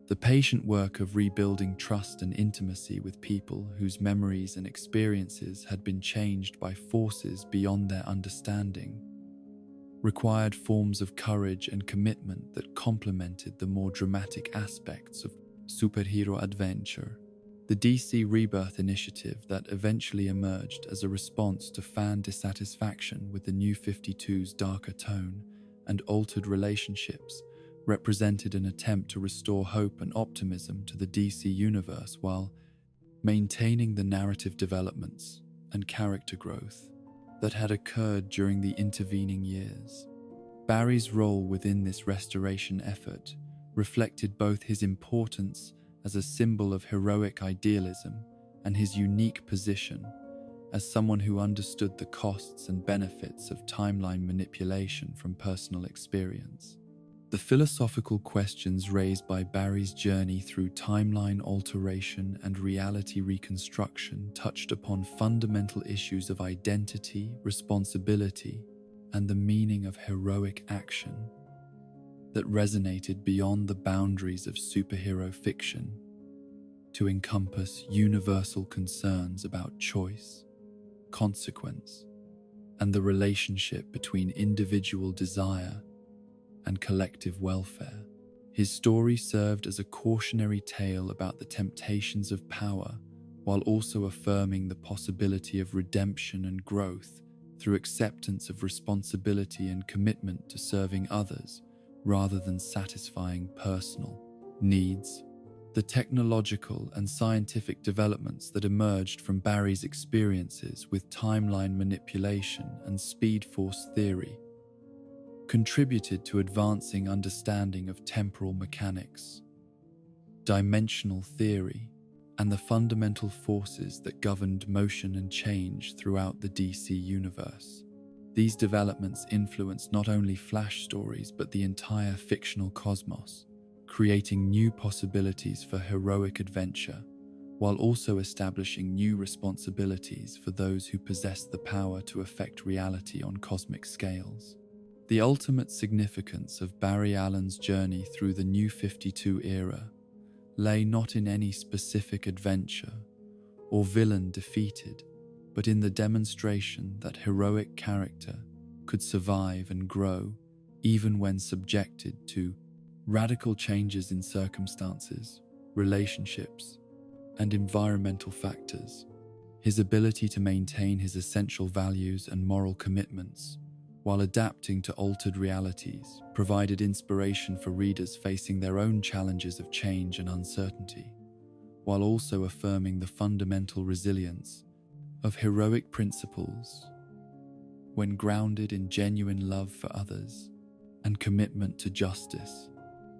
The patient work of rebuilding trust and intimacy with people whose memories and experiences had been changed by forces beyond their understanding required forms of courage and commitment that complemented the more dramatic aspects of superhero adventure. The DC Rebirth initiative that eventually emerged as a response to fan dissatisfaction with the New 52's darker tone and altered relationships represented an attempt to restore hope and optimism to the DC universe while maintaining the narrative developments and character growth that had occurred during the intervening years. Barry's role within this restoration effort reflected both his importance as a symbol of heroic idealism and his unique position as someone who understood the costs and benefits of timeline manipulation from personal experience. The philosophical questions raised by Barry's journey through timeline alteration and reality reconstruction touched upon fundamental issues of identity, responsibility, and the meaning of heroic action that resonated beyond the boundaries of superhero fiction to encompass universal concerns about choice, consequence, and the relationship between individual desire and collective welfare. His story served as a cautionary tale about the temptations of power, while also affirming the possibility of redemption and growth through acceptance of responsibility and commitment to serving others rather than satisfying personal needs. The technological and scientific developments that emerged from Barry's experiences with timeline manipulation and speed force theory contributed to advancing understanding of temporal mechanics, dimensional theory, and the fundamental forces that governed motion and change throughout the DC universe. These developments influenced not only Flash stories but the entire fictional cosmos, creating new possibilities for heroic adventure, while also establishing new responsibilities for those who possess the power to affect reality on cosmic scales. The ultimate significance of Barry Allen's journey through the New 52 era lay not in any specific adventure or villain defeated, but in the demonstration that heroic character could survive and grow even when subjected to radical changes in circumstances, relationships, and environmental factors. His ability to maintain his essential values and moral commitments while adapting to altered realities provided inspiration for readers facing their own challenges of change and uncertainty, while also affirming the fundamental resilience of heroic principles when grounded in genuine love for others and commitment to justice.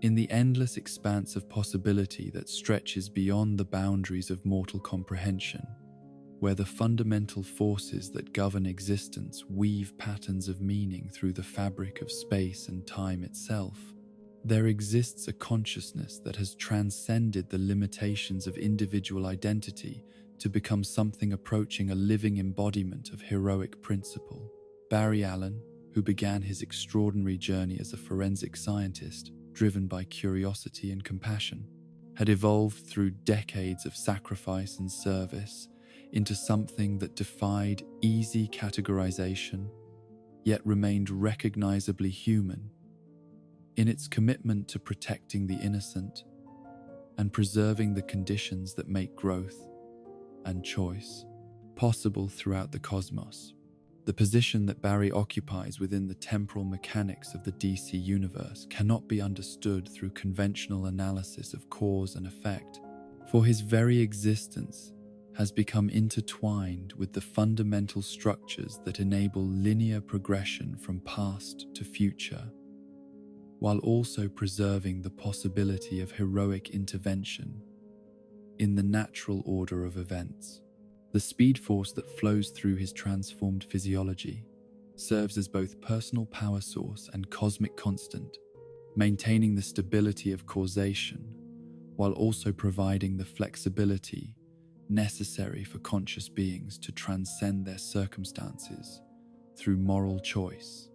In the endless expanse of possibility that stretches beyond the boundaries of mortal comprehension, where the fundamental forces that govern existence weave patterns of meaning through the fabric of space and time itself, there exists a consciousness that has transcended the limitations of individual identity to become something approaching a living embodiment of heroic principle. Barry Allen, who began his extraordinary journey as a forensic scientist driven by curiosity and compassion, had evolved through decades of sacrifice and service into something that defied easy categorization, yet remained recognizably human in its commitment to protecting the innocent and preserving the conditions that make growth and choice possible throughout the cosmos. The position that Barry occupies within the temporal mechanics of the DC universe cannot be understood through conventional analysis of cause and effect, for his very existence has become intertwined with the fundamental structures that enable linear progression from past to future, while also preserving the possibility of heroic intervention in the natural order of events. The speed force that flows through his transformed physiology serves as both personal power source and cosmic constant, maintaining the stability of causation while also providing the flexibility necessary for conscious beings to transcend their circumstances through moral choice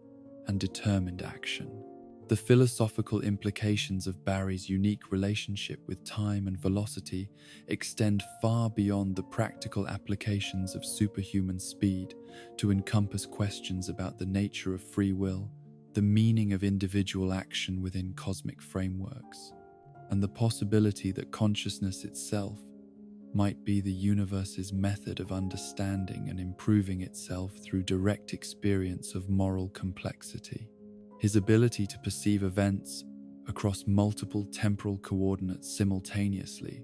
and determined action. The philosophical implications of Barry's unique relationship with time and velocity extend far beyond the practical applications of superhuman speed to encompass questions about the nature of free will, the meaning of individual action within cosmic frameworks, and the possibility that consciousness itself might be the universe's method of understanding and improving itself through direct experience of moral complexity. His ability to perceive events across multiple temporal coordinates simultaneously,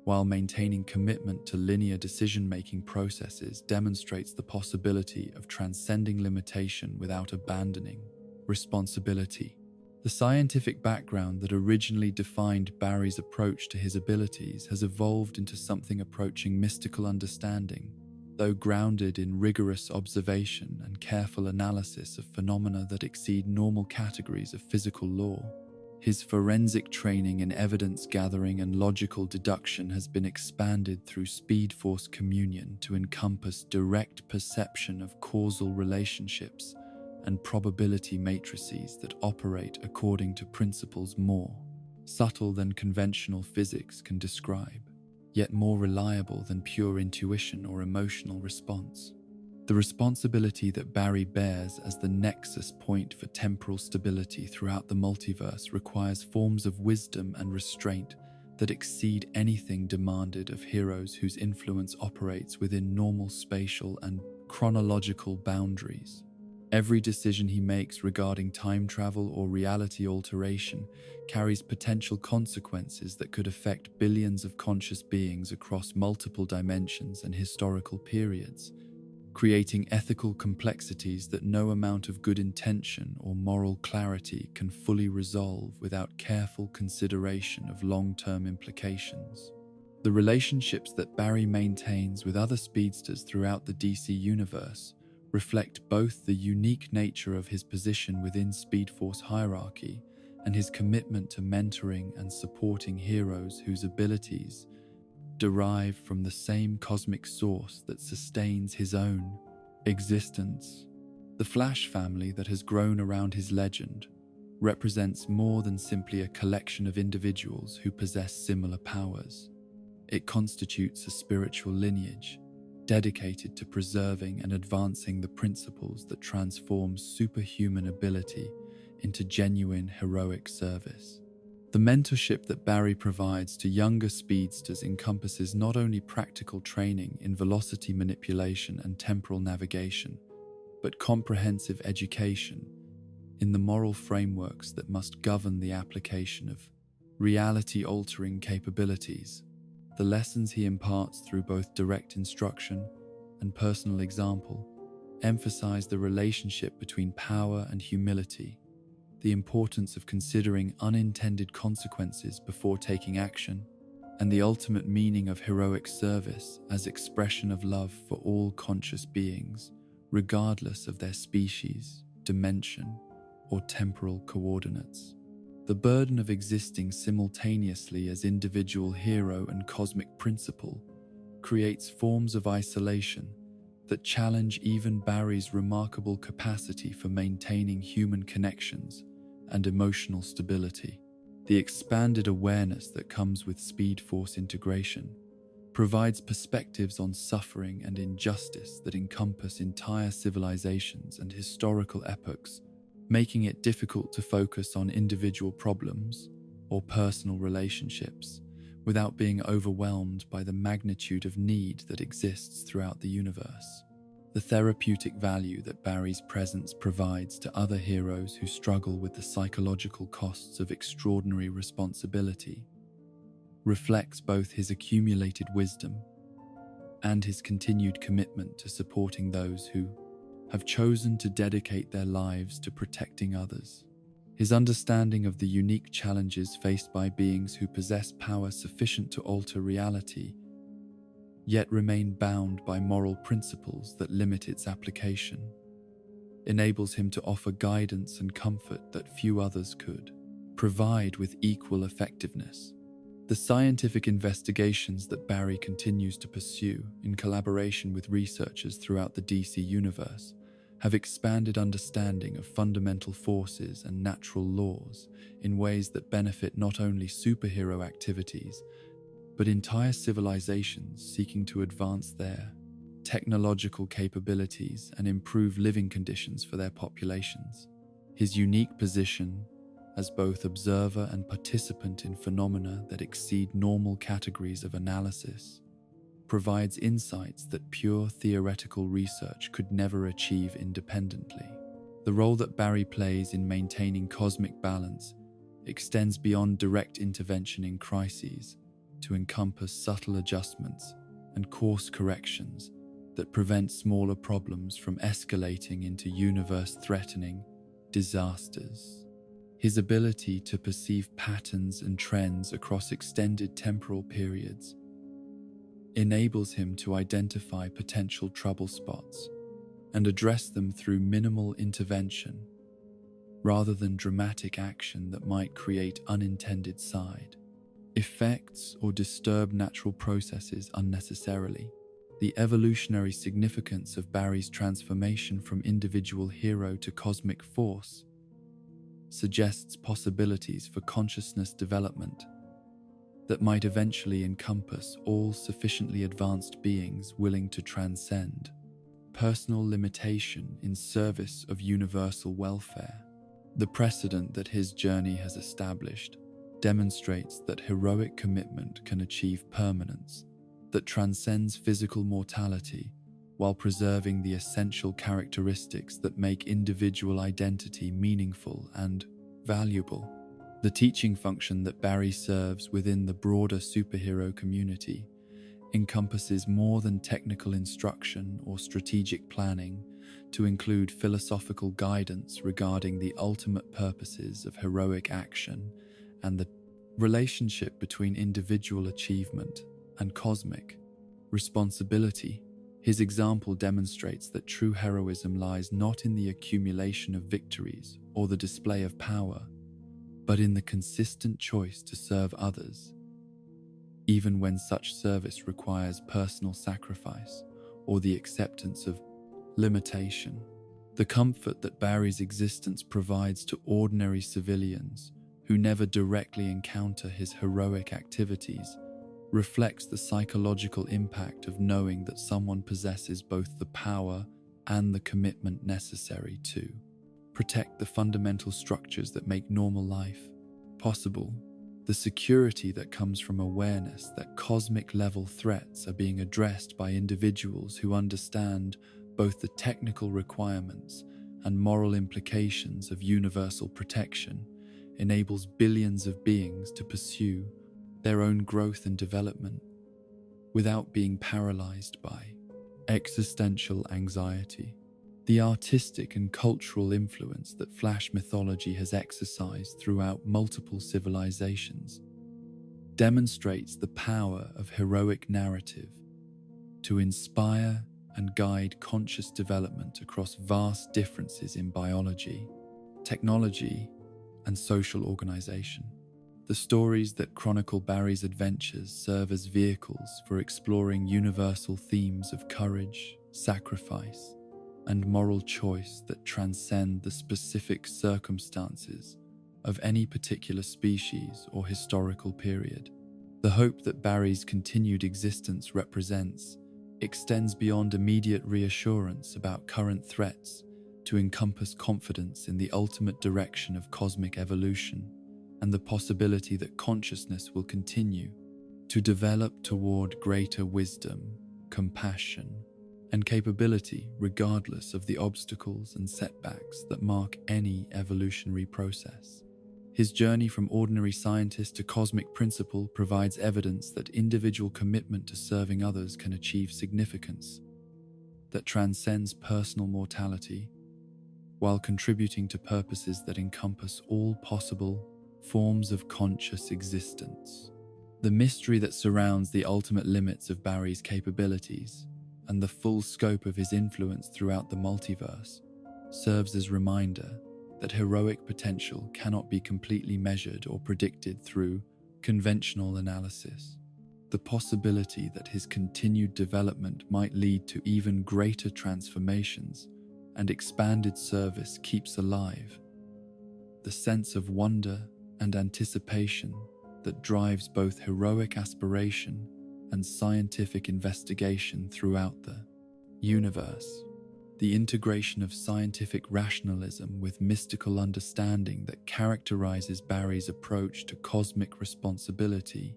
while maintaining commitment to linear decision-making processes, demonstrates the possibility of transcending limitation without abandoning responsibility. The scientific background that originally defined Barry's approach to his abilities has evolved into something approaching mystical understanding, though grounded in rigorous observation and careful analysis of phenomena that exceed normal categories of physical law. His forensic training in evidence gathering and logical deduction has been expanded through speed-force communion to encompass direct perception of causal relationships and probability matrices that operate according to principles more subtle than conventional physics can describe, yet more reliable than pure intuition or emotional response. The responsibility that Barry bears as the nexus point for temporal stability throughout the multiverse requires forms of wisdom and restraint that exceed anything demanded of heroes whose influence operates within normal spatial and chronological boundaries. Every decision he makes regarding time travel or reality alteration carries potential consequences that could affect billions of conscious beings across multiple dimensions and historical periods, creating ethical complexities that no amount of good intention or moral clarity can fully resolve without careful consideration of long-term implications. The relationships that Barry maintains with other speedsters throughout the DC universe reflect both the unique nature of his position within Speed Force hierarchy and his commitment to mentoring and supporting heroes whose abilities derive from the same cosmic source that sustains his own existence. The Flash family that has grown around his legend represents more than simply a collection of individuals who possess similar powers. It constitutes a spiritual lineage dedicated to preserving and advancing the principles that transform superhuman ability into genuine heroic service. The mentorship that Barry provides to younger speedsters encompasses not only practical training in velocity manipulation and temporal navigation, but comprehensive education in the moral frameworks that must govern the application of reality-altering capabilities. The lessons he imparts through both direct instruction and personal example emphasize the relationship between power and humility, the importance of considering unintended consequences before taking action, and the ultimate meaning of heroic service as expression of love for all conscious beings, regardless of their species, dimension, or temporal coordinates. The burden of existing simultaneously as individual hero and cosmic principle creates forms of isolation that challenge even Barry's remarkable capacity for maintaining human connections and emotional stability. The expanded awareness that comes with Speed Force integration provides perspectives on suffering and injustice that encompass entire civilizations and historical epochs, making it difficult to focus on individual problems or personal relationships without being overwhelmed by the magnitude of need that exists throughout the universe. The therapeutic value that Barry's presence provides to other heroes who struggle with the psychological costs of extraordinary responsibility reflects both his accumulated wisdom and his continued commitment to supporting those who have chosen to dedicate their lives to protecting others. His understanding of the unique challenges faced by beings who possess power sufficient to alter reality, yet remain bound by moral principles that limit its application, enables him to offer guidance and comfort that few others could provide with equal effectiveness. The scientific investigations that Barry continues to pursue in collaboration with researchers throughout the DC universe have expanded understanding of fundamental forces and natural laws in ways that benefit not only superhero activities, but entire civilizations seeking to advance their technological capabilities and improve living conditions for their populations. His unique position as both observer and participant in phenomena that exceed normal categories of analysis provides insights that pure theoretical research could never achieve independently. The role that Barry plays in maintaining cosmic balance extends beyond direct intervention in crises to encompass subtle adjustments and course corrections that prevent smaller problems from escalating into universe-threatening disasters. His ability to perceive patterns and trends across extended temporal periods enables him to identify potential trouble spots and address them through minimal intervention rather than dramatic action that might create unintended side effects or disturb natural processes unnecessarily. The evolutionary significance of Barry's transformation from individual hero to cosmic force suggests possibilities for consciousness development that might eventually encompass all sufficiently advanced beings willing to transcend personal limitation in service of universal welfare. The precedent that his journey has established demonstrates that heroic commitment can achieve permanence that transcends physical mortality while preserving the essential characteristics that make individual identity meaningful and valuable. The teaching function that Barry serves within the broader superhero community encompasses more than technical instruction or strategic planning to include philosophical guidance regarding the ultimate purposes of heroic action and the relationship between individual achievement and cosmic responsibility. His example demonstrates that true heroism lies not in the accumulation of victories or the display of power, but in the consistent choice to serve others, even when such service requires personal sacrifice or the acceptance of limitation. The comfort that Barry's existence provides to ordinary civilians who never directly encounter his heroic activities reflects the psychological impact of knowing that someone possesses both the power and the commitment necessary to protect the fundamental structures that make normal life possible. The security that comes from awareness that cosmic-level threats are being addressed by individuals who understand both the technical requirements and moral implications of universal protection enables billions of beings to pursue their own growth and development without being paralyzed by existential anxiety. The artistic and cultural influence that Flash mythology has exercised throughout multiple civilizations demonstrates the power of heroic narrative to inspire and guide conscious development across vast differences in biology, technology, and social organization. The stories that chronicle Barry's adventures serve as vehicles for exploring universal themes of courage, sacrifice, and moral choice that transcend the specific circumstances of any particular species or historical period. The hope that Barry's continued existence represents extends beyond immediate reassurance about current threats to encompass confidence in the ultimate direction of cosmic evolution and the possibility that consciousness will continue to develop toward greater wisdom, compassion, and capability regardless of the obstacles and setbacks that mark any evolutionary process. His journey from ordinary scientist to cosmic principal provides evidence that individual commitment to serving others can achieve significance that transcends personal mortality while contributing to purposes that encompass all possible forms of conscious existence. The mystery that surrounds the ultimate limits of Barry's capabilities and the full scope of his influence throughout the multiverse serves as reminder that heroic potential cannot be completely measured or predicted through conventional analysis. The possibility that his continued development might lead to even greater transformations and expanded service keeps alive the sense of wonder and anticipation that drives both heroic aspiration and scientific investigation throughout the universe. The integration of scientific rationalism with mystical understanding that characterizes Barry's approach to cosmic responsibility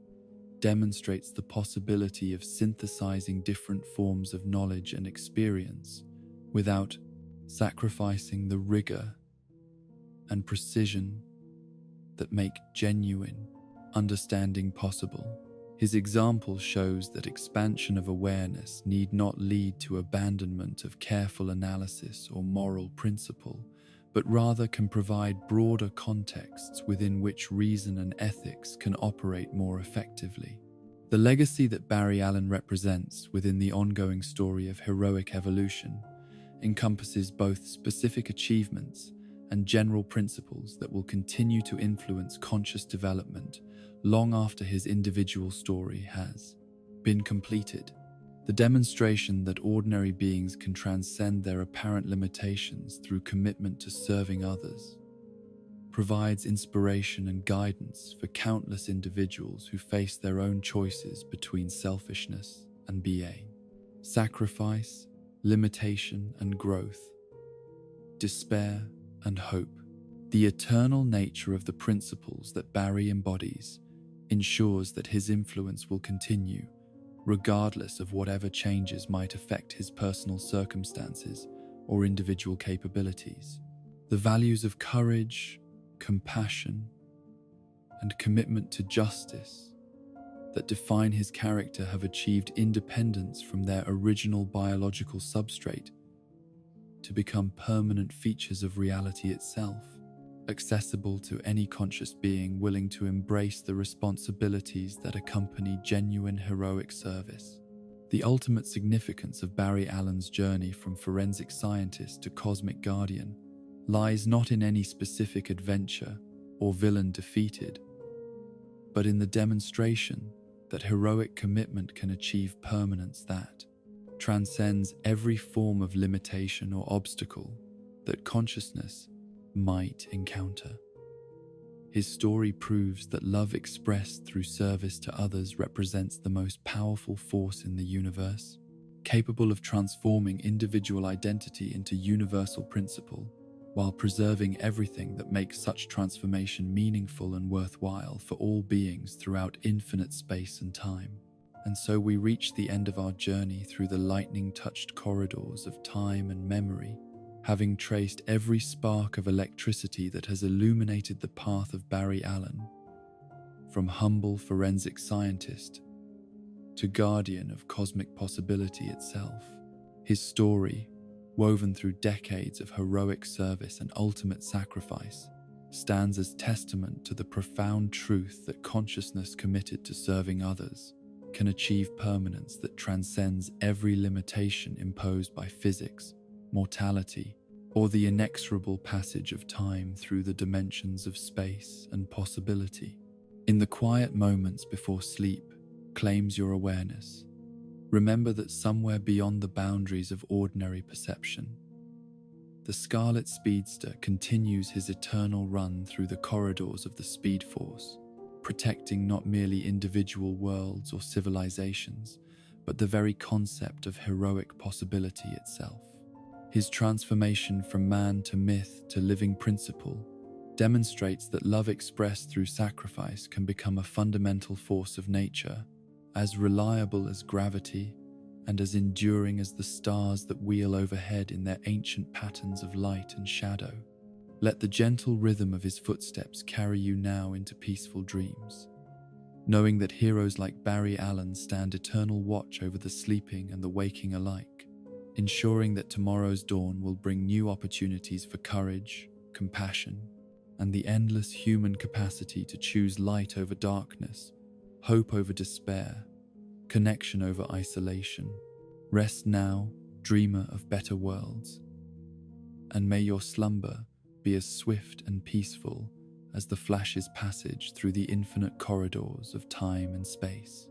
demonstrates the possibility of synthesizing different forms of knowledge and experience without sacrificing the rigor and precision that make genuine understanding possible. His example shows that expansion of awareness need not lead to abandonment of careful analysis or moral principle, but rather can provide broader contexts within which reason and ethics can operate more effectively. The legacy that Barry Allen represents within the ongoing story of heroic evolution encompasses both specific achievements and general principles that will continue to influence conscious development long after his individual story has been completed. The demonstration that ordinary beings can transcend their apparent limitations through commitment to serving others provides inspiration and guidance for countless individuals who face their own choices between selfishness and sacrifice, limitation and growth, despair and hope. The eternal nature of the principles that Barry embodies ensures that his influence will continue, regardless of whatever changes might affect his personal circumstances or individual capabilities. The values of courage, compassion, and commitment to justice that define his character have achieved independence from their original biological substrate to become permanent features of reality itself, accessible to any conscious being willing to embrace the responsibilities that accompany genuine heroic service. The ultimate significance of Barry Allen's journey from forensic scientist to cosmic guardian lies not in any specific adventure or villain defeated, but in the demonstration that heroic commitment can achieve permanence that transcends every form of limitation or obstacle that consciousness might encounter. His story proves that love expressed through service to others represents the most powerful force in the universe, capable of transforming individual identity into universal principle, while preserving everything that makes such transformation meaningful and worthwhile for all beings throughout infinite space and time. And so we reach the end of our journey through the lightning-touched corridors of time and memory, having traced every spark of electricity that has illuminated the path of Barry Allen, from humble forensic scientist to guardian of cosmic possibility itself. His story, woven through decades of heroic service and ultimate sacrifice, stands as testament to the profound truth that consciousness committed to serving others can achieve permanence that transcends every limitation imposed by physics, mortality, or the inexorable passage of time through the dimensions of space and possibility. In the quiet moments before sleep claims your awareness, remember that somewhere beyond the boundaries of ordinary perception, the Scarlet Speedster continues his eternal run through the corridors of the Speed Force, protecting not merely individual worlds or civilizations, but the very concept of heroic possibility itself. His transformation from man to myth to living principle demonstrates that love expressed through sacrifice can become a fundamental force of nature, as reliable as gravity and as enduring as the stars that wheel overhead in their ancient patterns of light and shadow. Let the gentle rhythm of his footsteps carry you now into peaceful dreams, knowing that heroes like Barry Allen stand eternal watch over the sleeping and the waking alike, ensuring that tomorrow's dawn will bring new opportunities for courage, compassion, and the endless human capacity to choose light over darkness, hope over despair, connection over isolation. Rest now, dreamer of better worlds, and may your slumber be as swift and peaceful as the Flash's passage through the infinite corridors of time and space.